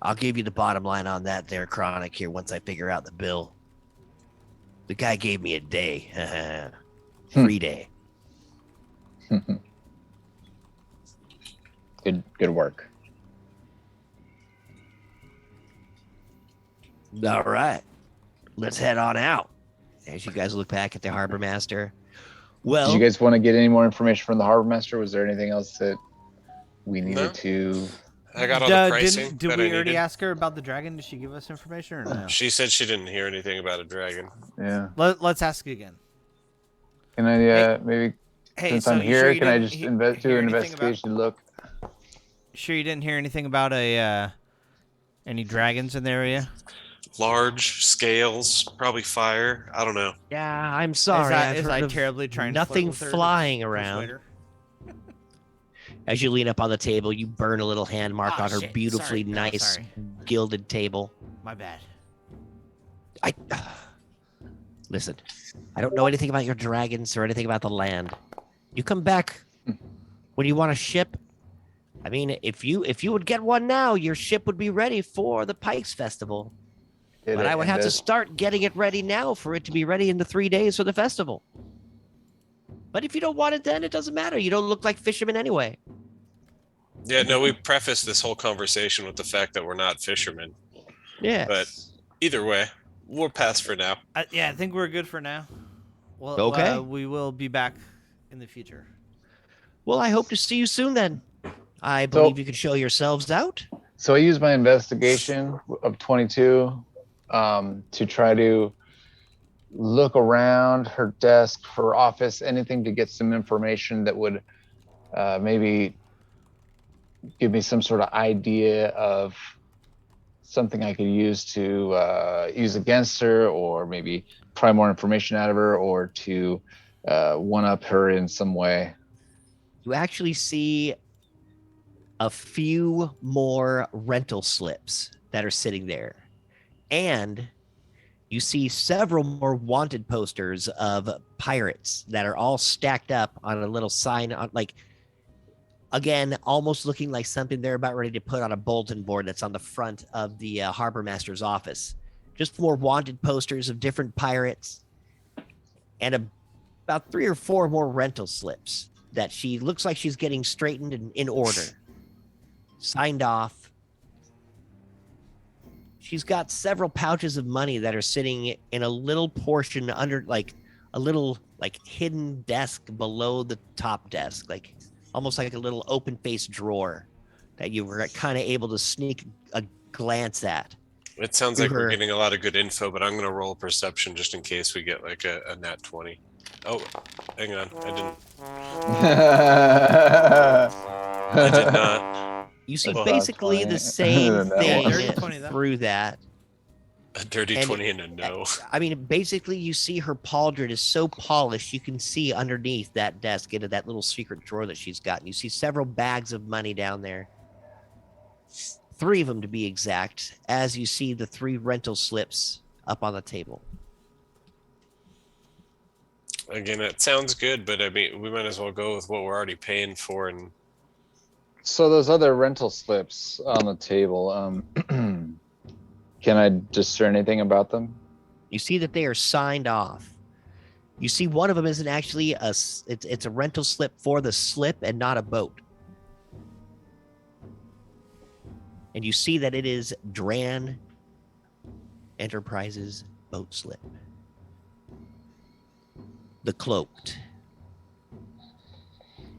I'll give you the bottom line on that there, Chronic, here once I figure out the bill. The guy gave me a day. Free day. Good work. All right. Let's head on out. As you guys look back at the Harbour Master. Well, Did you guys want to get any more information from the Harbour Master? Was there anything else that we needed No. to? I got all the pricing. Did that we I already needed. ask her about the dragon? Did she give us information or no? She said she didn't hear anything about a dragon. Yeah. Let's ask again. Can I maybe Hey, since so I'm you here, sure you can I didn't just he- do hear an anything about- investigation look? Sure you didn't hear anything about any dragons in the area? Large scales, probably fire. I don't know. yeah, I'm sorry. I've Is heard I of terribly trying to flirt nothing with her to flying persuade around. her? As you lean up on the table, you burn a little hand mark Ah, on her shit. beautifully Sorry. No, nice sorry. gilded table. My bad. I listen. I don't know anything about your dragons or anything about the land. You come back when you want a ship. I mean, if you would get one now, your ship would be ready for the Pikes Festival. But I would have to start getting it ready now for it to be ready in the 3 days for the festival. But if you don't want it then, it doesn't matter. You don't look like fishermen anyway. Yeah, no, we prefaced this whole conversation with the fact that we're not fishermen. Yeah. But either way, we'll pass for now. Yeah, I think we're good for now. Well, Okay. we will be back in the future. Well, I hope to see you soon then. I believe you can show yourselves out. So I used my investigation of 22 to try to look around her desk, her office, anything to get some information that would maybe give me some sort of idea of something I could use to use against her, or maybe pry more information out of her, or to one up her in some way. you actually see a few more rental slips that are sitting there. And you see several more wanted posters of pirates that are all stacked up on a little sign, on, like, again, almost looking like something they're about ready to put on a bulletin board that's on the front of the Harbour Master's office. Just more wanted posters of different pirates and about 3 or 4 more rental slips that she looks like she's getting straightened and in order, signed off. She's got several pouches of money that are sitting in a little portion under, like, a little, like, hidden desk below the top desk, like almost like a little open-faced drawer that you were kind of able to sneak a glance at. It sounds To like we're her. getting a lot of good info, but I'm going to roll perception just in case we get like a nat 20. Oh, hang on. I did not. You see Well, basically the 20. same That thing one. Dirty 20 though. through that. A dirty And 20 and a no. I mean, basically, you see her pauldron is so polished, you can see underneath that desk into that little secret drawer that she's got. And you see several bags of money down there. 3 of them, to be exact, as you see the 3 rental slips up on the table. Again, it sounds good, but I mean, we might as well go with what we're already paying for. And So those other rental slips on the table, can I discern anything about them? You see that they are signed off. You see one of them isn't actually it's a rental slip for the slip and not a boat. And you see that it is Dran Enterprises boat slip. The Cloaked. You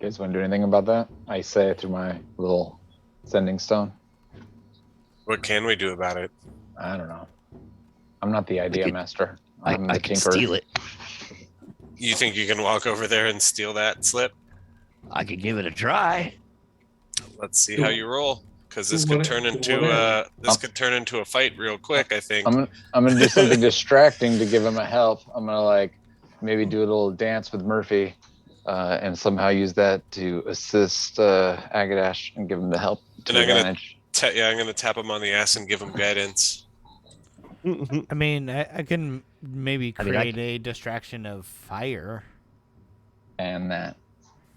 guys want to do anything about that? I say it through my little sending stone. what can we do about it? I don't know. I'm not the idea master. I'm I the can tinker. steal it. You think you can walk over there and steal that slip? I could give it a try. Let's see how you roll, because this To could what- turn to into what end? could turn into a fight real quick. I think. I'm gonna do something distracting to give him a help. I'm gonna like maybe do a little dance with Murphy, and somehow use that to assist Agadash and give him the help to And I'm gonna- advantage. I'm gonna tap him on the ass and give him guidance. I mean, I can maybe I mean, I create a distraction of fire. And that.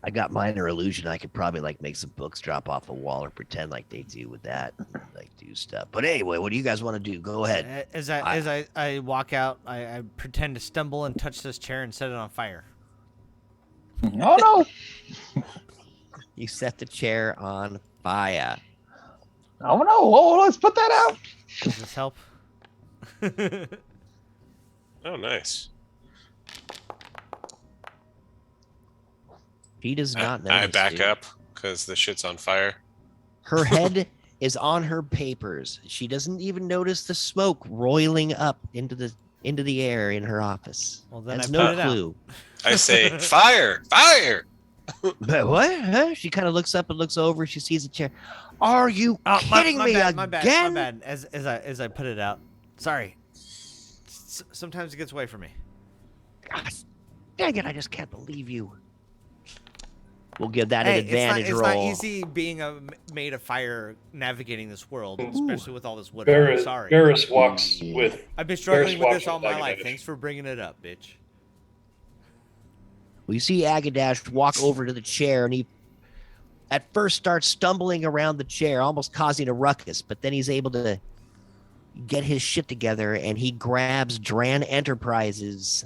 I got minor illusion. I could probably like make some books drop off a wall or pretend like they do with that, like do stuff. But anyway, what do you guys want to do? Go ahead. As I walk out, I pretend to stumble and touch this chair and set it on fire. Oh no! You set the chair on fire. Oh no! Whoa, let's put that out. Does this help? Oh, nice. She does not notice. I back dude. up because the shit's on fire. Her head is on her papers. She doesn't even notice the smoke roiling up into the air in her office. Well, then Has I no put it out. clue. I say, fire, fire. But what? Huh? She kind of looks up and looks over. She sees a chair. Are you kidding me bad, again? my bad. As I put it out. Sorry. Sometimes it gets away from me. Gosh, dang it! I just can't believe you. We'll give that an advantage it's roll. not easy being a maid of fire navigating this world, especially with all this wood. Barris, Sorry. Barris walks with. I've been struggling with walks this all with my life. Agadash. Thanks for bringing it up, bitch. We see Agadash walk over to the chair, and he at first starts stumbling around the chair, almost causing a ruckus, but then he's able to get his shit together, and he grabs Dran Enterprises'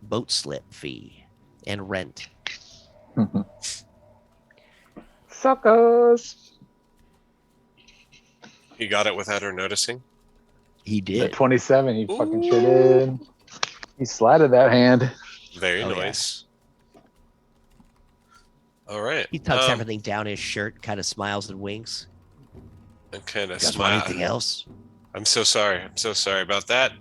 boat slip fee and rent. Suckers. You got it without her noticing. He At did. 27, he fucking sure did. He slatted that hand. Very Oh, yeah. nice. All right. He tucks everything down his shirt, kind of smiles and winks. And kind of You guys want smile. anything else? I'm so sorry. I'm so sorry about that.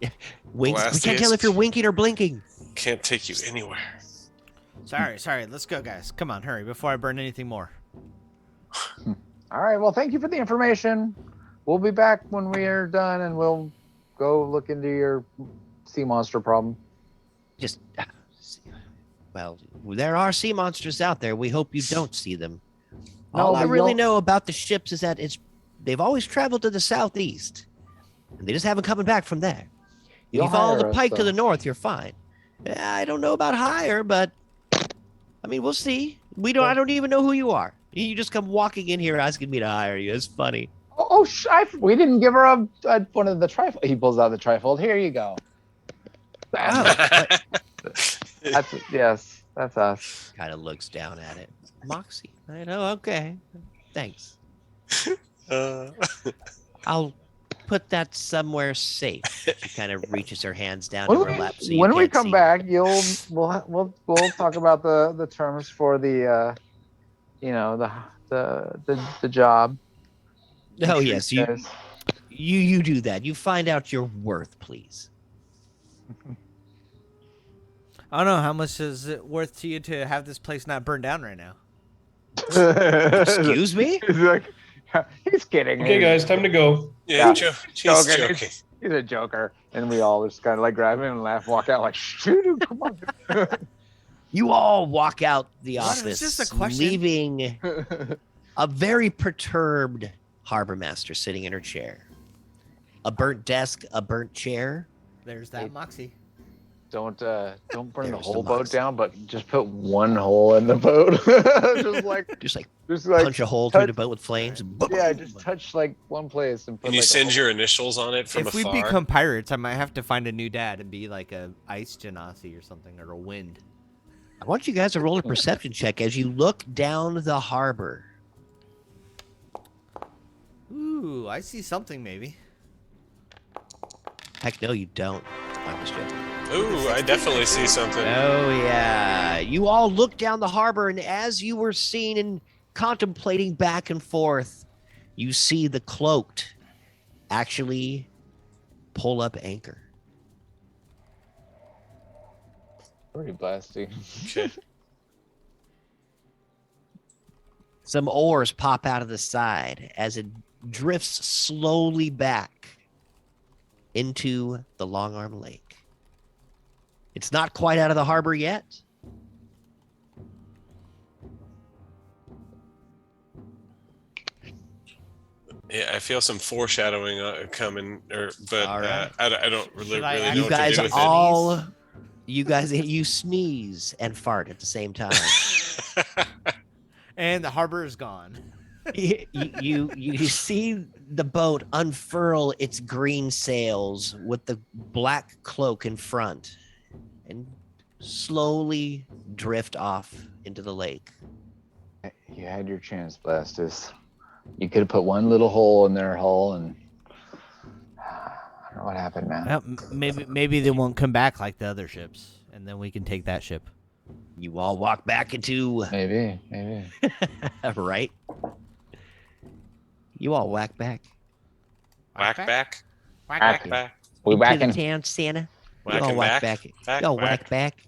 Winks. We Blast can't tell these. if you're winking or blinking. Can't take you anywhere. Sorry. Let's go, guys. Come on, hurry before I burn anything more. All right. Well, thank you for the information. We'll be back when we are done, and we'll go look into your sea monster problem. Just Well, there are sea monsters out there. We hope you don't see them. No, All I but really you'll- know about the ships is that they've always traveled to the southeast. And they just haven't coming back from there. If You'll you follow the hire us, pike to though. the north, you're fine. I don't know about higher, but I mean, we'll see. I don't even know who you are. You just come walking in here asking me to hire you. It's funny. We didn't give her one of the trifold. He pulls out the trifold. Here you go. Oh, That's us. kind of looks down at it. Moxie. I know. Okay. Thanks. I'll put that somewhere safe. She kind of reaches her hands down to her lap. So you When we can't come see. back, we'll talk about the terms for the the job. Oh, I'm sure yes. You guys- do that. You find out your worth, please. I don't know. How much is it worth to you to have this place not burned down right now? Excuse me? He's like, he's kidding. Okay, guys, time to go. Yeah, Yeah. she's Joking. joking. He's a joker, and we all just kind of like grab him and laugh, walk out like, shoot, come on. You all walk out the What? It's office, just a question. leaving a very perturbed Harbour Master sitting in her chair. A burnt desk, a burnt chair. There's that Moxie. Don't burn the There's whole the boat Moxie. down, but just put one hole in the boat. just like Punch a hole through the touch- boat with flames. yeah, just touch like one place and put. And you like, a send hole. your initials on it from If we afar. become pirates, I might have to find a new dad and be like a ice genasi or something, or a wind. I want you guys to roll a perception check as you look down the harbor. Ooh, I see something maybe. Heck no, you don't. I'm just joking. Ooh, I definitely see something. Oh, yeah. You all look down the harbor, and as you were seen and contemplating back and forth, you see the cloaked actually pull up anchor. Pretty blasty. Okay. Some oars pop out of the side as it drifts slowly back into the Long Arm Lake. It's not quite out of the harbor yet. Yeah, I feel some foreshadowing coming, but All right. I don't really, Should I really ask know You what to guys do with all, you sneeze and fart at the same time. it. And the harbor is gone. you see the boat unfurl its green sails with the black cloak in front and slowly drift off into the lake. You had your chance, Blastus. You could have put one little hole in their hull, and I don't know what happened, man. Well, maybe they won't come back like the other ships, and then we can take that ship. You all walk back into Maybe. right. You all whack back. Whack back. Whack Whack back. Back. We into back the in. town center. You all Whacking whack back. back. You all whack back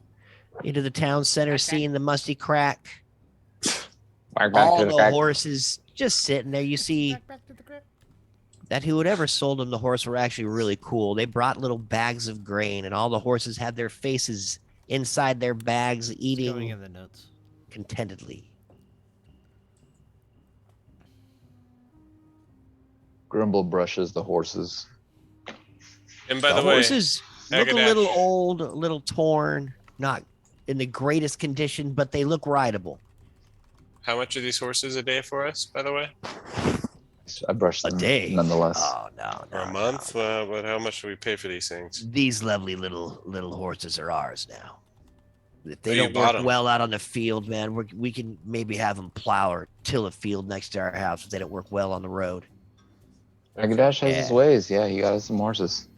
into the town center, seeing the musty crack. Whack back All to the the crack. horses just sitting there. You see that whoever sold them the horse were actually really cool. They brought little bags of grain, and all the horses had their faces inside their bags, Going eating in the notes. contentedly. Grimble brushes the horses. And by The the way, horses look a Agadash. little old, a little torn, not in the greatest condition, but they look rideable. how much are these horses a day for us? By the way, I brushed A them day, nonetheless. Oh no, for a no, month. no. But how much do we pay for these things? These lovely little horses are ours now. If they Oh, you don't bought work 'em. well out on the field, man, we can maybe have them plow or till a field next to our house if they don't work well on the road. Agadash has his Yeah. ways. Yeah, he got us some horses.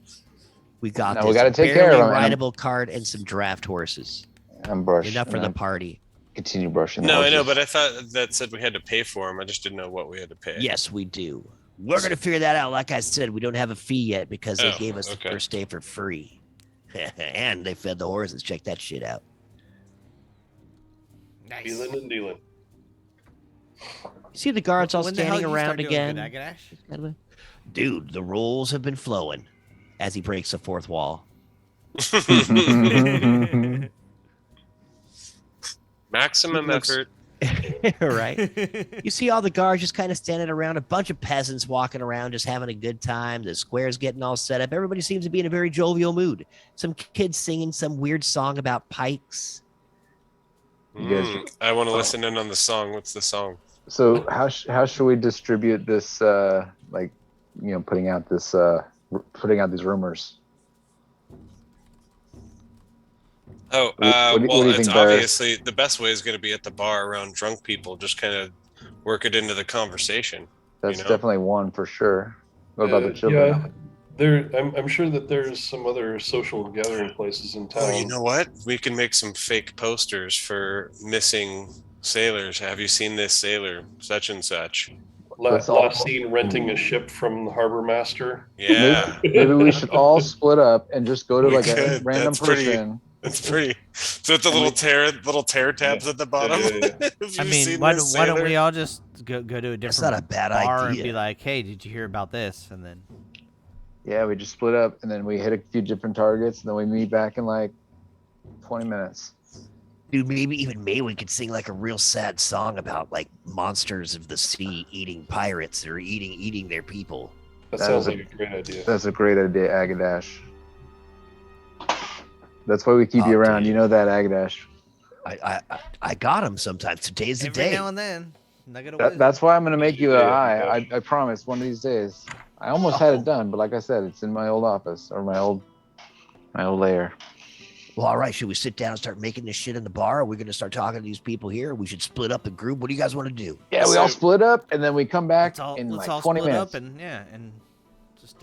We got No, this we gotta take care of barely 'em, and I'm- rideable cart and some draft horses. And brush. Enough for and the then party. continue brushing. The No, I know, horses. but I thought that said we had to pay for them. I just didn't know what we had to pay. Yes, we do. We're gonna figure that out. Like I said, we don't have a fee yet because they Oh, gave us okay. the first day for free. And they fed the horses. Check that shit out. Nice. Dealing and dealing. See the guards all When the hell standing you start around doing again. good, Agadash? Dude, the rolls have been flowing as he breaks the fourth wall. Maximum effort. Right? You see all the guards just kind of standing around, a bunch of peasants walking around, just having a good time. The square's getting all set up. Everybody seems to be in a very jovial mood. Some kids singing some weird song about pikes. You guys- I want to listen in on the song. What's the song? So how should we distribute this? Like, putting out these rumors. Oh, What do you well, think, it's Barris? obviously the best way is going to be at the bar around drunk people. Just kind of work it into the conversation. That's know? definitely one for sure. What about the children? Yeah, I'm sure that there's some other social gathering places in town. Oh, you know what? We can make some fake posters for missing sailors. Have you seen this sailor, such and such? Last seen renting a ship from the Harbour Master. Yeah, Maybe we should all split up and just go to We like a could. random That's pretty- person. it's pretty. So with the little tear tabs at the bottom. Yeah. Have I you mean, seen why this don't sailor? we all just go to a different That's not a bad bar and idea. be like, hey, did you hear about this? And then Yeah, we just split up and then we hit a few different targets and then we meet back in like 20 minutes. Dude, maybe even Maywin could sing like a real sad song about like monsters of the sea eating pirates or eating their people. That That sounds is a- like a great idea. That's a great idea, Agadash. That's why we keep you Oh, around. dude. You know that, Agadash. I got him sometimes. Today's the every day. now and then, nugget of wisdom. That's why I'm gonna make you a Yeah, eye. yeah. I promise. One of these days. I almost had it done, but like I said, it's in my old office or my old lair. Well, all right. Should we sit down and start making this shit in the bar? Are we going to start talking to these people here? We should split up the group. What do you guys want to do? Yeah, we all split up and then we come back in let's like all 20 split minutes. up and just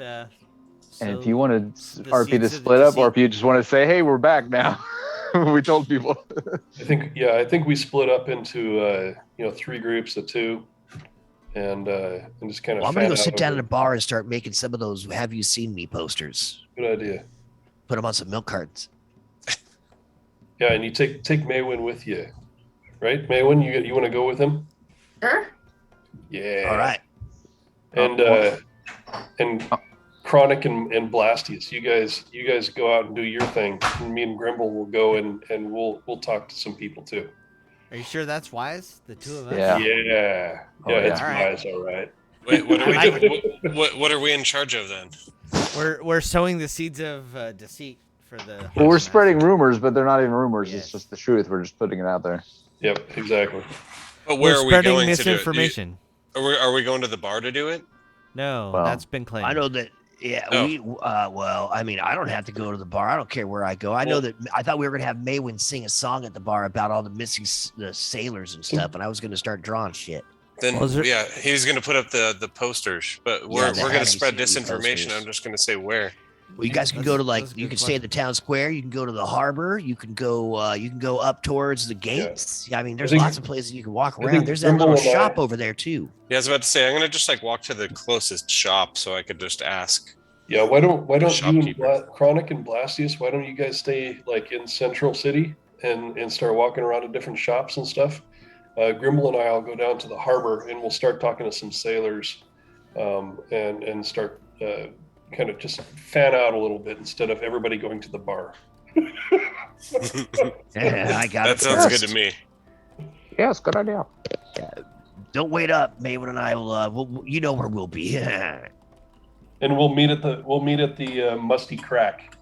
And if you wanted the RP to seeds of the split up, or deceit. if you just want to say, "Hey, we're back now," we told people. I think we split up into 3 groups of 2, and just kind of. Well, I'm going to go sit down at a bar and start making some of those "Have you seen me" posters. Good idea. Put them on some milk cartons. Yeah, and you take Maywin with you, right? Maywin, you want to go with him? Sure. Yeah. All right. And Chronic and Blastius, you guys go out and do your thing. And me and Grimble will go and we'll talk to some people too. Are you sure that's wise? The two of us? Yeah. Yeah, Oh, yeah. it's All right. wise, all right. Wait, what are we? I like what are we in charge of then? We're sowing the seeds of deceit for the. Well, Harbour we're Master. spreading rumors, but they're not even rumors. Yes. It's just the truth. We're just putting it out there. Yep, exactly. But where We're are we spreading going to do it? misinformation. Are we going to the bar to do it? No, Well, that's been claimed. I know that. Yeah, Oh. well, I mean, I don't have to go to the bar. I don't care where I go. I know that I thought we were going to have Maywin sing a song at the bar about all the missing the sailors and stuff, and I was going to start drawing shit. Then Well, is there- yeah, he's going to put up the posters. But we're the going Have to You spread Seen Me disinformation. posters. I'm just going to say where. Well, you guys can That's- go to like that's a you good can stay at the town square. You can go to the harbor. You can go up towards the gates. I mean, there's think- lots of places you can walk I around. think There's that little Grimble and I- shop over there too. Yeah, I was about to say I'm going to just like walk to the closest shop so I could just ask. Yeah, why don't you and Shopkeeper. Chronic and Blastius, why don't you guys stay like in Central City and start walking around to different shops and stuff? Grimble and I'll go down to the harbor and we'll start talking to some sailors and start kind of just fan out a little bit instead of everybody going to the bar. I got That it. sounds first. good to me. Yes, good idea. Don't wait up, Maywin and I will. You know where we'll be. And we'll meet at the Musty Crack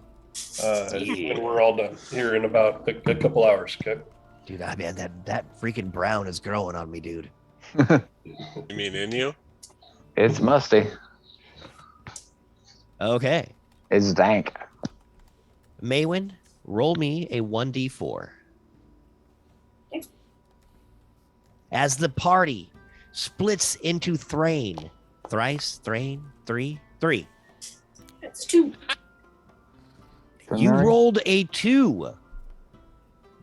when we're all done here in about a couple hours. Okay. Dude, I mean that freaking brown is growing on me, dude. You mean in you? It's musty. Okay, It's dank. Maywin, roll me a 1d4. Okay. As the party splits into thrain, thrice, thrain, 3. It's 2. You Alright. rolled a 2.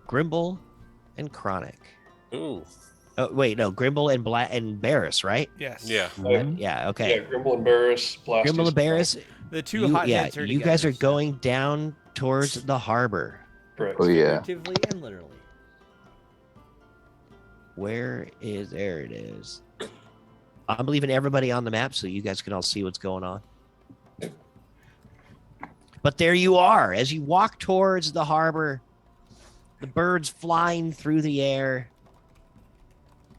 Grimble and Chronic. Ooh. Oh, wait, no, Grimble and Barris, right? Yes. Yeah. Yeah, okay. Yeah, Grimble and Barris, Blastius. Grimble and Barris, The two you, hot yeah, heads are you guys are together, so going down towards the harbor. Correct. Oh yeah. figuratively and literally. There it is. I'm leaving everybody on the map so you guys can all see what's going on. But there you are. As you walk towards the harbor, the birds flying through the air.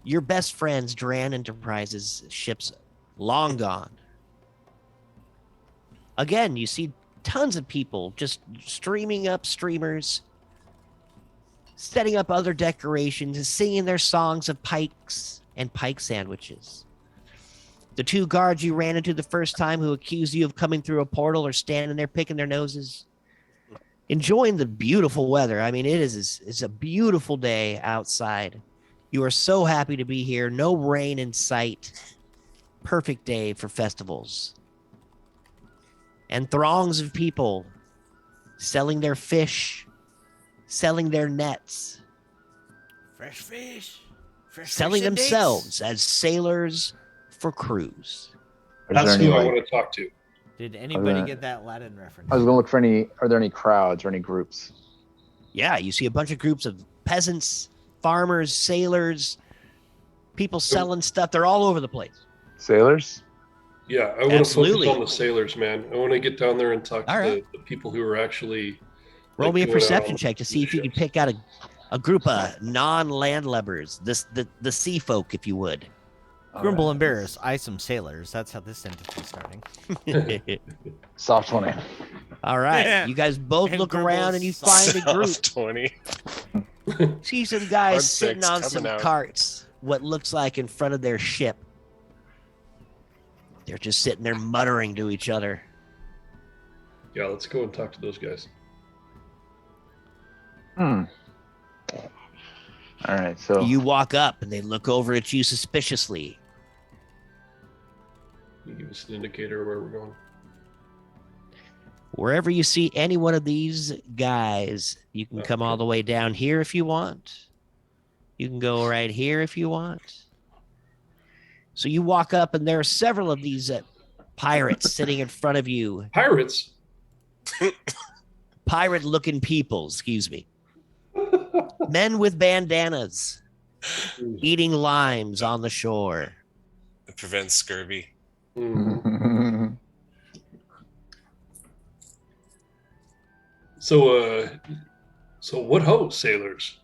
Your best friends, Duran Enterprises ships, long gone. Again, you see tons of people just streaming up streamers, setting up other decorations, and singing their songs of pikes and pike sandwiches. The two guards you ran into the first time who accused you of coming through a portal are standing there picking their noses, enjoying the beautiful weather. I mean, it's a beautiful day outside. You are so happy to be here. No rain in sight. Perfect day for festivals. And throngs of people selling their fish, selling their nets, Fresh fish. Fresh selling fish and themselves as sailors for crews. Is That's there any, who I like, want to talk to. Did anybody gonna- get that Latin reference? I was gonna look for any. Are there any crowds or any groups? Yeah, you see a bunch of groups of peasants, farmers, sailors, people selling stuff. They're all over the place. Sailors? Yeah, I want to Absolutely. focus on the sailors, man. I want to get down there and talk to All right. the people who are actually. Roll like, me a going out perception on check to the see if you can ships. pick out a group of non-landlubbers, the sea folk, if you would. Grimble Alright. and Barris, I some sailors. That's how this sentence is starting. Soft 20. All right, Yeah. you guys both And look around and you Grimble's find a group. Soft 20. See some Hard guys sitting six on coming some out. carts, what looks like in front of their ship. They're just sitting there muttering to each other. Yeah, let's go and talk to those guys. All right, so You walk up and they look over at you suspiciously. Can you give us an indicator of where we're going? Wherever you see any one of these guys, you can come all Okay. the way down here if you want. You can go right here if you want. So you walk up, and there are several of these pirates sitting in front of you. Pirates. Pirate-looking people, excuse me. Men with bandanas, eating limes on the shore. It prevents scurvy. Mhm. So what ho, sailors?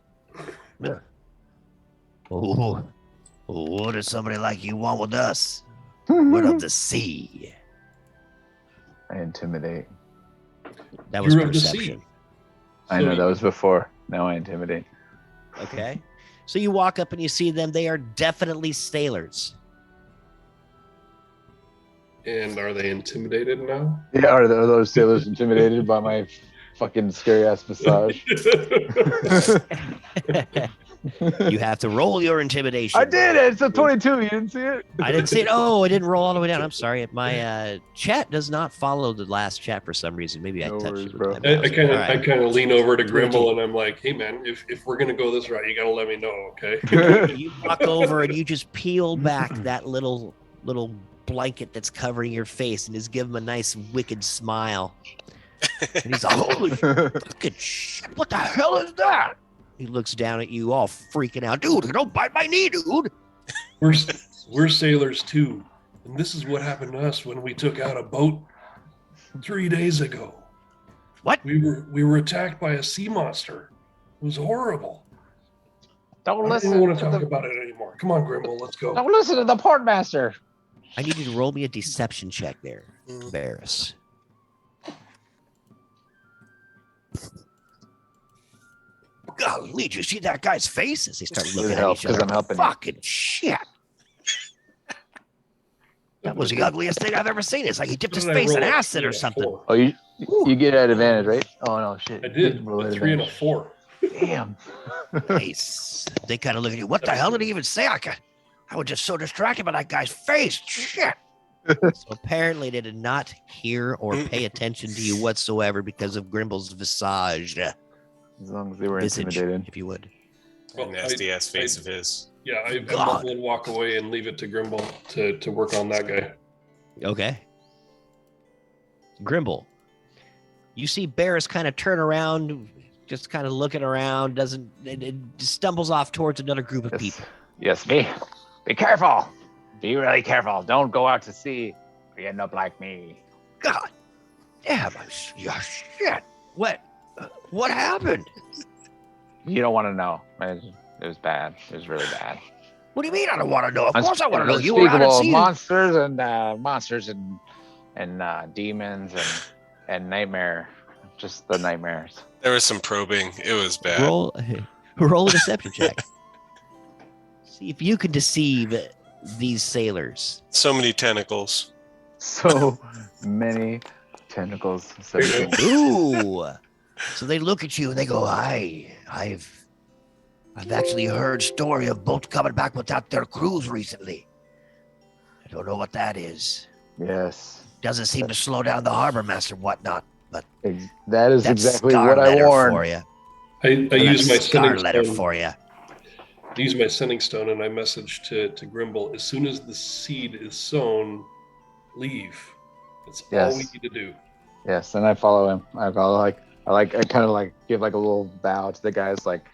Oh, what does somebody like you want with us? What of the sea? I intimidate. That was You're of the sea. perception. I know that was before. Now I intimidate. Okay. So you walk up and you see them. They are definitely sailors. And are they intimidated now? Yeah, are those sailors intimidated by my fucking scary ass visage? You have to roll your intimidation. I did it. It's a 22. You didn't see it? I didn't see it. Oh, I didn't roll all the way down. I'm sorry. My chat does not follow the last chat for some reason. Maybe I No touched worries, it with bro. my I mouse. kind of All right. I kind of lean over to 22. Grimble and I'm like, hey man, if we're gonna go this route, you gotta let me know, okay? You walk over and you just peel back that little blanket that's covering your face and just give him a nice wicked smile. And he's like, holy fucking shit, what the hell is that? He looks down at you all freaking out. Dude, don't bite my knee, dude. We're sailors too, and this is what happened to us when we took out a boat 3 days ago. What? We were attacked by a sea monster. It was horrible. Don't I don't listen even want to to talk the. about it anymore. Come on, Grimble, let's go. Don't listen to the port master. I need you to roll me a deception check there, Varys. Golly, did you see that guy's face as they start looking at help, each other? 'cause I'm helping you. Fucking shit. That was the ugliest thing I've ever seen. It's like he dipped his What did I face in roll? acid or Yeah, something. 4. Oh, you get at advantage, right? Oh no, shit. I did. Roll A at 3 and a advantage. 4. Damn. Nice. They kind of look at you. What the hell did he even say? I was just so distracted by that guy's face. Shit. So apparently they did not hear or pay attention to you whatsoever because of Grimble's visage. As long as they were Visage, intimidated. if you would. Well, Nasty ass face of his. Yeah, I God. mumble and walk away and leave it to Grimble to work on that guy. Okay. Grimble. You see Barris kind of turn around, just kind of looking around, it stumbles off towards another group of people. Yes, be careful. Be really careful. Don't go out to sea. You end up like me. God damn, yeah, shit. What happened? You don't want to know. It was bad. It was really bad. What do you mean I don't want to know? Of course I want to know. You were Unspeakable out at sea. monsters and demons and nightmare. Just the nightmares. There was some probing. It was bad. Roll a deception check. See if you can deceive these sailors. So many tentacles. So many tentacles. Ooh. So they look at you and they go, I've actually heard story of boats coming back without their crews recently. I don't know what that is. Yes. Doesn't seem to slow down the Harbour Master and whatnot, but That is that's exactly scar what I letter warned. for you. I use my Scar sending letter stone. for you. I use my sending stone, and I message to Grimble: as soon as the seed is sown, leave. That's all we Yes. need to do. Yes, and I follow him. I kind of like give like a little bow to the guys, like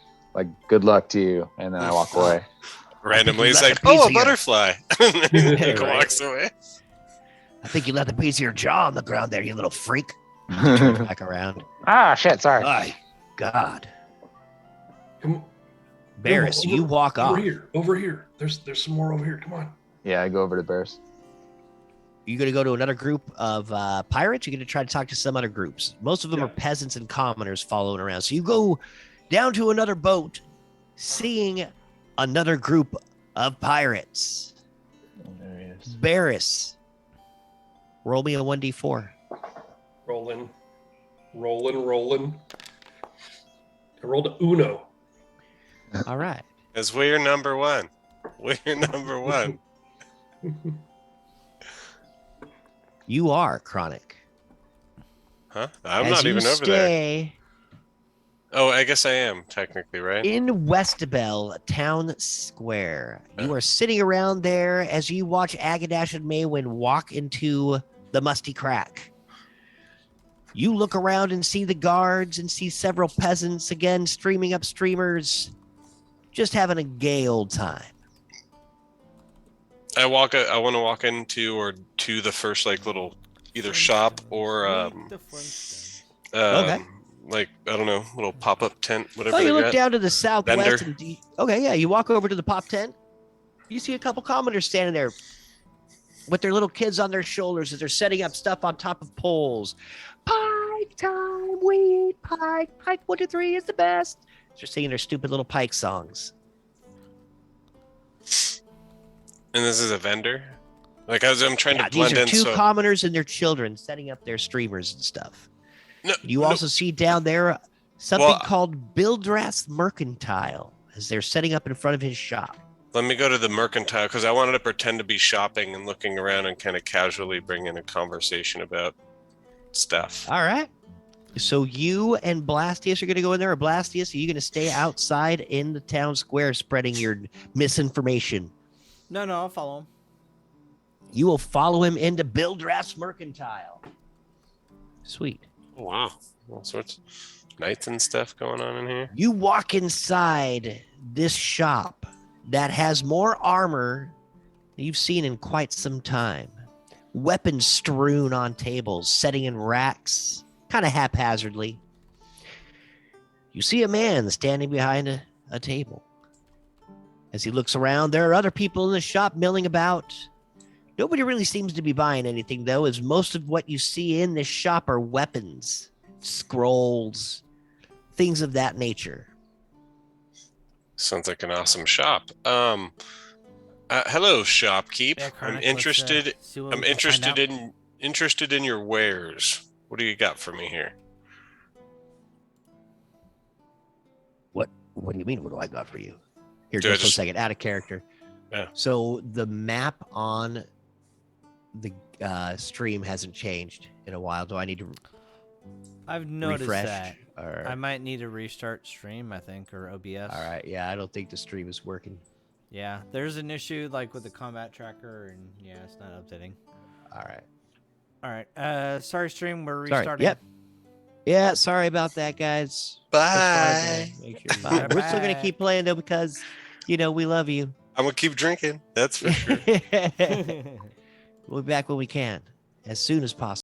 good luck to you, and then I walk away. Randomly, it's Left like, a piece oh, a of your- butterfly. And then Hey, he right. walks away. I think you left a piece of your jaw on the ground there, you little freak. Turns back around. Ah, shit, sorry. My God. Come Barris, you walk over off. here. Over here. There's some more over here. Come on. Yeah, I go over to Bears. You're going to go to another group of pirates. You're going to try to talk to some other groups. Most of them Yeah. are peasants and commoners following around. So you go down to another boat, seeing another group of pirates. There he is. Barris, roll me a 1d4. Rolling. I rolled a Uno. All right. Because we're number one. We're number one. You are Chronic. Huh? I'm As not you even over there. stay Oh, I guess I am, technically, right? in Westabel Town Square. You are sitting around there as you watch Agadash and Maywin walk into the Musty Crack. You look around and see the guards and see several peasants again streaming up streamers, just having a gay old time. I want to walk into or to the first like little either shop or Okay. like I don't know, little pop-up tent, whatever Oh, you they look got. down to the southwest Vendor. and okay, yeah, you walk over to the pop tent. You see a couple commoners standing there with their little kids on their shoulders as they're setting up stuff on top of poles. Pike time, we eat pike. Pike 1 to 3 is the best. They're singing their stupid little pike songs. And this is a vendor. Like I'm trying Yeah, to blend these are in. two So commoners and their children setting up their streamers and stuff. no, You no, also see down there something Well, called Bildras Mercantile as they're setting up in front of his shop. let me go to the mercantile because I wanted to pretend to be shopping and looking around and kind of casually bring in a conversation about stuff. All right. So you and Blastius are going to go in there, or Blastius, are you going to stay outside in the town square spreading your misinformation? No, I'll follow him. You will follow him into Bildras Mercantile. Sweet. Oh, wow, all sorts of knights and stuff going on in here. You walk inside this shop that has more armor than you've seen in quite some time. Weapons strewn on tables, setting in racks, kind of haphazardly. You see a man standing behind a table. As he looks around, there are other people in the shop milling about. Nobody really seems to be buying anything, though, as most of what you see in this shop are weapons, scrolls, things of that nature. Sounds like an awesome shop. Hello, shopkeep. Yeah, I'm Chronic, let's, interested. see what I'm we can find out. interested in your wares. What do you got for me here? What do you mean? What do I got for you? Here, Do I just a just- second. Out of character. Yeah. So the map on the stream hasn't changed in a while. Do I need to I've noticed refresh? that. Or... I might need to restart stream, I think, or OBS. All right. Yeah, I don't think the stream is working. Yeah, there's an issue like with the combat tracker, and yeah, it's not updating. All right. All right. Sorry, stream. We're Sorry. restarting. Yep. Yeah. Sorry about that, guys. Bye. Just wanted to make sure. Bye. We're still gonna Bye. keep playing though because we love you. I'm gonna keep drinking. That's for sure. We'll be back when we can, as soon as possible.